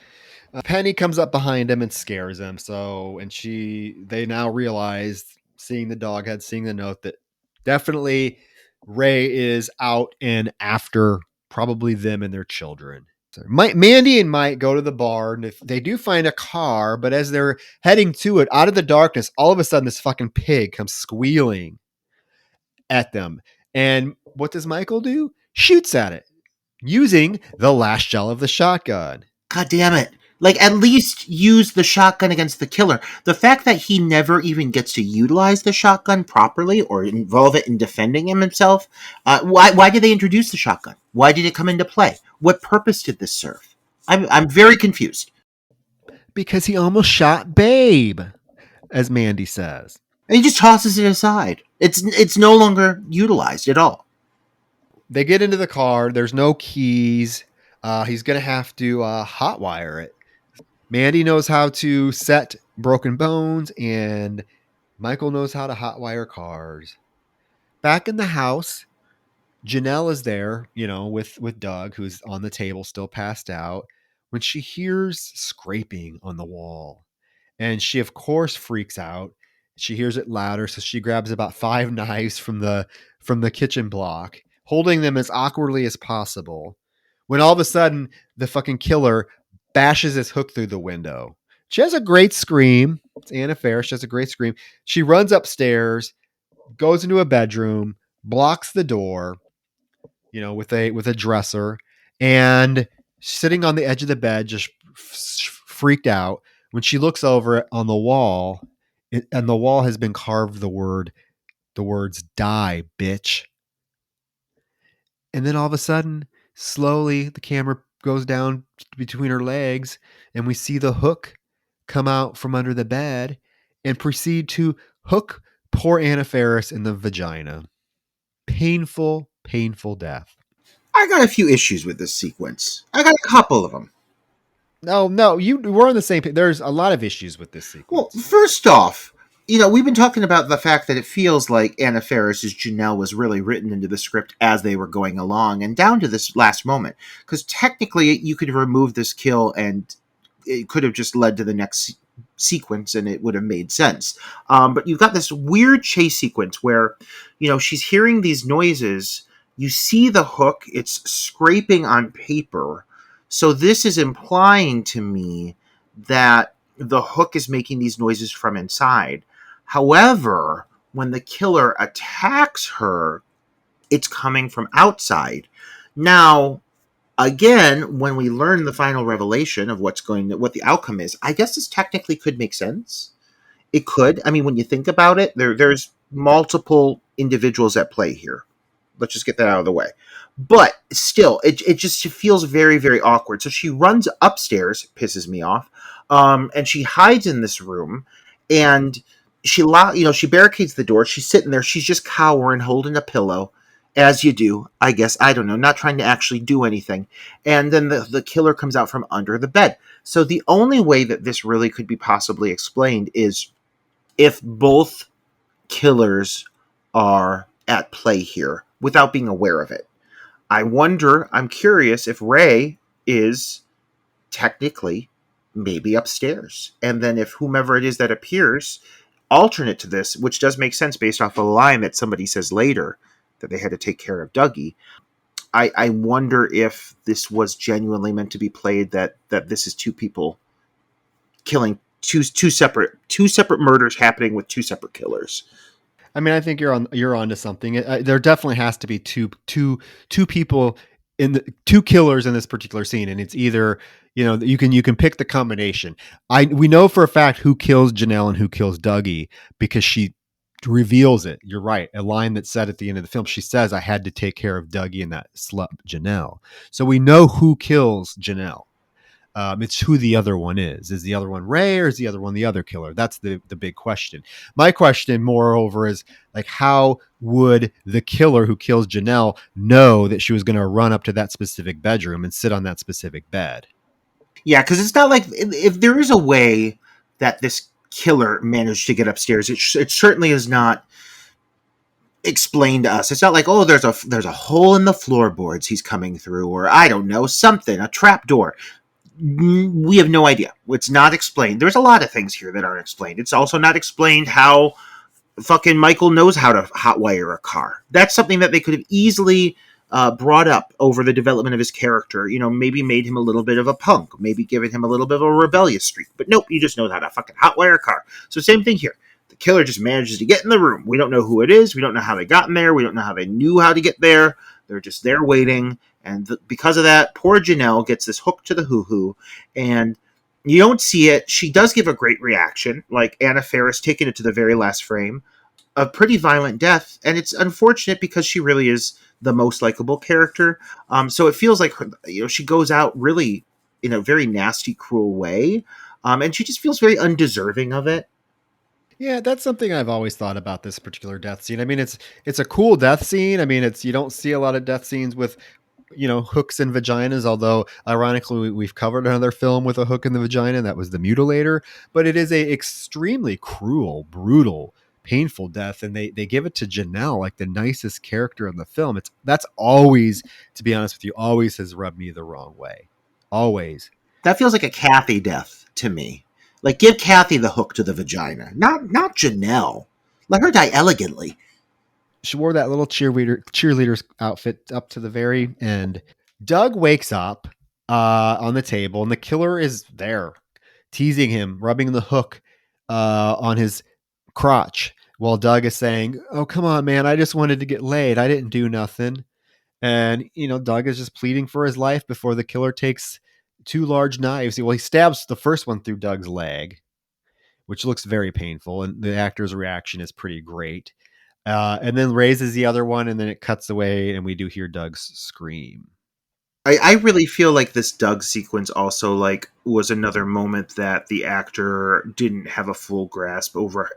Penny comes up behind him and scares him. They now realize, seeing the dog head, seeing the note, that definitely Ray is out and after probably them and their children. Mandy and Mike go to the bar, and they do find a car, but as they're heading to it, out of the darkness, all of a sudden this fucking pig comes squealing at them. And what does Michael do? Shoots at it using the last shell of the shotgun. God damn it. Like, at least use the shotgun against the killer. The fact that he never even gets to utilize the shotgun properly or involve it in defending himself, why did they introduce the shotgun? Why did it come into play? What purpose did this serve? I'm very confused. Because he almost shot Babe, as Mandy says. And he just tosses it aside. It's no longer utilized at all. They get into the car. There's no keys. He's going to have to hotwire it. Mandy knows how to set broken bones, and Michael knows how to hotwire cars. Back in the house, Janelle is there, with Doug, who's on the table, still passed out, when she hears scraping on the wall. And she, of course, freaks out. She hears it louder, so she grabs about 5 knives from the kitchen block, holding them as awkwardly as possible, when all of a sudden the fucking killer bashes his hook through the window. She has a great scream. It's Anna Faris. She has a great scream. She runs upstairs, goes into a bedroom, blocks the door, with a dresser, and sitting on the edge of the bed, just freaked out. When she looks over on the wall, and the wall has been carved the words "Die, bitch." And then all of a sudden, slowly, the camera goes down between her legs, and we see the hook come out from under the bed and proceed to hook poor Anna Faris in the vagina. Painful, painful death. I got a few issues with this sequence. I got a couple of them. No, we're on the same page. There's a lot of issues with this sequence. Well, first off, we've been talking about the fact that it feels like Anna Faris's Janelle was really written into the script as they were going along and down to this last moment. Because technically, you could remove this kill and it could have just led to the next sequence and it would have made sense. But you've got this weird chase sequence where, she's hearing these noises. You see the hook, it's scraping on paper. So this is implying to me that the hook is making these noises from inside. However, when the killer attacks her, it's coming from outside. Now, again, when we learn the final revelation of what the outcome is, I guess this technically could make sense. It could. I mean, when you think about it, there's multiple individuals at play here. Let's just get that out of the way. But still, it just feels very, very awkward. So she runs upstairs, pisses me off, and she hides in this room, and she barricades the door. She's sitting there. She's just cowering, holding a pillow, as you do, I guess. I don't know, not trying to actually do anything. And then the killer comes out from under the bed. So the only way that this really could be possibly explained is if both killers are at play here without being aware of it. I'm curious if Ray is technically maybe upstairs. And then if whomever it is that appears, alternate to this, which does make sense based off a line that somebody says later that they had to take care of Dougie. I wonder if this was genuinely meant to be played that this is two people killing two separate murders happening with two separate killers. I mean, I think you're onto something. There definitely has to be two people two killers in this particular scene, and it's either you can pick the combination. We know for a fact who kills Janelle and who kills Dougie because she reveals it. You're right. A line that's said at the end of the film. She says, "I had to take care of Dougie and that slut Janelle." So we know who kills Janelle. It's who the other one is. Is the other one Ray or is the other one the other killer? That's the big question. My question, moreover, is like, how would the killer who kills Janelle know that she was going to run up to that specific bedroom and sit on that specific bed? Yeah, because it's not like if there is a way that this killer managed to get upstairs, it certainly is not explained to us. It's not like, oh, there's a hole in the floorboards he's coming through, or I don't know, something, a trap door. We have no idea. It's not explained. There's a lot of things here that aren't explained. It's also not explained how fucking Michael knows how to hotwire a car. That's something that they could have easily brought up over the development of his character. Maybe made him a little bit of a punk. Maybe given him a little bit of a rebellious streak. But nope, he just knows how to fucking hotwire a car. So same thing here. The killer just manages to get in the room. We don't know who it is. We don't know how they got in there. We don't know how they knew how to get there. They're just there waiting. And because of that, poor Janelle gets this hook to the hoo-hoo, and you don't see it. She does give a great reaction, like Anna Faris taking it to the very last frame. A pretty violent death, and it's unfortunate because she really is the most likable character. So it feels like she goes out really in a very nasty, cruel way, and she just feels very undeserving of it. Yeah, that's something I've always thought about this particular death scene. I mean, it's a cool death scene. I mean, you don't see a lot of death scenes with hooks and vaginas, although ironically we've covered another film with a hook in the vagina, and that was The Mutilator. But it is a extremely cruel, brutal, painful death, and they give it to Janelle, like the nicest character in the film. That's always, to be honest with you, always has rubbed me the wrong way. Always. That feels like a Kathy death to me. Like, give Kathy the hook to the vagina, not Janelle. Let her die elegantly. She wore that little cheerleader's outfit up to the very end. Doug wakes up on the table, and the killer is there, teasing him, rubbing the hook on his crotch, while Doug is saying, "Oh, come on, man, I just wanted to get laid. I didn't do nothing." And, Doug is just pleading for his life before the killer takes two large knives. Well, he stabs the first one through Doug's leg, which looks very painful, and the actor's reaction is pretty great. And then raises the other one, and then it cuts away, and we do hear Doug's scream. I really feel like this Doug sequence also was another moment that the actor didn't have a full grasp over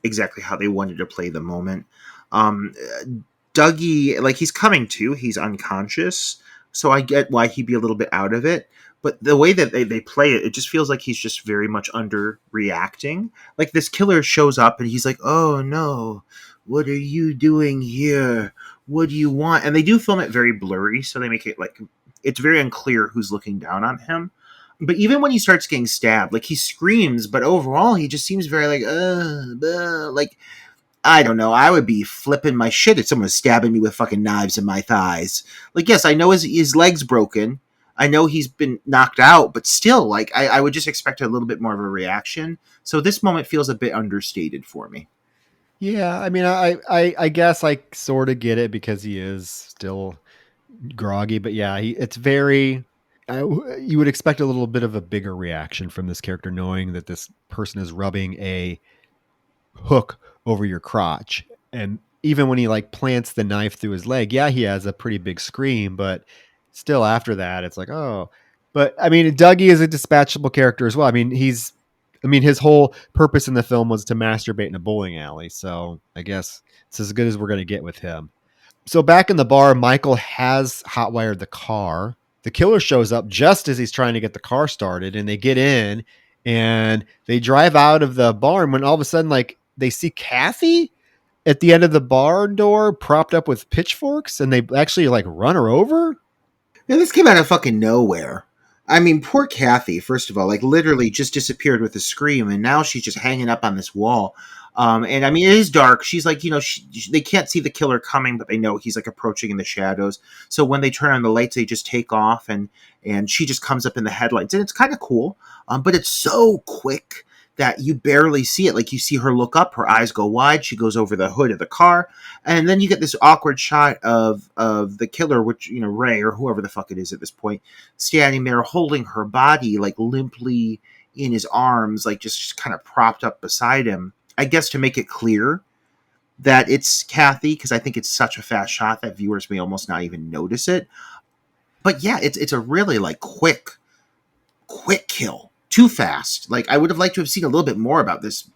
exactly how they wanted to play the moment. Dougie, he's coming to, he's unconscious, so I get why he'd be a little bit out of it. But the way that they play it, it just feels like he's just very much underreacting. Like, this killer shows up and he's like, "Oh no, what are you doing here? What do you want?" And they do film it very blurry, so they make it it's very unclear who's looking down on him. But even when he starts getting stabbed, like he screams, but overall he just seems very like, like I don't know. I would be flipping my shit if someone was stabbing me with fucking knives in my thighs. Like, yes, I know his leg's broken. I know he's been knocked out, but still, like, I would just expect a little bit more of a reaction. So this moment feels a bit understated for me. Yeah, I mean, I guess I sort of get it because he is still groggy, but yeah, it's very. You would expect a little bit of a bigger reaction from this character, knowing that this person is rubbing a hook over your crotch, and even when he like plants the knife through his leg, yeah, he has a pretty big scream, but still after that, it's like, oh. But I mean, Dougie is a dispatchable character as well. I mean, his whole purpose in the film was to masturbate in a bowling alley. So I guess it's as good as we're going to get with him. So back in the bar, Michael has hotwired the car. The killer shows up just as he's trying to get the car started, and they get in and they drive out of the barn when all of a sudden, like, they see Kathy at the end of the barn door propped up with pitchforks, and they actually like run her over. Now, this came out of fucking nowhere. I mean, poor Kathy, first of all, like literally just disappeared with a scream, and now she's just hanging up on this wall. And I mean, it is dark. She's like, they can't see the killer coming, but they know he's like approaching in the shadows. So when they turn on the lights, they just take off, and she just comes up in the headlights, and it's kind of cool. But it's so quick that you barely see it. Like you see her look up, her eyes go wide, she goes over the hood of the car, and then you get this awkward shot of the killer, which Ray or whoever the fuck it is at this point, standing there holding her body like limply in his arms, like just kind of propped up beside him. I guess to make it clear that it's Kathy, because I think it's such a fast shot that viewers may almost not even notice it. But yeah, it's a really like quick kill. Too fast. Like I would have liked to have seen a little bit more about this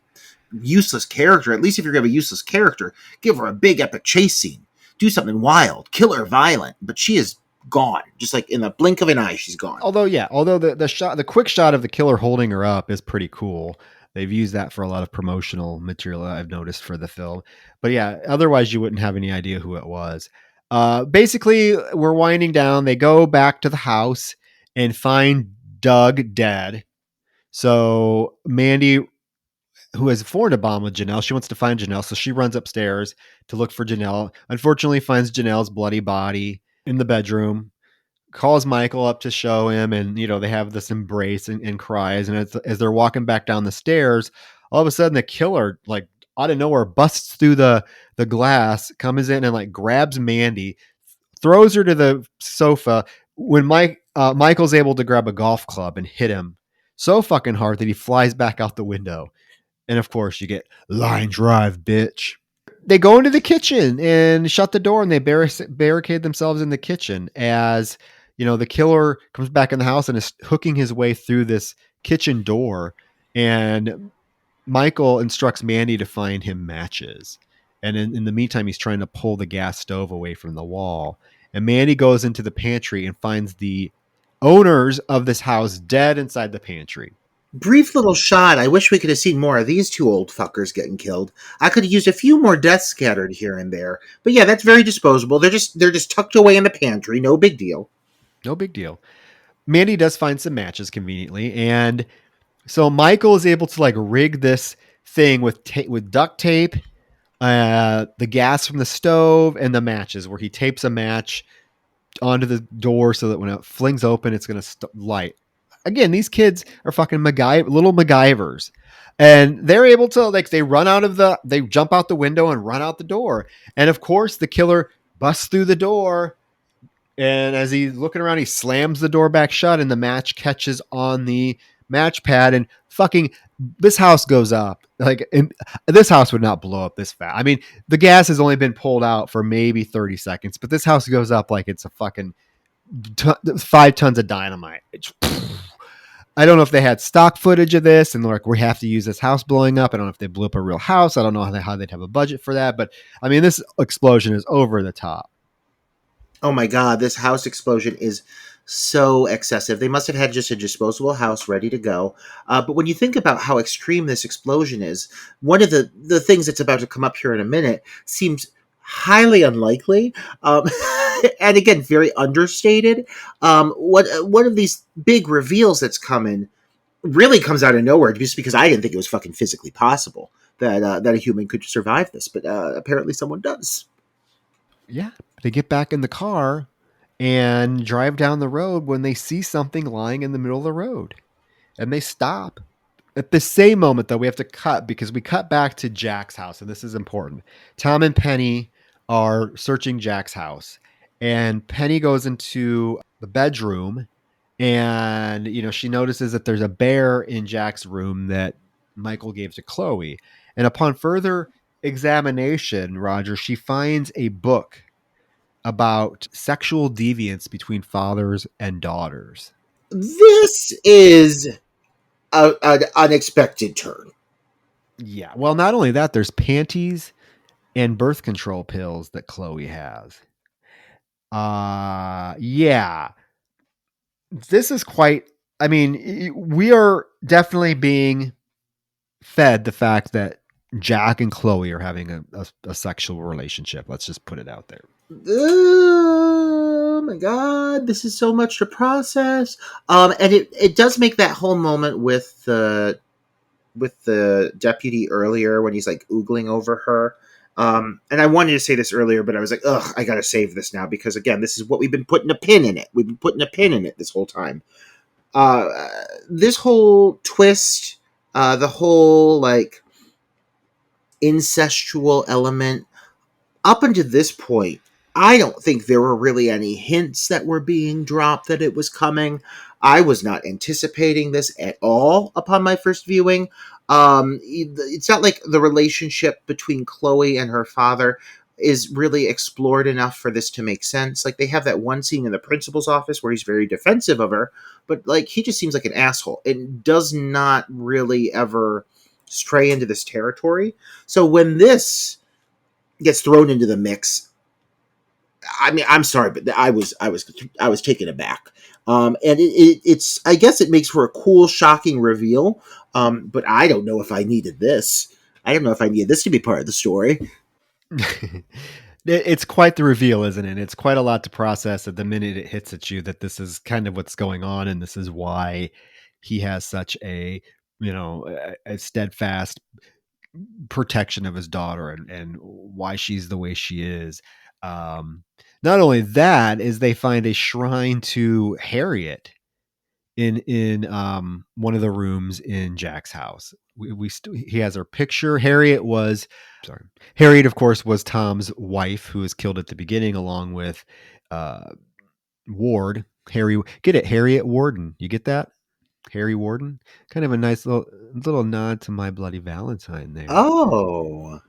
useless character. At least if you're gonna have a useless character, give her a big epic chase scene. Do something wild, kill her violent. But she is gone. Just like in the blink of an eye, she's gone. Although the quick shot of the killer holding her up is pretty cool. They've used that for a lot of promotional material I've noticed for the film. But yeah, otherwise you wouldn't have any idea who it was. Basically, we're winding down. They go back to the house and find Doug dead. So Mandy, who has formed a bond with Janelle, she wants to find Janelle. So she runs upstairs to look for Janelle. Unfortunately, finds Janelle's bloody body in the bedroom, calls Michael up to show him, and they have this embrace and cries. And as they're walking back down the stairs, all of a sudden the killer, like out of nowhere, busts through the glass, comes in and like grabs Mandy, throws her to the sofa. When Michael's able to grab a golf club and hit him so fucking hard that he flies back out the window. And of course, you get line drive, bitch. They go into the kitchen and shut the door, and they barricade themselves in the kitchen as the killer comes back in the house and is hooking his way through this kitchen door. And Michael instructs Mandy to find him matches. And in the meantime, he's trying to pull the gas stove away from the wall. And Mandy goes into the pantry and finds the owners of this house dead inside the pantry. Brief little shot. I wish we could have seen more of these two old fuckers getting killed. I could have used a few more deaths scattered here and there. But yeah, that's very disposable. They're just tucked away in the pantry. No big deal. No big deal. Mandy does find some matches conveniently, and so Michael is able to like rig this thing with duct tape, the gas from the stove, and the matches, where he tapes a match onto the door so that when it flings open, it's going to light. Again, these kids are fucking little MacGyvers, and they're able to they jump out the window and run out the door. And of course, the killer busts through the door. And as he's looking around, he slams the door back shut, and the match catches on the match pad, and fucking this house goes up. This house would not blow up this fast. I mean, the gas has only been pulled out for maybe 30 seconds, but this house goes up like it's a fucking 5 tons of dynamite. I don't know if they had stock footage of this and like, we have to use this house blowing up. I don't know if they blew up a real house. I don't know how they'd have a budget for that. But I mean, this explosion is over the top. Oh my God, this house explosion is so excessive. They must have had just a disposable house ready to go. But when you think about how extreme this explosion is, one of the things that's about to come up here in a minute seems highly unlikely. And again, very understated. One of these big reveals that's coming really comes out of nowhere, just because I didn't think it was fucking physically possible that a human could survive this, but apparently someone does. Yeah. They get back in the car and drive down the road when they see something lying in the middle of the road. And they stop. At the same moment, though, we have to cut because we cut back to Jack's house, and this is important. Tom and Penny are searching Jack's house, and Penny goes into the bedroom, and she notices that there's a bear in Jack's room that Michael gave to Chloe. And upon further examination, Roger, she finds a book about sexual deviance between fathers and daughters. This is an unexpected turn. Yeah. Well, not only that, there's panties and birth control pills that Chloe has. Yeah. This is quite, I mean, we are definitely being fed the fact that Jack and Chloe are having a sexual relationship. Let's just put it out there. Oh my god, this is so much to process. And it does make that whole moment with the deputy earlier when he's like oogling over her. And I wanted to say this earlier, but I was like, ugh, I gotta save this now because again, this is what we've been putting a pin in it. We've been putting a pin in it this whole time. This whole twist, the whole like incestual element up until this point, I don't think there were really any hints that were being dropped that it was coming. I was not anticipating this at all upon my first viewing. It's not like the relationship between Chloe and her father is really explored enough for this to make sense. Like they have that one scene in the principal's office where he's very defensive of her, but like he just seems like an asshole and does not really ever stray into this territory. So when this gets thrown into the mix, I mean, I'm sorry, but I was taken aback. And it's I guess it makes for a cool, shocking reveal. But I don't know if I needed this. I don't know if I needed this to be part of the story. It's quite the reveal, isn't it? It's quite a lot to process at the minute it hits at you that this is kind of what's going on, and this is why he has such a a steadfast protection of his daughter and why she's the way she is. Not only that is they find a shrine to Harriet in one of the rooms in Jack's house. He has her picture. Harriet, of course, was Tom's wife, who was killed at the beginning, along with Ward. Harriet Warden. You get that? Harry Warden. Kind of a nice little nod to My Bloody Valentine there. Oh,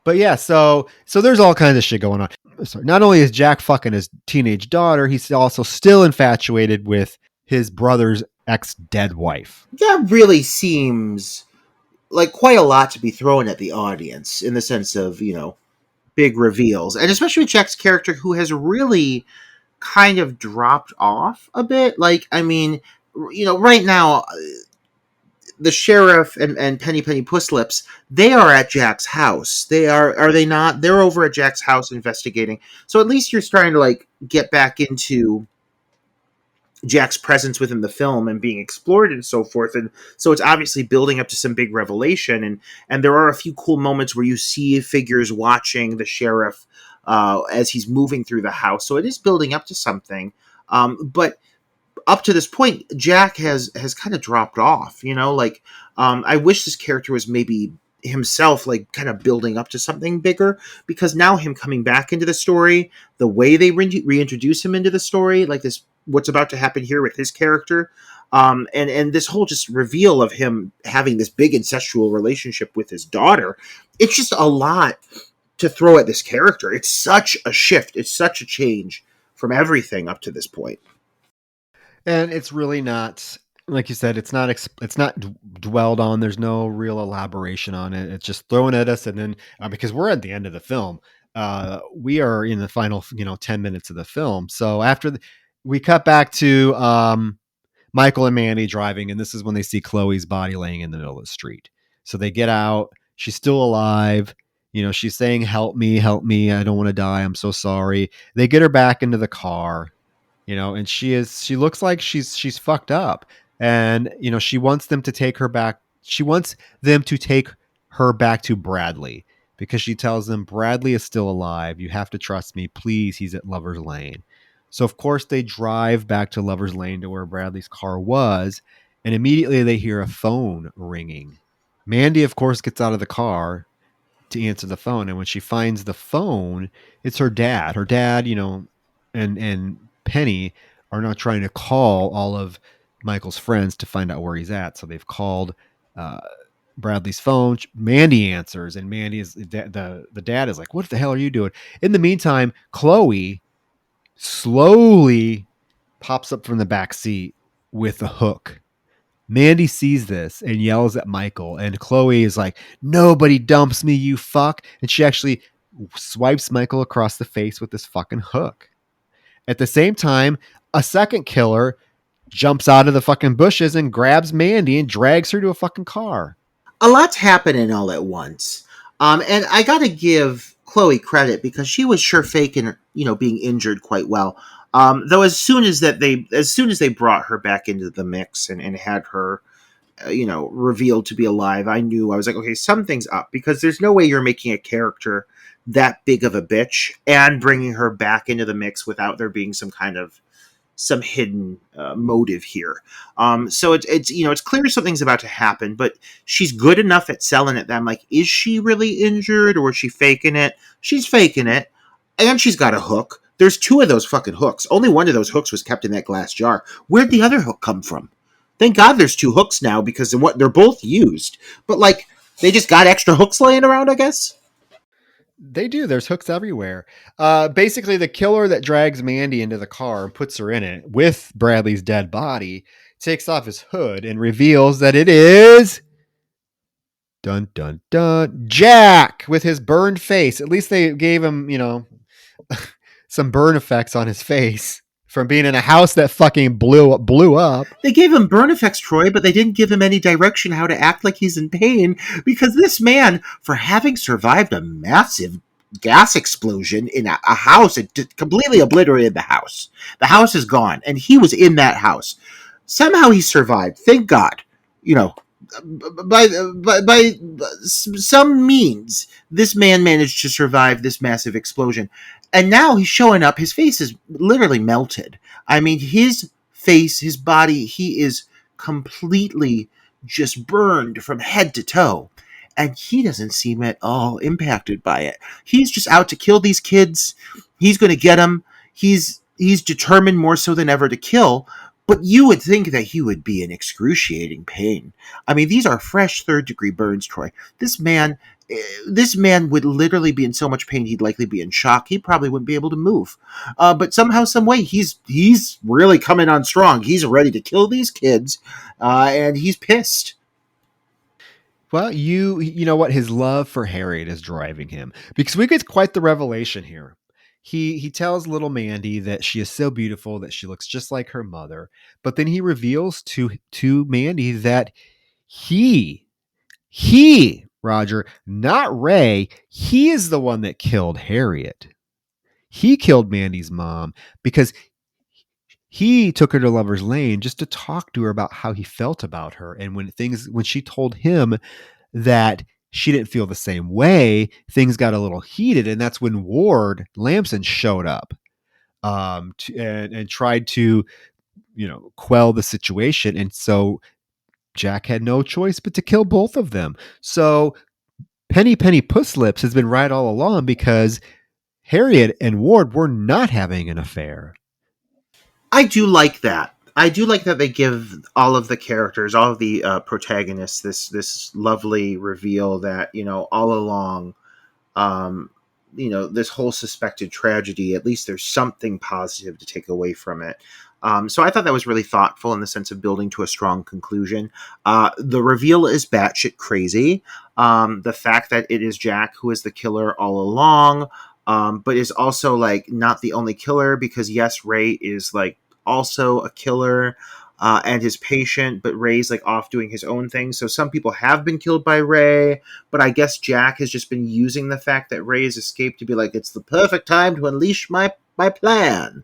but yeah, so there's all kinds of shit going on. Sorry, not only is Jack fucking his teenage daughter, he's also still infatuated with his brother's ex-dead wife. that really seems like quite a lot to be thrown at the audience in the sense of big reveals, and especially with Jack's character, who has really kind of dropped off a bit. Like, I mean, right now, the sheriff and Penny Pusslips, they are at Jack's house. Are they not? They're over at Jack's house investigating. So at least you're starting to like get back into Jack's presence within the film and being explored and so forth. And so it's obviously building up to some big revelation. And there are a few cool moments where you see figures watching the sheriff as he's moving through the house. So it is building up to something. But up to this point, Jack has kind of dropped off. I wish this character was maybe himself, like kind of building up to something bigger, because now him coming back into the story, the way they reintroduce him into the story, like this, what's about to happen here with his character, and this whole just reveal of him having this big incestual relationship with his daughter, it's just a lot to throw at this character. It's such a shift. It's such a change from everything up to this point. And it's really not, like you said, it's not dwelled on. There's no real elaboration on it. It's just thrown at us. And then because we're at the end of the film, we are in the final 10 minutes of the film. So after we cut back to Michael and Mandy driving, and this is when they see Chloe's body laying in the middle of the street. So they get out. She's still alive. She's saying, help me, I don't want to die, I'm so sorry. They get her back into the car, and she looks like she's fucked up. And she wants them to take her back. She wants them to take her back to Bradley, because she tells them, Bradley is still alive, you have to trust me, please, he's at Lover's Lane. So of course they drive back to Lover's Lane, to where Bradley's car was, and immediately they hear a phone ringing. Mandy, of course, gets out of the car to answer the phone, and when she finds the phone, it's her dad. Her dad, and Penny are now trying to call all of Michael's friends to find out where he's at. So they've called uh, Bradley's phone. Mandy answers, and Mandy is the dad is like, "What the hell are you doing?" In the meantime, Chloe slowly pops up from the back seat with a hook. Mandy sees this and yells at Michael, and Chloe is like, "Nobody dumps me, you fuck." And she actually swipes Michael across the face with this fucking hook. At the same time, a second killer jumps out of the fucking bushes and grabs Mandy and drags her to a fucking car. A lot's happening all at once. And I got to give Chloe credit because she was sure faking, being injured quite well. Though as soon as they brought her back into the mix and had her, revealed to be alive, I was like, okay, something's up, because there's no way you're making a character that big of a bitch and bringing her back into the mix without there being some hidden motive here. So it's clear something's about to happen, but she's good enough at selling it that I'm like, is she really injured or is she faking it? She's faking it, and she's got a hook. There's two of those fucking hooks. Only one of those hooks was kept in that glass jar. Where'd the other hook come from? Thank God there's two hooks now, because of what they're both used. But they just got extra hooks laying around, I guess. They do. There's hooks everywhere. Basically, the killer that drags Mandy into the car and puts her in it with Bradley's dead body takes off his hood and reveals that it is, dun dun dun, Jack, with his burned face. At least they gave him, some burn effects on his face from being in a house that fucking blew up. They gave him burn effects, Troy, but they didn't give him any direction how to act like he's in pain, because this man, for having survived a massive gas explosion in a house, it completely obliterated the house. The house is gone, and he was in that house. Somehow he survived. Thank God. By some means, this man managed to survive this massive explosion. And now he's showing up. His face is literally melted. I mean, his face, his body, he is completely just burned from head to toe. And he doesn't seem at all impacted by it. He's just out to kill these kids. He's going to get them. He's determined more so than ever to kill. But you would think that he would be in excruciating pain. I mean, these are fresh third-degree burns, Troy. This man would literally be in so much pain, he'd likely be in shock. He probably wouldn't be able to move. But somehow, some way, he's really coming on strong. He's ready to kill these kids, and he's pissed. Well, you know what? His love for Harriet is driving him, because we get quite the revelation here. He tells little Mandy that she is so beautiful, that she looks just like her mother. But then he reveals to Mandy that he, Roger, not Ray, he is the one that killed Harriet. He killed Mandy's mom because he took her to Lover's Lane just to talk to her about how he felt about her. And when she told him that she didn't feel the same way, things got a little heated. And that's when Ward Lamson showed up and tried to, quell the situation. And so Jack had no choice but to kill both of them. So Penny Pusslips has been right all along, because Harriet and Ward were not having an affair. I do like that. I do like that they give all of the characters, all of the protagonists, this lovely reveal that, all along, this whole suspected tragedy, at least there's something positive to take away from it. So I thought that was really thoughtful in the sense of building to a strong conclusion. The reveal is batshit crazy. The fact that it is Jack who is the killer all along, but is also not the only killer, because yes, Ray is also a killer. and his patient, but Ray's like off doing his own thing. So some people have been killed by Ray, but I guess Jack has just been using the fact that Ray has escaped to be like, it's the perfect time to unleash my plan.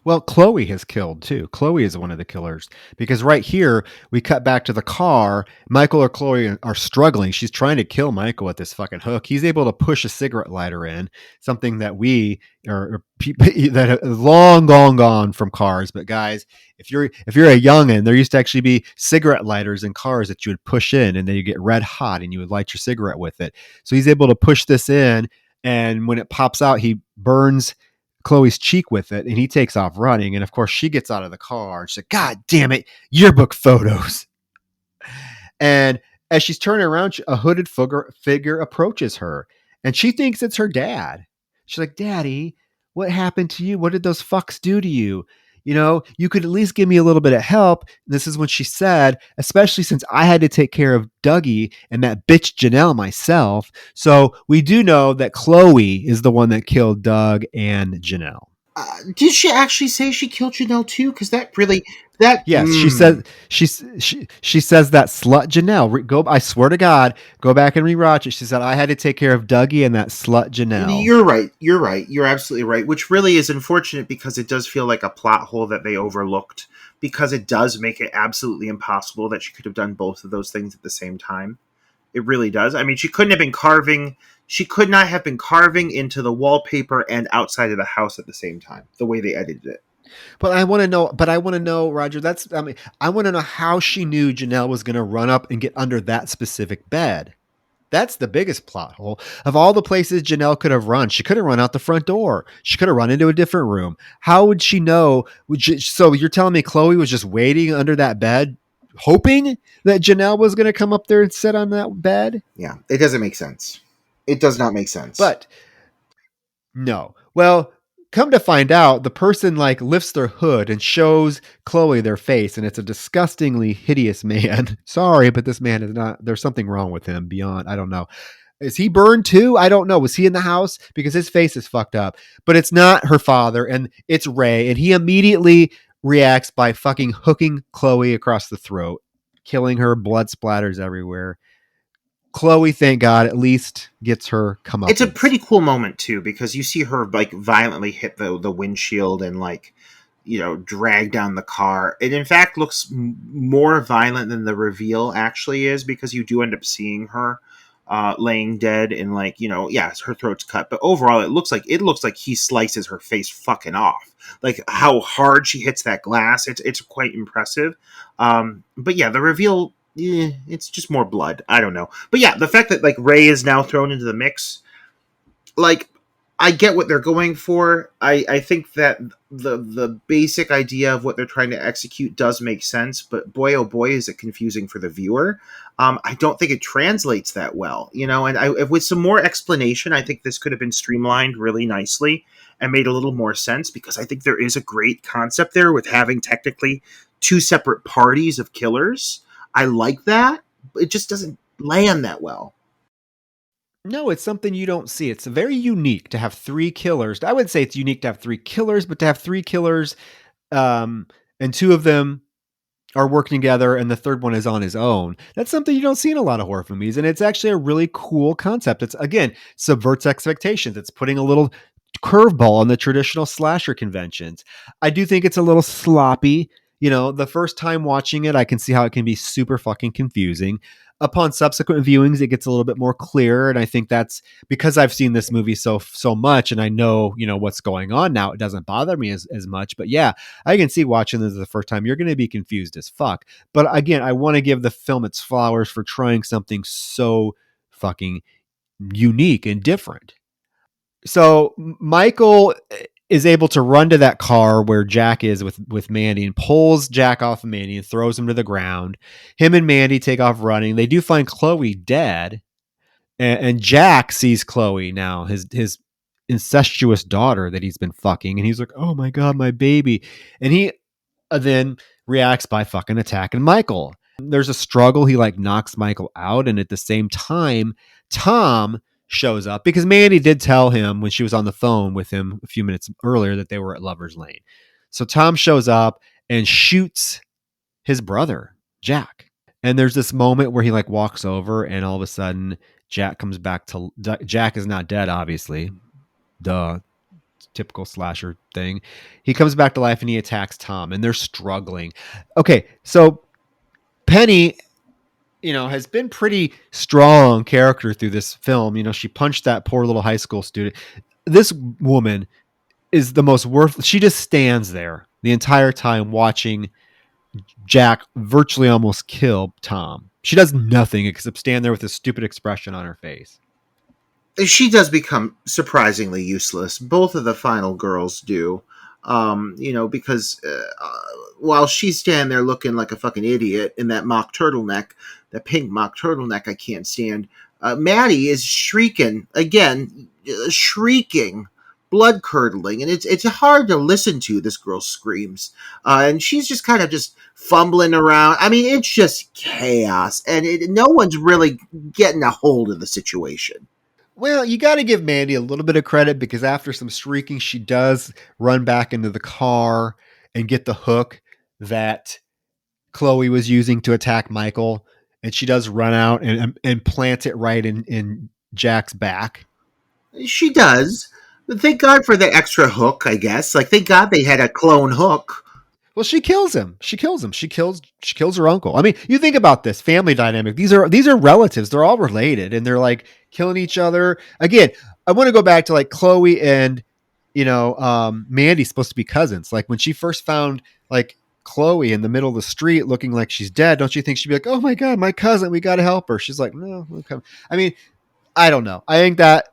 Well, Chloe has killed too. Chloe is one of the killers because right here we cut back to the car. Michael or Chloe are struggling. She's trying to kill Michael with this fucking hook. He's able to push a cigarette lighter in, something that we are people that have long gone from cars. But guys, if you're a youngin, there used to actually be cigarette lighters in cars that you would push in, and then you get red hot, and you would light your cigarette with it. So he's able to push this in, and when it pops out, he burns Chloe's cheek with it, and he takes off running. And of course, she gets out of the car and she's like, God damn it, yearbook photos. And as she's turning around, a hooded figure approaches her, and she thinks it's her dad. She's like, Daddy, what happened to you? What did those fucks do to you? You know, you could at least give me a little bit of help. This is when she said, especially since I had to take care of Dougie and that bitch Janelle myself. So we do know that Chloe is the one that killed Doug and Janelle. Did she actually say she killed Janelle too? Because that really that Yes, she said she says that slut Janelle. Go, I swear to God, go back and rewatch it. She said I had to take care of Dougie and that slut Janelle. You're right. You're absolutely right. Which really is unfortunate because it does feel like a plot hole that they overlooked. Because it does make it absolutely impossible that she could have done both of those things at the same time. It really does. I mean, she couldn't have been carving. She could not have been carving into the wallpaper and outside of the house at the same time. The way they edited it. But I want to know, Roger. I want to know how she knew Janelle was going to run up and get under that specific bed. That's the biggest plot hole. Of all the places Janelle could have run, she could have run out the front door. She could have run into a different room. How would she know? So you're telling me Chloe was just waiting under that bed, hoping that Janelle was going to come up there and sit on that bed? Yeah, it doesn't make sense. It does not make sense. But no. Well, come to find out, the person like lifts their hood and shows Chloe their face, and it's a disgustingly hideous man. Sorry, but this man is not. There's something wrong with him beyond. I don't know. Is he burned too? I don't know. Was he in the house? Because his face is fucked up. But it's not her father, and it's Ray, and he immediately reacts by fucking hooking Chloe across the throat, killing her. Blood splatters everywhere. Chloe, thank God, at least gets her come up. It's a pretty cool moment too, because you see her like violently hit the windshield and like, you know, drag down the car. It in fact looks more violent than the reveal actually is, because you do end up seeing her laying dead and like, you know, yes, her throat's cut, but overall it looks like he slices her face fucking off. Like how hard she hits that glass, it's quite impressive. But yeah, the reveal. Yeah, it's just more blood. I don't know. But yeah, the fact that like Ray is now thrown into the mix, like I get what they're going for. I think that the basic idea of what they're trying to execute does make sense, but boy oh boy is it confusing for the viewer. I don't think it translates that well, you know, and with some more explanation, I think this could have been streamlined really nicely and made a little more sense, because I think there is a great concept there with having technically two separate parties of killers. I like that. It just doesn't land that well. No, it's something you don't see. It's very unique to have three killers. I would say it's unique to have three killers, but to have three killers, and two of them are working together and the third one is on his own. That's something you don't see in a lot of horror movies. And it's actually a really cool concept. It's, again, subverts expectations. It's putting a little curveball on the traditional slasher conventions. I do think it's a little sloppy. You know, the first time watching it, I can see how it can be super fucking confusing. Upon subsequent viewings, it gets a little bit more clear. And I think that's because I've seen this movie so much and I know, you know, what's going on now. It doesn't bother me as much. But yeah, I can see watching this the first time, you're going to be confused as fuck. But again, I want to give the film its flowers for trying something so fucking unique and different. So Michael is able to run to that car where Jack is with Mandy and pulls Jack off of Mandy and throws him to the ground. Him and Mandy take off running. They do find Chloe dead. And Jack sees Chloe now, his incestuous daughter that he's been fucking. And he's like, oh my God, my baby. And he then reacts by fucking attacking Michael. There's a struggle. He like knocks Michael out. And at the same time, Tom shows up because Mandy did tell him when she was on the phone with him a few minutes earlier that they were at Lover's Lane. So Tom shows up and shoots his brother, Jack. And there's this moment where he like walks over and all of a sudden Jack comes back to Jack is not dead, obviously. Duh. Typical slasher thing. He comes back to life and he attacks Tom and they're struggling. Okay, so Penny, has been pretty strong character through this film. She punched that poor little high school student. This woman is the most worthless. She just stands there the entire time watching Jack virtually almost kill Tom. She does nothing except stand there with a stupid expression on her face. She does become surprisingly useless. Both of the final girls do. Because while she's standing there looking like a fucking idiot in that mock turtleneck, that pink mock turtleneck I can't stand, Maddie is shrieking, again, shrieking, blood curdling, and it's hard to listen to, this girl's screams. And she's just kind of just fumbling around. I mean, it's just chaos, and no one's really getting a hold of the situation. Well, you got to give Mandy a little bit of credit because after some shrieking, she does run back into the car and get the hook that Chloe was using to attack Michael. And she does run out and plant it right in Jack's back. She does. Thank God for the extra hook, I guess. Like, thank God they had a clone hook. Well, she kills him. She kills him. She kills her uncle. I mean, you think about this family dynamic. These are relatives. They're all related, and they're like killing each other. Again, I want to go back to like Chloe and Mandy's supposed to be cousins. Like when she first found like Chloe in the middle of the street looking like she's dead, don't you think she'd be like, "Oh my God, my cousin, we got to help her"? She's like, "No, we'll come." I mean, I don't know. I think that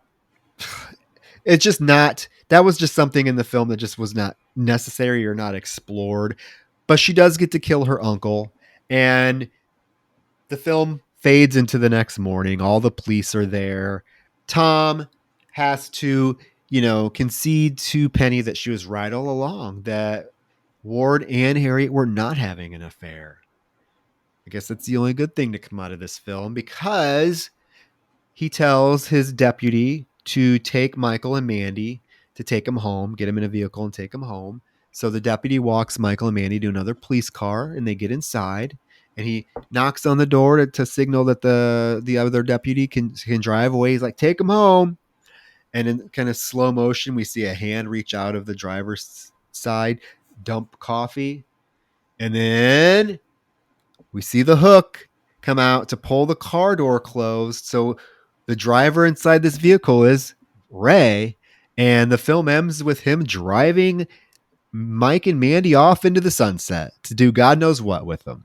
it's just not. That was just something in the film that just was not necessary or not explored. But she does get to kill her uncle, and the film fades into the next morning. All the police are there. Tom has to, concede to Penny that she was right all along, that Ward and Harriet were not having an affair. I guess that's the only good thing to come out of this film, because he tells his deputy to take Michael and Mandy, to take them home, get them in a vehicle and take them home. So the deputy walks Michael and Mandy to another police car and they get inside, and he knocks on the door to signal that the other deputy can drive away. He's like, "Take them home." And in kind of slow motion, we see a hand reach out of the driver's side, dump coffee. And then we see the hook come out to pull the car door closed. So the driver inside this vehicle is Ray. And the film ends with him driving Mike and Mandy off into the sunset to do God knows what with them.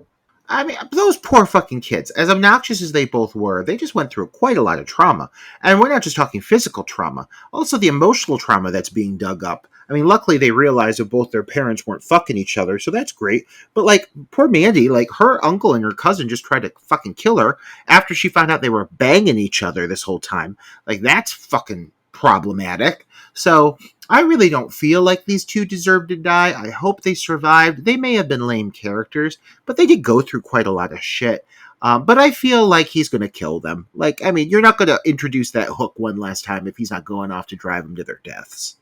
I mean, those poor fucking kids, as obnoxious as they both were, they just went through quite a lot of trauma. And we're not just talking physical trauma, also the emotional trauma that's being dug up. I mean, luckily they realized that both their parents weren't fucking each other, so that's great. But, like, poor Mandy, like, her uncle and her cousin just tried to fucking kill her after she found out they were banging each other this whole time. Like, that's fucking problematic. So I really don't feel like these two deserve to die. I hope they survived. They may have been lame characters, but they did go through quite a lot of shit. But I feel like he's going to kill them. Like, I mean, you're not going to introduce that hook one last time if he's not going off to drive them to their deaths.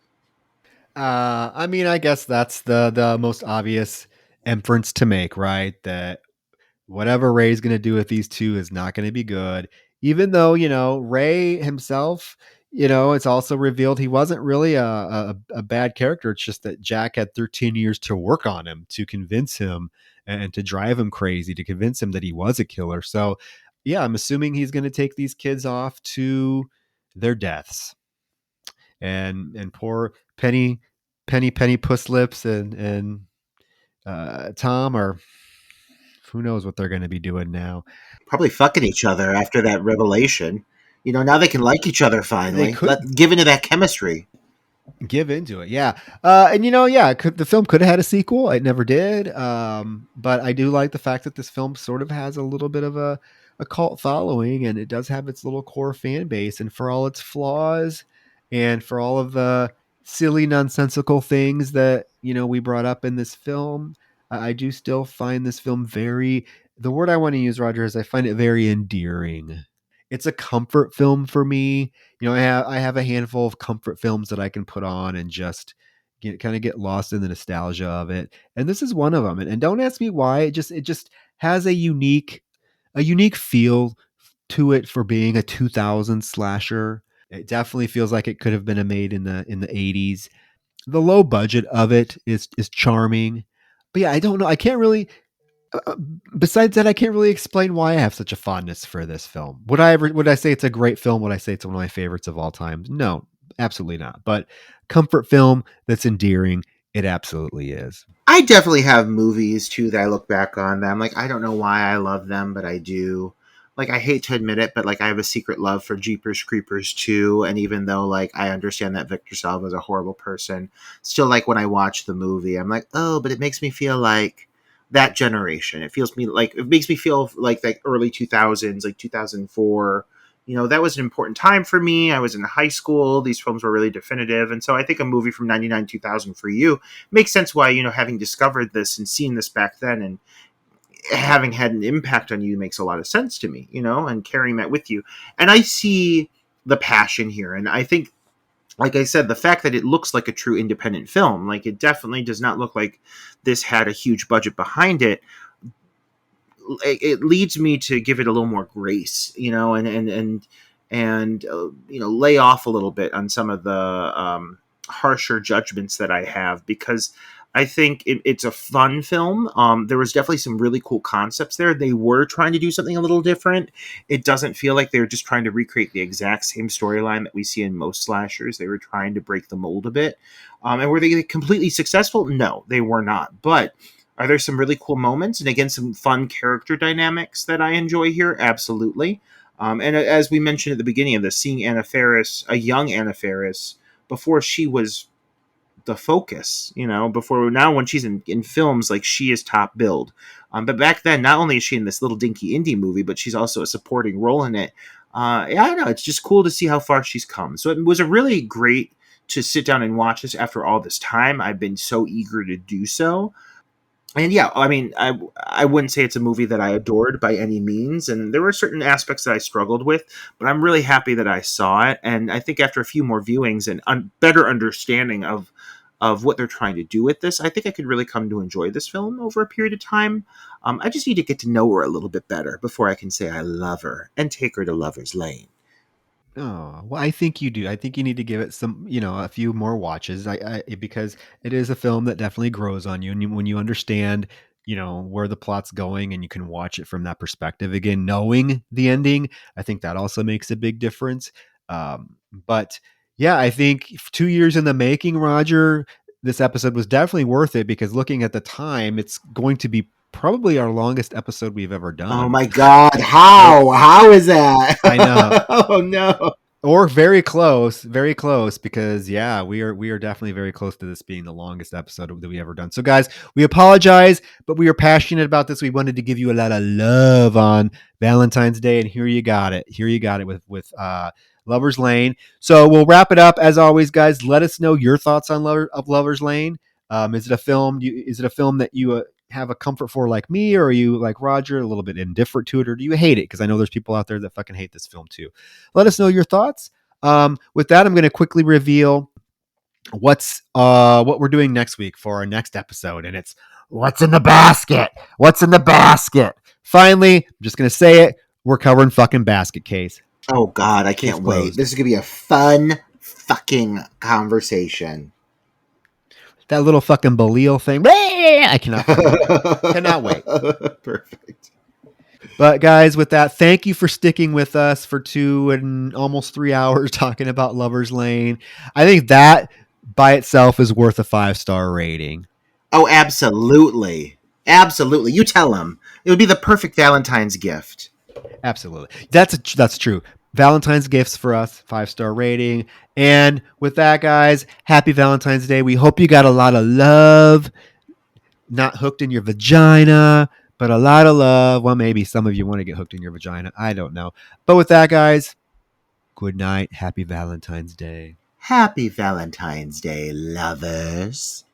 I mean, I guess that's the most obvious inference to make, right? That whatever Ray's going to do with these two is not going to be good. Even though, Ray himself, it's also revealed he wasn't really a bad character. It's just that Jack had 13 years to work on him, to convince him and to drive him crazy, to convince him that he was a killer. So, yeah, I'm assuming he's going to take these kids off to their deaths. And poor Penny Puss Lips and Tom, or who knows what they're going to be doing now. Probably fucking each other after that revelation. Now they can like each other finally. Give into that chemistry. Give into it, yeah. And the film could have had a sequel. It never did. But I do like the fact that this film sort of has a little bit of a cult following, and it does have its little core fan base. And for all its flaws, and for all of the silly, nonsensical things that we brought up in this film, I do still find this film very. The word I want to use, Roger, is I find it very endearing. It's a comfort film for me. I have a handful of comfort films that I can put on and just kind of get lost in the nostalgia of it. And this is one of them. And don't ask me why. It just has a unique feel to it for being a 2000 slasher. It definitely feels like it could have been made in the 80s. The low budget of it is charming. But yeah, I don't know. I can't really besides that, I can't really explain why I have such a fondness for this film. Would I say it's a great film? Would I say it's one of my favorites of all time? No, absolutely not. But comfort film that's endearing, it absolutely is. I definitely have movies too that I look back on that I'm like, I don't know why I love them, but I do. Like, I hate to admit it, but like I have a secret love for Jeepers Creepers too. And even though like I understand that Victor Salva is a horrible person, still like when I watch the movie, I'm like, oh, but it makes me feel like that generation. It makes me feel like early 2000s, like 2004. You know, that was an important time for me. I was in high school. These films were really definitive. And so I think a movie from 99, 2000 for you makes sense why, you know, having discovered this and seen this back then and having had an impact on you makes a lot of sense to me, you know, and carrying that with you. And I see the passion here. And I think, like I said, the fact that it looks like a true independent film, like it definitely does not look like this had a huge budget behind it. It leads me to give it a little more grace, you know, and you know, lay off a little bit on some of the harsher judgments that I have, because I think it's a fun film. There was definitely some really cool concepts there. They were trying to do something a little different. It doesn't feel like they were just trying to recreate the exact same storyline that we see in most slashers. They were trying to break the mold a bit. And were they completely successful? No, they were not. But are there some really cool moments? And again, some fun character dynamics that I enjoy here? Absolutely. And as we mentioned at the beginning of this, seeing Anna Faris, a young Anna Faris, before she was the focus, you know, before now when she's in films, like she is top billed. But back then, not only is she in this little dinky indie movie, but she's also a supporting role in it. Yeah, I know. It's just cool to see how far she's come. So it was a really great to sit down and watch this after all this time. I've been so eager to do so. And yeah, I mean, I wouldn't say it's a movie that I adored by any means, and there were certain aspects that I struggled with, but I'm really happy that I saw it, and I think after a few more viewings and better understanding of what they're trying to do with this, I think I could really come to enjoy this film over a period of time. I just need to get to know her a little bit better before I can say I love her and take her to Lover's Lane. Oh, well, I think you do. I think you need to give it some, a few more watches. Because it is a film that definitely grows on you, and when you understand, where the plot's going, and you can watch it from that perspective again, knowing the ending, I think that also makes a big difference. But yeah, I think 2 years in the making, Roger. This episode was definitely worth it because looking at the time, it's going to be probably our longest episode we've ever done. Oh my God. How is that? I know. Oh no. Or very close because yeah, we are definitely very close to this being the longest episode that we ever done. So guys, we apologize, but we are passionate about this. We wanted to give you a lot of love on Valentine's Day, and here you got it. With Lover's Lane. So we'll wrap it up as always, guys. Let us know your thoughts on Lover's Lane. Is it a film? Is it a film that you have a comfort for like me, or are you like Roger, a little bit indifferent to it, or do you hate it? Because I know there's people out there that fucking hate this film too. Let us know your thoughts. With that, I'm going to quickly reveal what we're doing next week for our next episode, and it's what's in the basket. What's in the basket? Finally, I'm just going to say it. We're covering fucking Basket Case. Oh God, I can't wait. This is going to be a fun fucking conversation. That little fucking Belial thing. I cannot wait. Perfect. But guys, with that, thank you for sticking with us for 2 and almost 3 hours talking about Lover's Lane. I think that by itself is worth a 5-star rating. Oh, absolutely. Absolutely. You tell them. It would be the perfect Valentine's gift. Absolutely. That's true. Valentine's gifts for us, 5-star rating. And with that, guys, happy Valentine's Day. We hope you got a lot of love, not hooked in your vagina, but a lot of love. Well, maybe some of you want to get hooked in your vagina. I don't know. But with that, guys, good night. Happy Valentine's Day. Happy Valentine's Day, lovers.